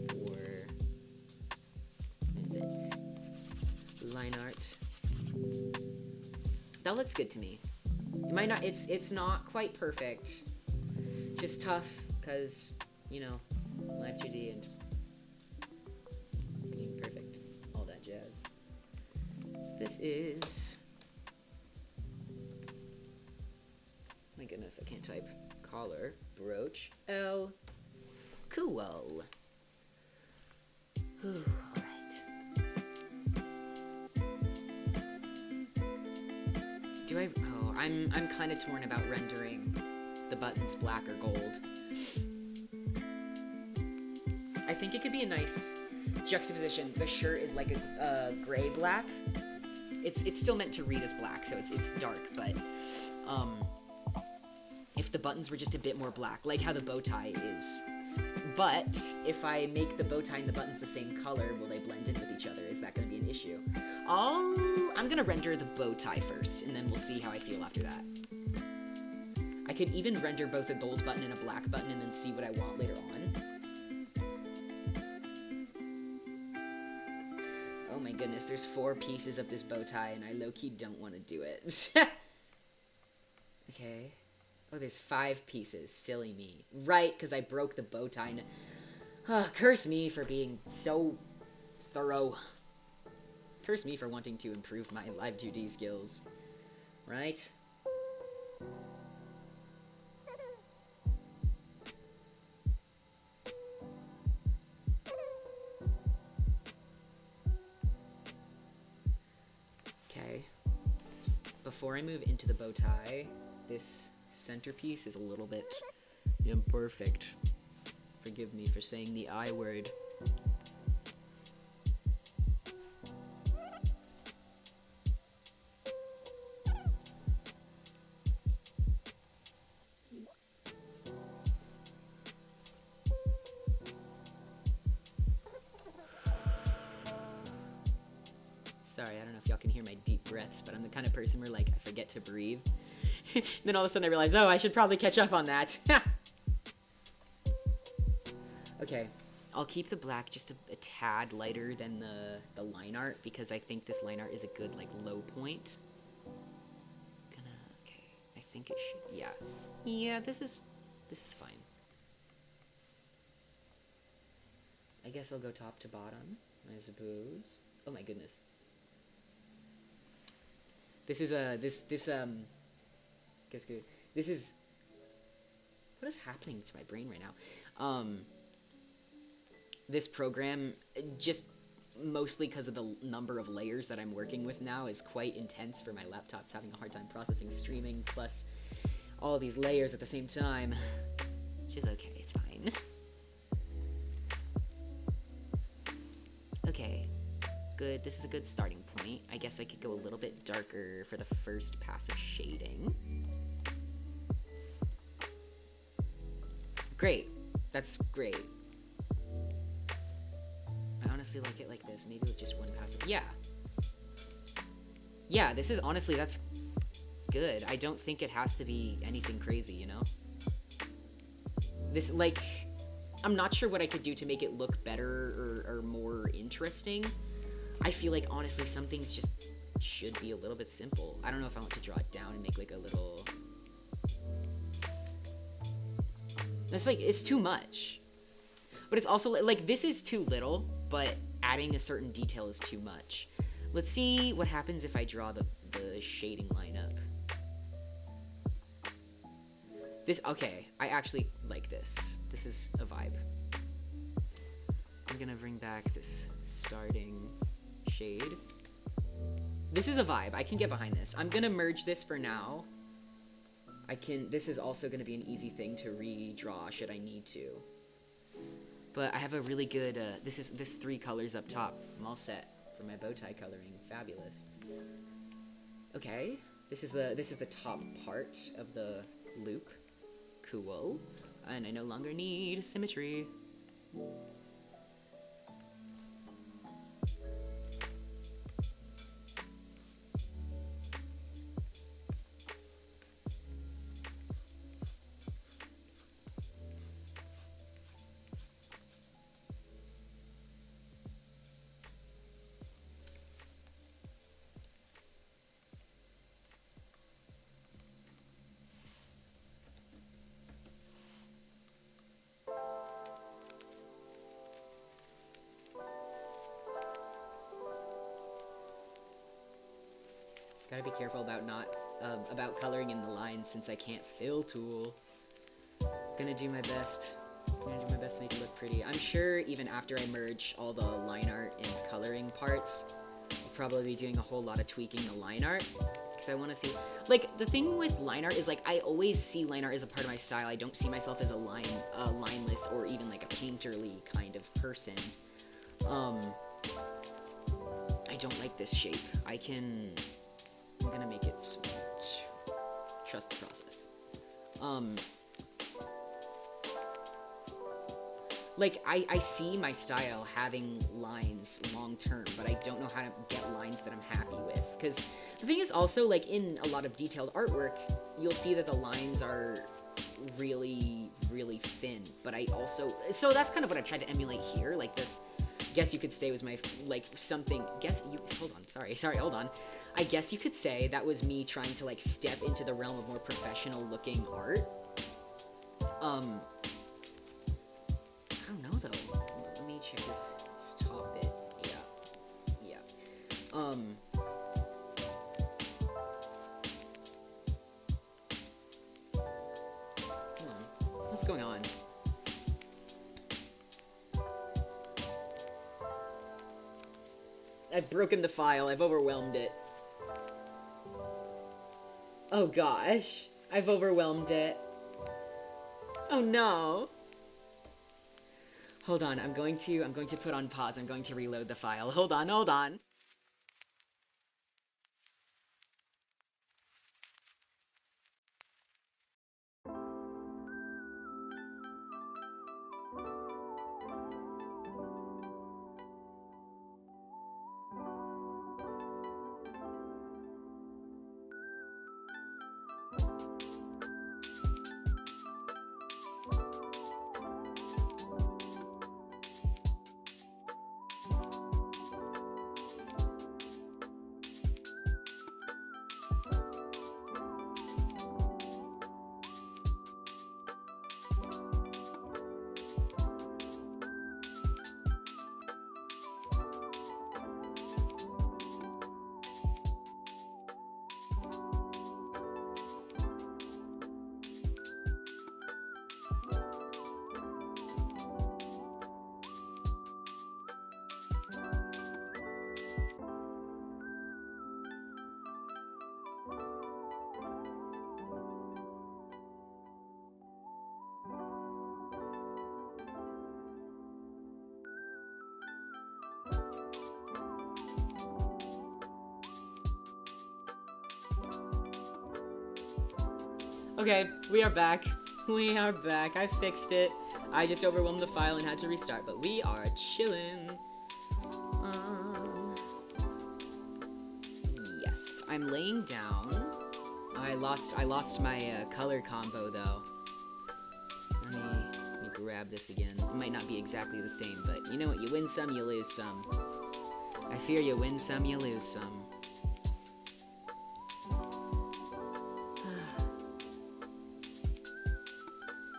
for what is it? Line art. That looks good to me. It might not. It's not quite perfect. Just tough, because, you know, live 2D and being perfect, all that jazz. This is... My goodness, I can't type. Collar, brooch, L, cool. Alright. Do I... Oh, I'm kind of torn about rendering the buttons black or gold. I think it could be a nice juxtaposition. The shirt is like a gray black. It's still meant to read as black, so it's dark, but if the buttons were just a bit more black, like how the bow tie is. But if I make the bow tie and the buttons the same color, will they blend in with each other? Is that going to be an issue? I'm gonna render the bow tie first, and then we'll see how I feel after that. I could even render both a gold button and a black button and then see what I want later on. Oh my goodness, there's 4 pieces of this bow tie and I low-key don't want to do it. Okay. Oh, there's 5 pieces. Silly me. Right, because I broke the bow tie. Curse me for being so thorough. Curse me for wanting to improve my live 2D skills. Right? Before I move into the bow tie, this centerpiece is a little bit imperfect. Forgive me for saying the I word. Sorry, I don't know if y'all can hear my deep breaths, but I'm the kind of person where, like, I forget to breathe. Then all of a sudden I realize, oh, I should probably catch up on that. Okay, I'll keep the black just a tad lighter than the line art, because I think this line art is a good, like, low point. Okay, I think it should, yeah. Yeah, this is fine. I guess I'll go top to bottom, I suppose. Oh my goodness. This is what is happening to my brain right now? This program, just mostly because of the number of layers that I'm working with now, is quite intense for my laptop's having a hard time processing streaming, plus all these layers at the same time, which is okay, it's fine. Okay. Good. This is a good starting point. I guess I could go a little bit darker for the first pass of shading. Great. That's great. I honestly like it like this. Maybe with just one pass of... Yeah. Yeah, this is honestly, that's good. I don't think it has to be anything crazy, you know? This, like... I'm not sure what I could do to make it look better or more interesting. I feel like, honestly, some things just should be a little bit simple. I don't know if I want to draw it down and make, like, a little... That's, like, it's too much. But it's also, like, this is too little, but adding a certain detail is too much. Let's see what happens if I draw the shading line up. This, okay, I actually like this. This is a vibe. I'm gonna bring back this starting shade. This is a vibe. I can get behind this. I'm gonna merge this for now. This is also gonna be an easy thing to redraw should I need to. But I have a really good, this 3 colors up top. I'm all set for my bow tie coloring. Fabulous. Okay, this is the top part of the loop. Cool. And I no longer need symmetry. Gotta be careful about about coloring in the lines since I can't fill tool. Gonna do my best. Gonna do my best to make it look pretty. I'm sure even after I merge all the line art and coloring parts, I'll probably be doing a whole lot of tweaking the line art. Because I want to see, like, the thing with line art is, like, I always see line art as a part of my style. I don't see myself as a lineless or even, like, a painterly kind of person. I don't like this shape. I'm gonna make it sweet. Trust the process. Like, I see my style having lines long term, but I don't know how to get lines that I'm happy with. Because the thing is also, like, in a lot of detailed artwork, you'll see that the lines are really, really thin. But I also... So that's kind of what I tried to emulate here. Like, this... Guess you could say was my, like, something... Hold on. Sorry, hold on. I guess you could say that was me trying to, like, step into the realm of more professional-looking art. I don't know, though. Let me check this top bit. Yeah. Hold on. What's going on? I've broken the file. I've overwhelmed it. Oh gosh. I've overwhelmed it. Oh no. Hold on. I'm going to put on pause. I'm going to reload the file. Hold on. Okay, we are back. I fixed it. I just overwhelmed the file and had to restart, but we are chillin'. Yes, I'm laying down. I lost my color combo though. Let me grab this again. It might not be exactly the same, but you know what? You win some, you lose some. I fear you win some, you lose some.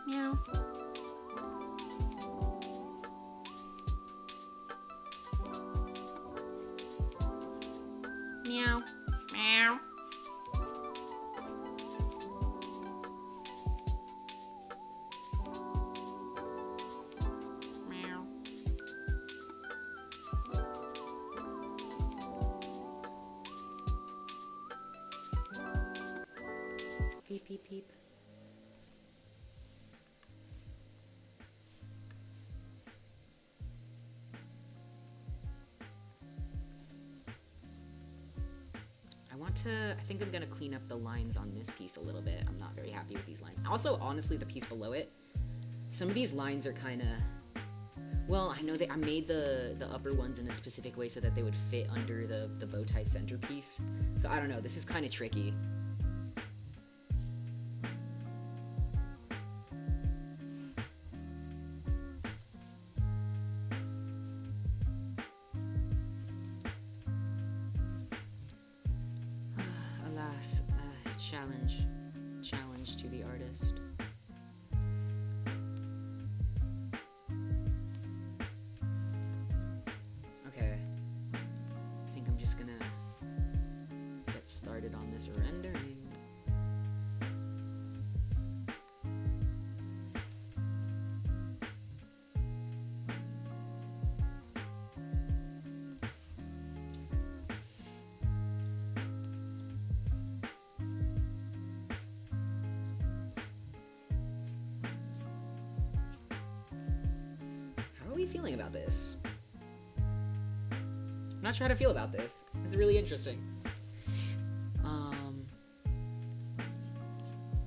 Meow. Meow. Meow. Beep, beep, beep. I think I'm gonna clean up the lines on this piece a little bit. I'm not very happy with these lines. Also, honestly, the piece below it, some of these lines are kind of, well, I know that I made the upper ones in a specific way so that they would fit under the bow tie centerpiece. So I don't know, this is kind of tricky. Alas, challenge to the artist. Okay, I think I'm just gonna get started on this rendering. How are we feeling about this? I'm not sure how to feel about this. This is really interesting.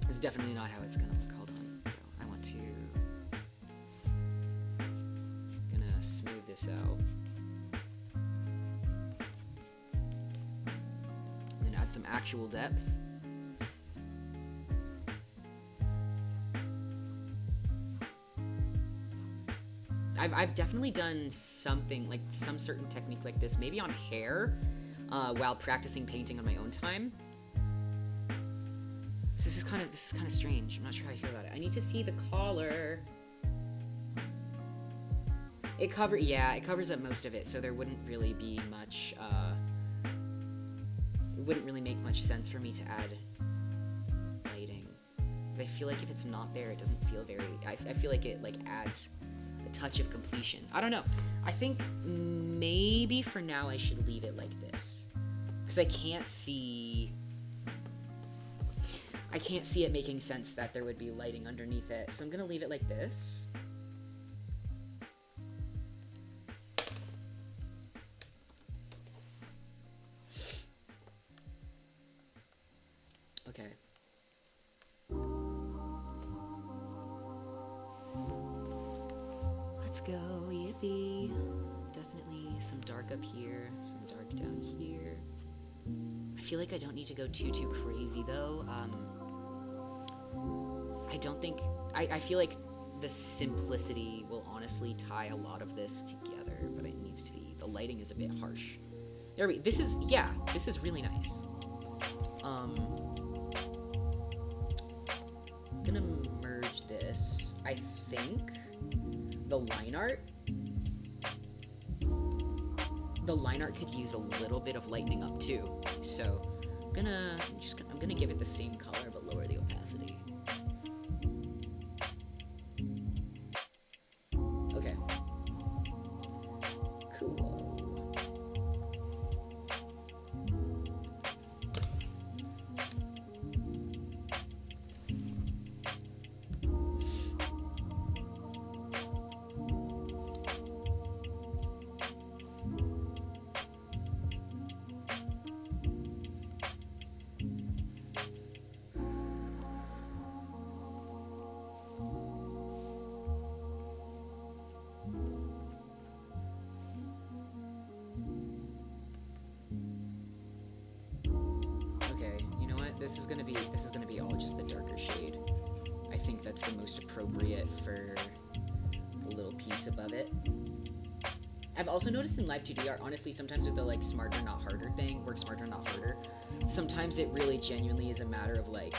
This is definitely not how it's gonna look. Hold on. I want to... gonna smooth this out. And then add some actual depth. I've definitely done something, like some certain technique like this, maybe on hair, while practicing painting on my own time. So this is kind of strange. I'm not sure how I feel about it. I need to see the collar. It covers up most of it, so there wouldn't really be much, it wouldn't really make much sense for me to add lighting. But I feel like if it's not there, it doesn't feel very, I feel like it like adds touch of completion. I don't know. I think maybe for now I should leave it like this, because I can't see it making sense that there would be lighting underneath it. So I'm gonna leave it like this. Okay. Let's go, yippee. Definitely some dark up here, some dark down here. I feel like I don't need to go too crazy though. I don't think, I feel like the simplicity will honestly tie a lot of this together, but it needs to be, the lighting is a bit harsh. There we, this is really nice. I'm gonna merge this, I think. The line art could use a little bit of lightening up too. So I'm gonna give it the same color but lower the opacity. Okay. Cool. This is gonna be all just the darker shade. I think that's the most appropriate for a little piece above it. I've also noticed in Live 2D art, honestly, sometimes with the like smarter not harder thing, work smarter not harder, sometimes it really genuinely is a matter of like,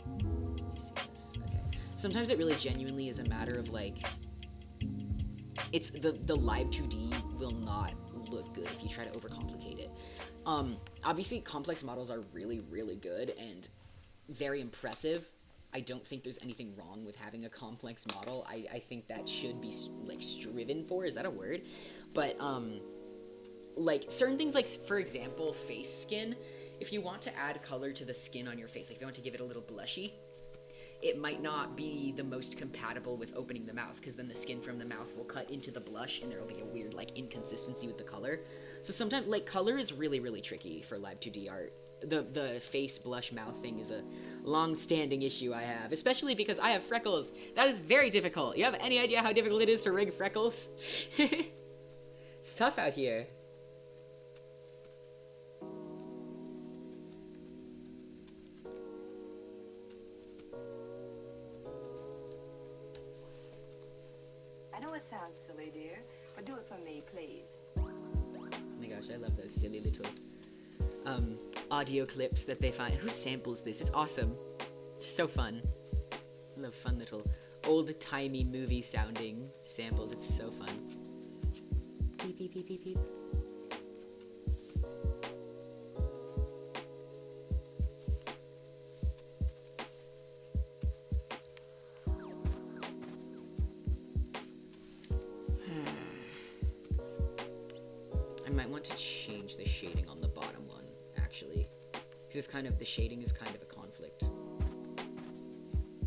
let me see this, okay. Sometimes it really genuinely is a matter of like, it's the Live 2D will not look good if you try to overcomplicate it. Obviously complex models are really, really good and very impressive. I don't think there's anything wrong with having a complex model. I think that should be like striven for, is that a word? But like certain things, like for example face skin, if you want to add color to the skin on your face, like if you want to give it a little blushy, it might not be the most compatible with opening the mouth, because then the skin from the mouth will cut into the blush and there will be a weird like inconsistency with the color. So sometimes like color is really, really tricky for Live 2D art. The face blush mouth thing is a long-standing issue I have, especially because I have freckles. That is very difficult. You have any idea how difficult it is to rig freckles? It's tough out here. I know it sounds silly, dear, but do it for me, please. Oh my gosh, I love those silly little audio clips that they find. Who samples this? It's awesome. It's so fun. I love fun little old-timey movie sounding samples. It's so fun. Beep, beep, beep, beep, beep. I might want to change the shading on the bottom one, actually. Because it's kind of, the shading is kind of a conflict.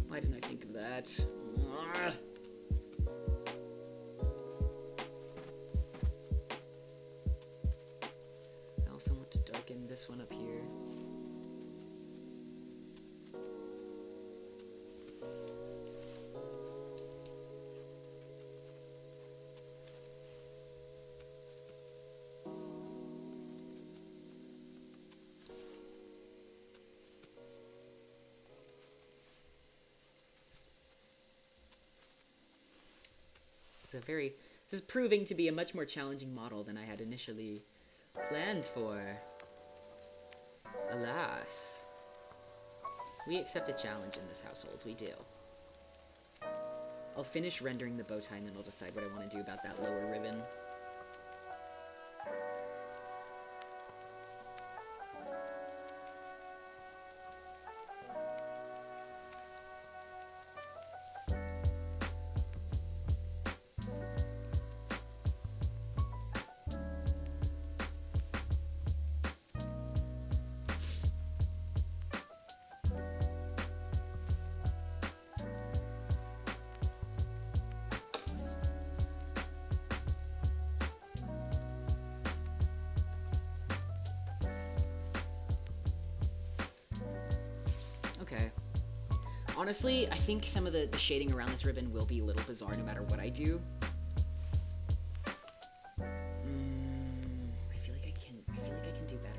Why didn't I think of that? Ugh. I also want to darken this one up here. This is proving to be a much more challenging model than I had initially planned for. Alas. We accept a challenge in this household, we do. I'll finish rendering the bow tie and then I'll decide what I want to do about that lower ribbon. Okay. Honestly, I think some of the shading around this ribbon will be a little bizarre no matter what I do. I feel like I can do better.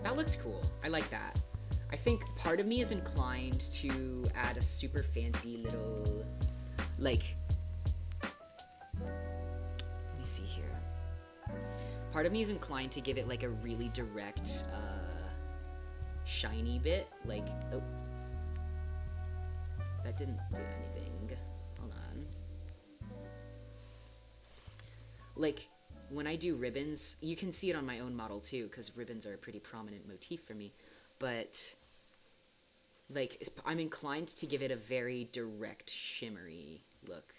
That looks cool. I like that. I think part of me is inclined to add a super fancy little, like, let me see here. Part of me is inclined to give it like a really direct, shiny bit. Like, oh, that didn't do anything. Hold on. Like, when I do ribbons, you can see it on my own model too, because ribbons are a pretty prominent motif for me, but like I'm inclined to give it a very direct shimmery look.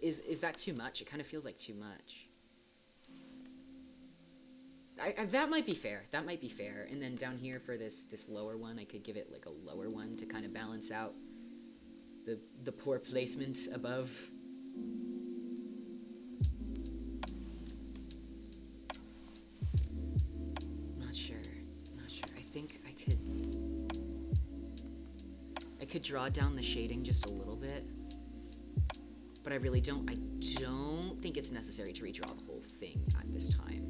Is that too much? It kind of feels like too much. That might be fair. That might be fair. And then down here for this lower one, I could give it like a lower one to kind of balance out the poor placement above. Not sure. I think I could draw down the shading just a little bit, but I don't think it's necessary to redraw the whole thing at this time.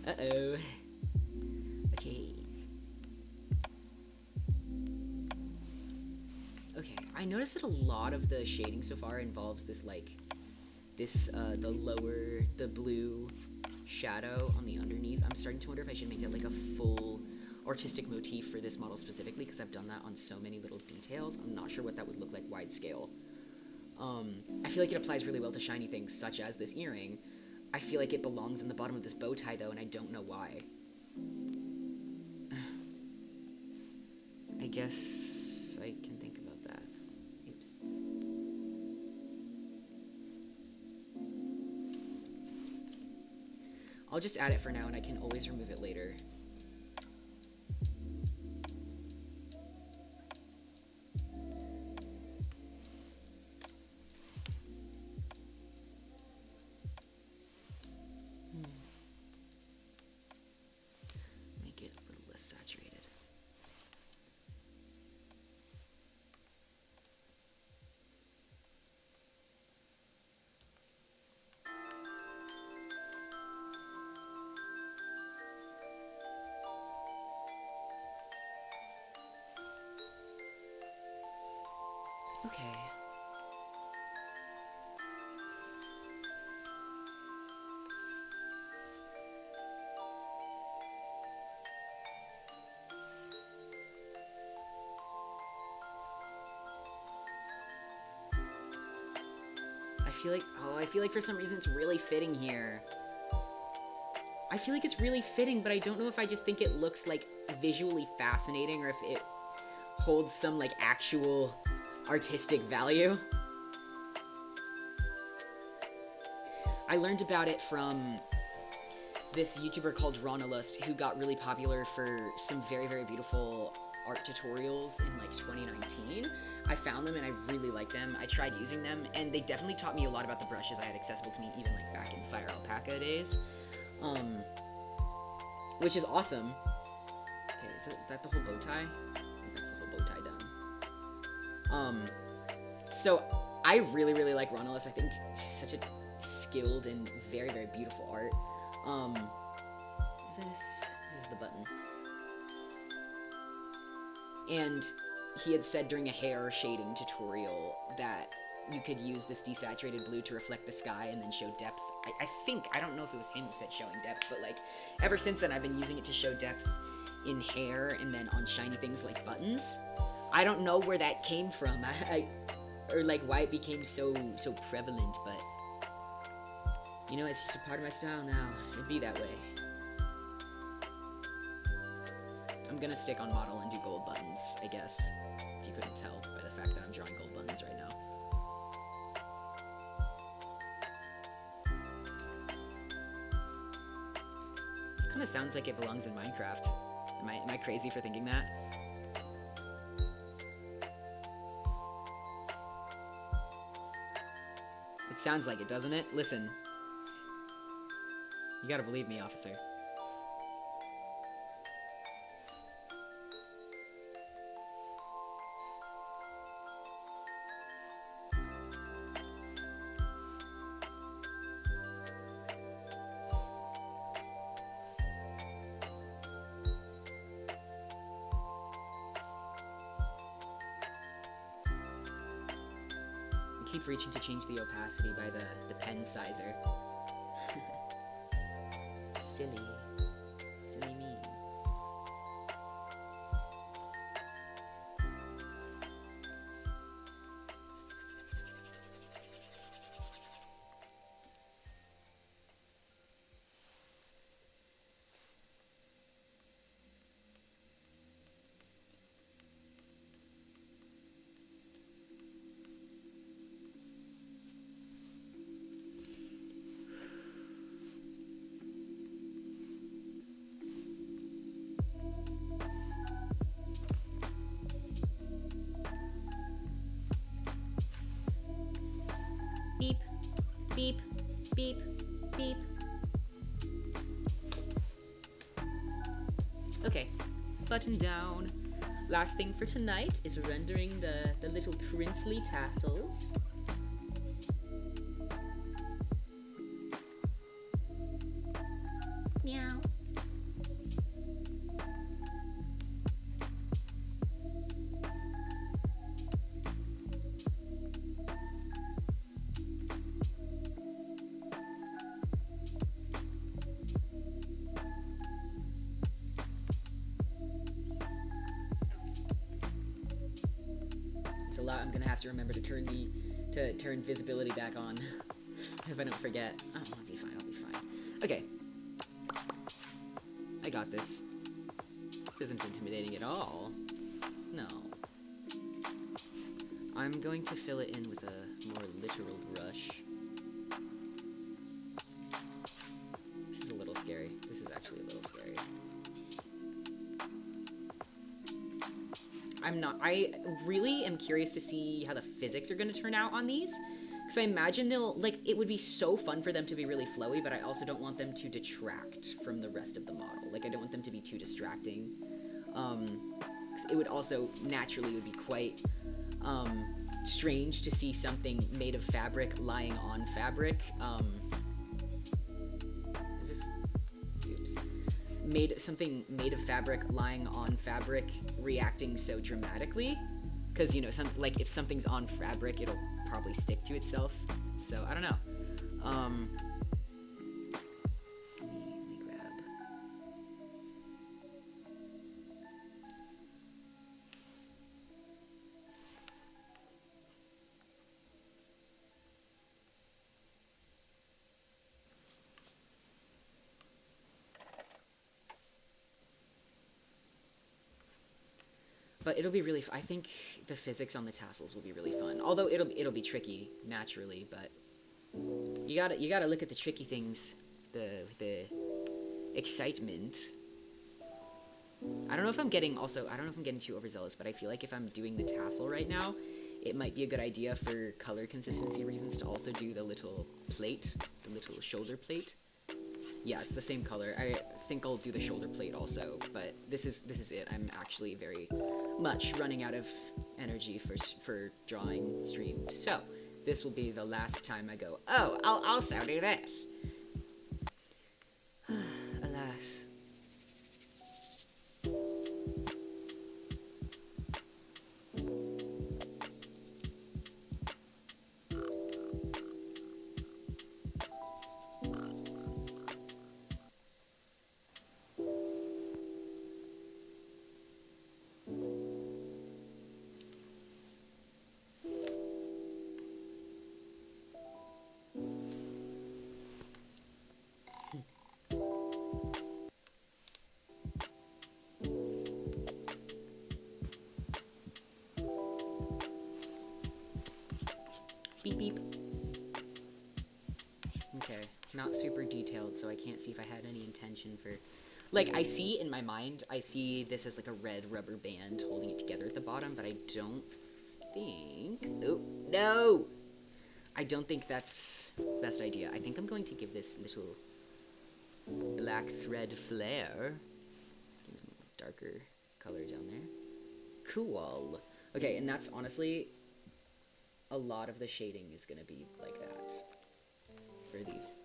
Uh-oh. Okay. Okay, I noticed that a lot of the shading so far involves this, like, the blue shadow on the underneath. I'm starting to wonder if I should make it, like, a full artistic motif for this model specifically, because I've done that on so many little details. I'm not sure what that would look like wide scale. I feel like it applies really well to shiny things, such as this earring. I feel like it belongs in the bottom of this bow tie, though, and I don't know why. I guess I can think about that. Oops. I'll just add it for now, and I can always remove it later. Make it a little less saturated. Okay. I feel like for some reason it's really fitting here. I feel like it's really fitting, but I don't know if I just think it looks, like, visually fascinating or if it holds some, like, actual artistic value. I learned about it from this YouTuber called Ronalust, who got really popular for some very, very beautiful art tutorials in, like, 2019. I found them and I really liked them. I tried using them, and they definitely taught me a lot about the brushes I had accessible to me, even, like, back in Fire Alpaca days. Which is awesome. Okay, is that the whole bow tie? I think that's the whole bow tie done. So I really, really like Ronalist. I think she's such a skilled and very, very beautiful art. This is the button. And he had said during a hair shading tutorial that you could use this desaturated blue to reflect the sky and then show depth. I don't know if it was him who said showing depth, but, like, ever since then I've been using it to show depth in hair and then on shiny things like buttons. I don't know where that came from, or, like, why it became so prevalent, but, you know, it's just a part of my style now. It'd be that way. I'm gonna stick on model and do gold buttons, I guess, if you couldn't tell by the fact that I'm drawing gold buttons right now. This kind of sounds like it belongs in Minecraft. Am I crazy for thinking that? It sounds like it, doesn't it? Listen. You gotta believe me, officer. Keep reaching to change the opacity by the pen sizer. Silly. Silly me. Beep, beep, beep, beep. Okay, button down. Last thing for tonight is rendering the little princely tassels. Meow. It's a lot. I'm gonna have to remember to turn visibility back on if I don't forget. Oh, I'll be fine. I'll be fine. Okay. I got this. This isn't intimidating at all. No. I'm going to fill it in with a more literal brush. This is a little scary. This is actually a little scary. I really am curious to see how the physics are going to turn out on these. Because I imagine it would be so fun for them to be really flowy, but I also don't want them to detract from the rest of the model. Like, I don't want them to be too distracting. 'Cause it would also, naturally, would be quite, strange to see something made of fabric lying on fabric. Is this... Oops. Something made of fabric lying on fabric reacting so dramatically. Because, you know, if something's on fabric, it'll probably stick to itself. So, I don't know. Let me grab... But it'll be really. I think the physics on the tassels will be really fun. Although it'll be tricky naturally, but you gotta look at the tricky things, the excitement. I don't know if I'm getting too overzealous, but I feel like if I'm doing the tassel right now, it might be a good idea for color consistency reasons to also do the little plate, the little shoulder plate. Yeah, it's the same color. I think I'll do the shoulder plate also, but this is it. I'm actually very much running out of energy for drawing streams. So, this will be the last time I go, oh, I'll also do this. Alas. Beep beep. Okay, not super detailed, so I can't see if I had any intention for... Like, I see in my mind, I see this as like a red rubber band holding it together at the bottom, but I don't think... Oh, no! I don't think that's the best idea. I think I'm going to give this little black thread flare. Give it a darker color down there. Cool. Okay, and that's honestly... A lot of the shading is going to be like that for these.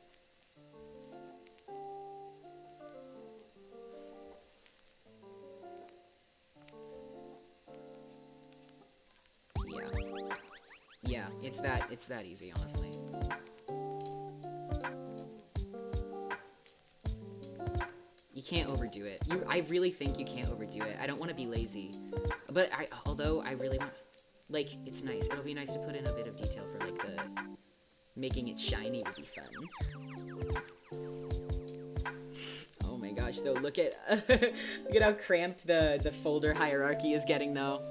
Yeah, it's that easy, honestly. You can't overdo it. I really think you can't overdo it. I don't want to be lazy, but although I really want... Like, it's nice. It'll be nice to put in a bit of detail for, like, the... Making it shiny would be fun. Oh my gosh, though, look at... look at how cramped the folder hierarchy is getting, though.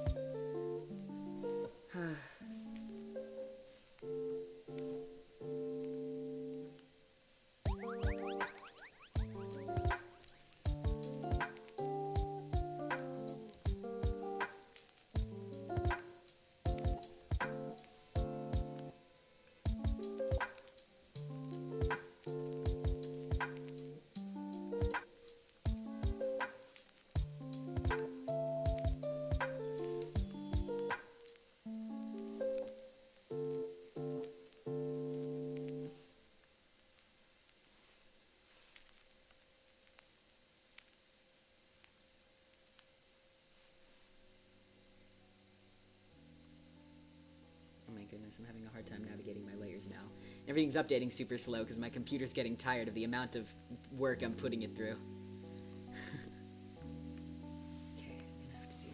Goodness, I'm having a hard time navigating my layers now. Everything's updating super slow because my computer's getting tired of the amount of work I'm putting it through. Okay, I'm gonna have to do...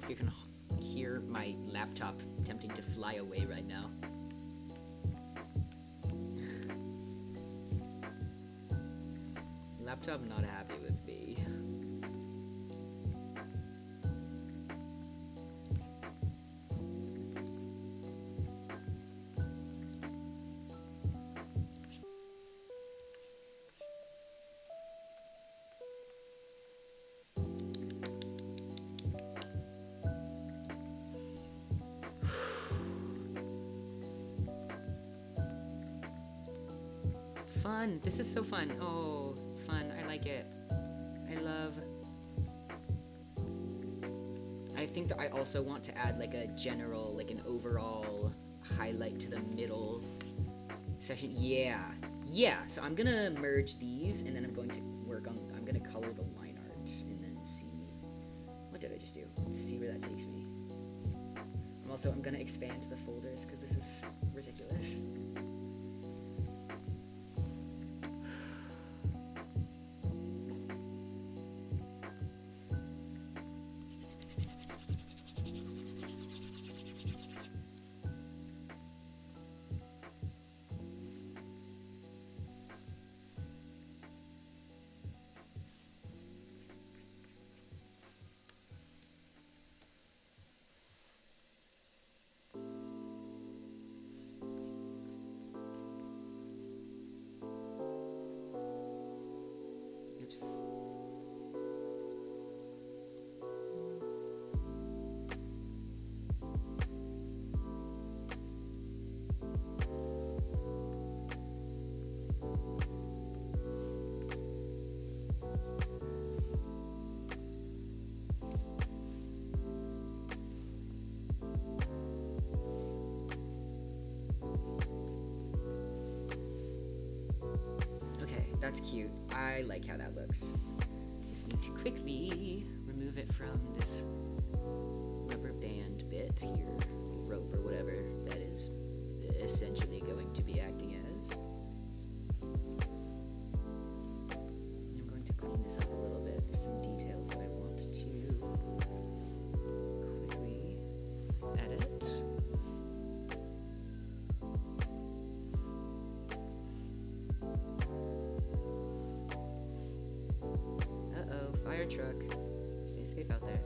if you can hear my laptop attempting to fly away right now. Laptop not happy with me. Fun. This is so fun. Oh, fun. I like it. I think that I also want to add like a general, like an overall highlight to the middle section. Yeah. So I'm gonna merge these, and then I'm going to I'm gonna color the line art, and then see, what did I just do? Let's see where that takes me. I'm gonna expand the folders because this is ridiculous. Oops. That's cute. I like how that looks. Just need to quickly remove it from this rubber band bit here, rope or whatever that is essentially going to be acting as. I'm going to clean this up a little bit. There's some details that I want to quickly edit. Fire truck. Stay safe out there.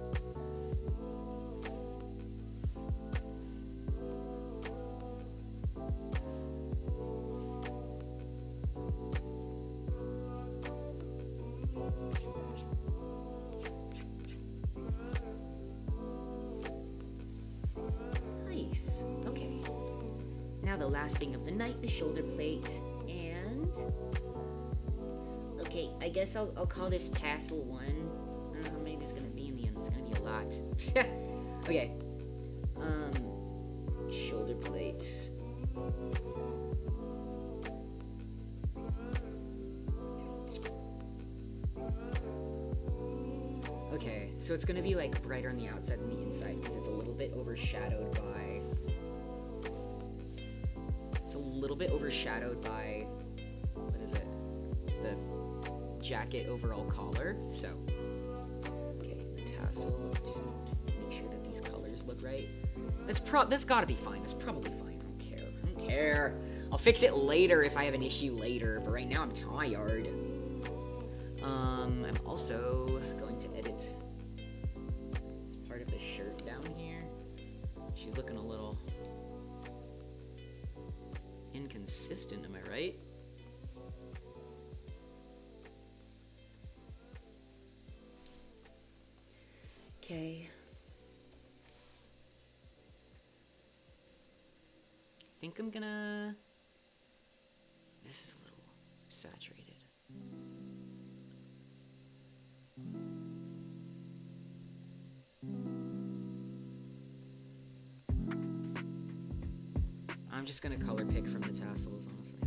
Nice. Okay. Now the last thing of the night, the shoulder plate, and okay, I guess I'll call this tassel 1. I don't know how many there's gonna be in the end. There's gonna be a lot. Okay. Shoulder plate. Okay, so it's gonna be like brighter on the outside than the inside because it's a little bit overshadowed by. What is it? The jacket overall collar. So, okay, the tassel. Just make sure that these colors look right. That's gotta be fine. That's probably fine. I don't care. I'll fix it later if I have an issue later. But right now I'm tired. I'm also going to edit this part of the shirt down here. She's looking a little inconsistent. Am I right? Okay. I think I'm gonna. This is a little saturated. I'm just gonna color pick from the tassels, honestly.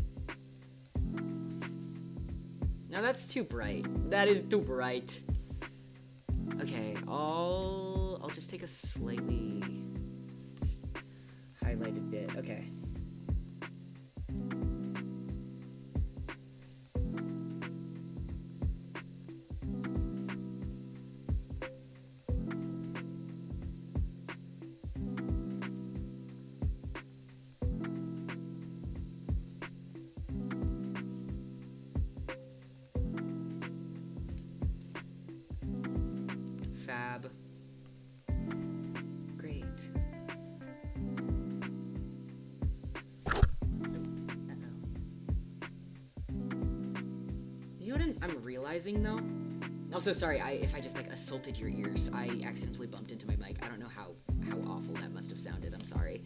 Now that's too bright. That is too bright. Okay, I'll just take a slightly highlighted bit. Okay. Fab. Great. You know what I'm realizing though? Also, sorry, if I just like assaulted your ears, I accidentally bumped into my mic. I don't know how awful that must have sounded. I'm sorry.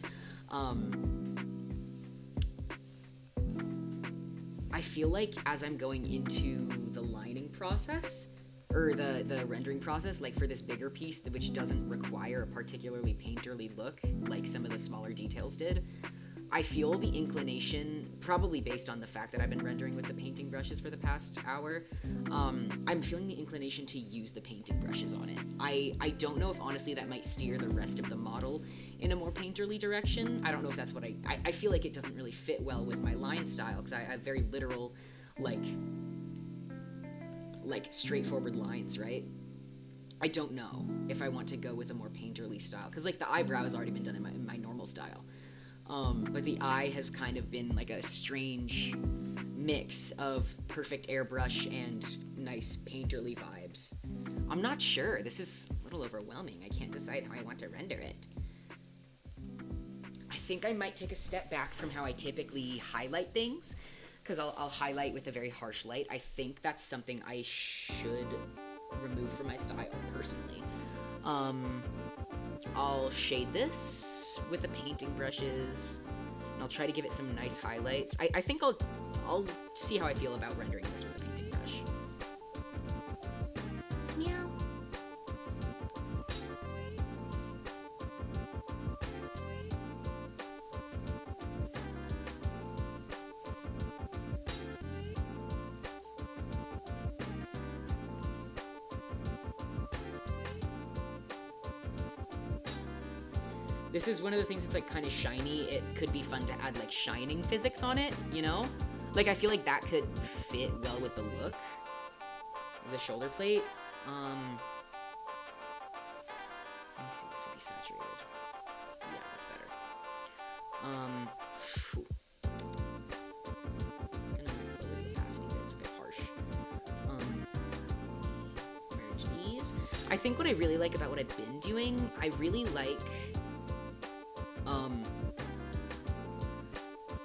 I feel like as I'm going into the lining process, or the rendering process, like for this bigger piece, which doesn't require a particularly painterly look like some of the smaller details did, I feel the inclination, probably based on the fact that I've been rendering with the painting brushes for the past hour, I'm feeling the inclination to use the painting brushes on it. I don't know if honestly that might steer the rest of the model in a more painterly direction. I don't know if that's what I feel like it doesn't really fit well with my line style, because I have very literal, like straightforward lines, right? I don't know if I want to go with a more painterly style, because like the eyebrow has already been done in my normal style. But the eye has kind of been like a strange mix of perfect airbrush and nice painterly vibes. I'm not sure. This is a little overwhelming. I can't decide how I want to render it. I think I might take a step back from how I typically highlight things, because I'll highlight with a very harsh light. I think that's something I should remove from my style personally. I'll shade this with the painting brushes, and I'll try to give it some nice highlights. I think I'll see how I feel about rendering this with a painting brush. Meow. This is one of the things that's like kind of shiny. It could be fun to add like shining physics on it, you know? Like I feel like that could fit well with the look of the shoulder plate. Let me see, this would be saturated. Yeah, that's better. Phew. I'm gonna lower the opacity a bit, it's a bit harsh. Merge these. I think what I really like about what I've been doing, I really like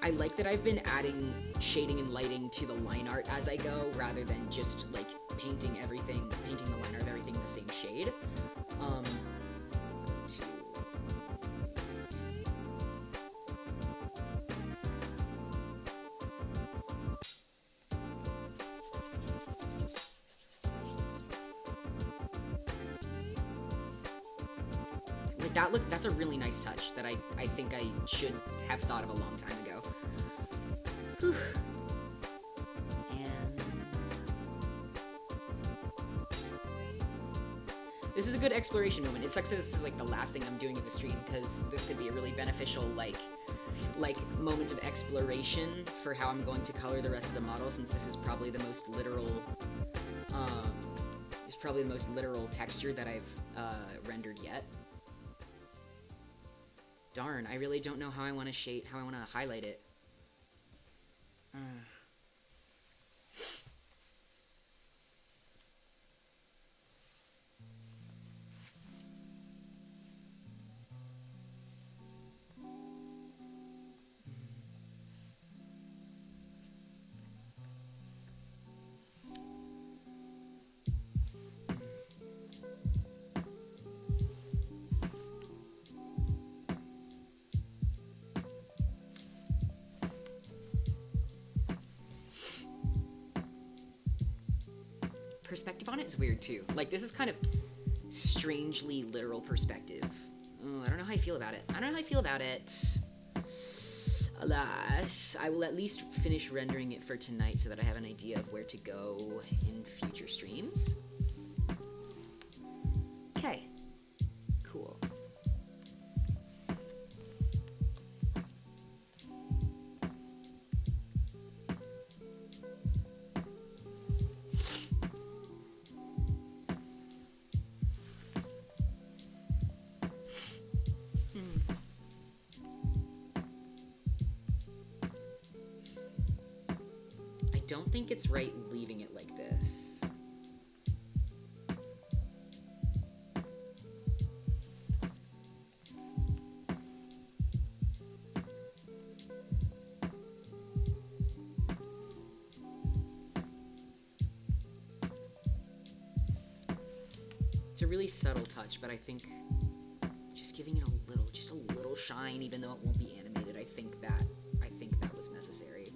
I like that I've been adding shading and lighting to the line art as I go, rather than just like painting the line art of everything the same shade. That's a really nice touch that I think I should have thought of a long time ago. Whew. And this is a good exploration moment. It sucks that this is like the last thing I'm doing in the stream, because this could be a really beneficial like moment of exploration for how I'm going to color the rest of the model, since this is probably the most literal texture that I've rendered yet. Darn, I really don't know how I want to highlight it. Perspective on it is weird too. Like, this is kind of strangely literal perspective. I don't know how I feel about it. Alas, I will at least finish rendering it for tonight so that I have an idea of where to go in future streams. Okay. Cool. I don't think it's right leaving it like this. a really subtle touch, but I think just giving it just a little shine, even though it won't be animated, I think that was necessary.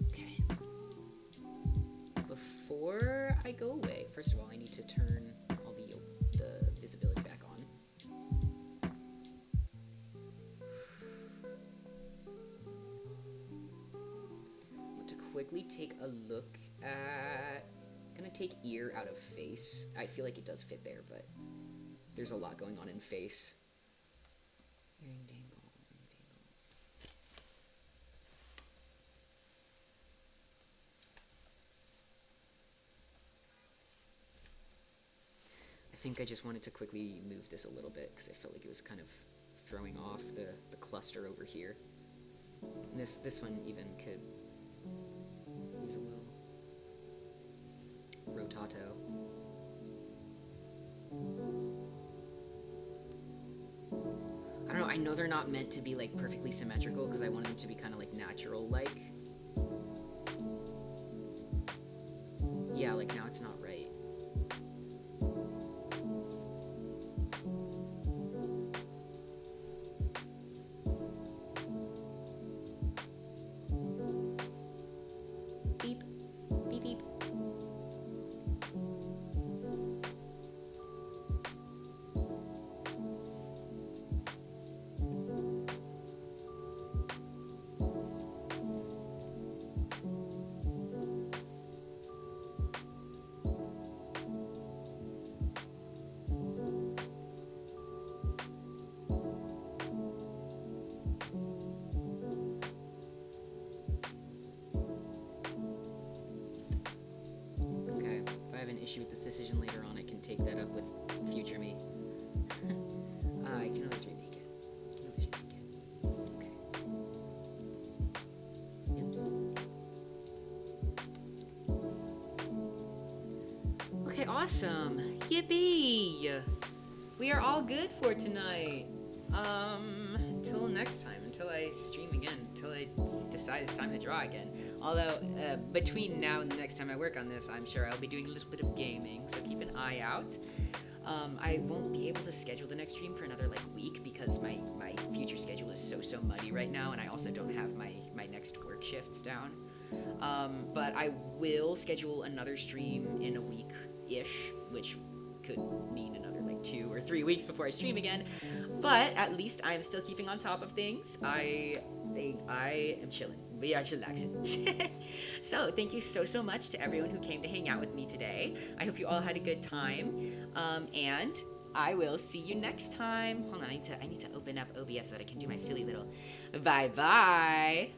Okay. Before I go away, first of all, I need to turn all the visibility back on. Quickly take a look at. I'm gonna take ear out of face. I feel like it does fit there, but there's a lot going on in face. Earring dangle, I think I just wanted to quickly move this a little bit because I felt like it was kind of throwing off the cluster over here. And this one even could use a little rotato. I don't know, I know they're not meant to be like perfectly symmetrical because I wanted them to be kind of like natural like. Yeah, like now it's not right. Beep. Beep beep. Issue with this decision later on, I can take that up with future me. I can always remake it. Okay. Oops. Okay, awesome. Yippee! We are all good for tonight. Until next time, until I stream again, until I decide it's time to draw again. Although, between now and the next time I work on this, I'm sure I'll be doing a little bit of gaming, so keep an eye out. I won't be able to schedule the next stream for another, week because my future schedule is so muddy right now, and I also don't have my next work shifts down. But I will schedule another stream in a week-ish, which could mean another 2 or 3 weeks before I stream again, but at least I am still keeping on top of things. I am chilling. We are chillaxing. So thank you so much to everyone who came to hang out with me today. I hope you all had a good time, and I will see you next time. Hold on, I need to open up OBS so that I can do my silly little bye-bye.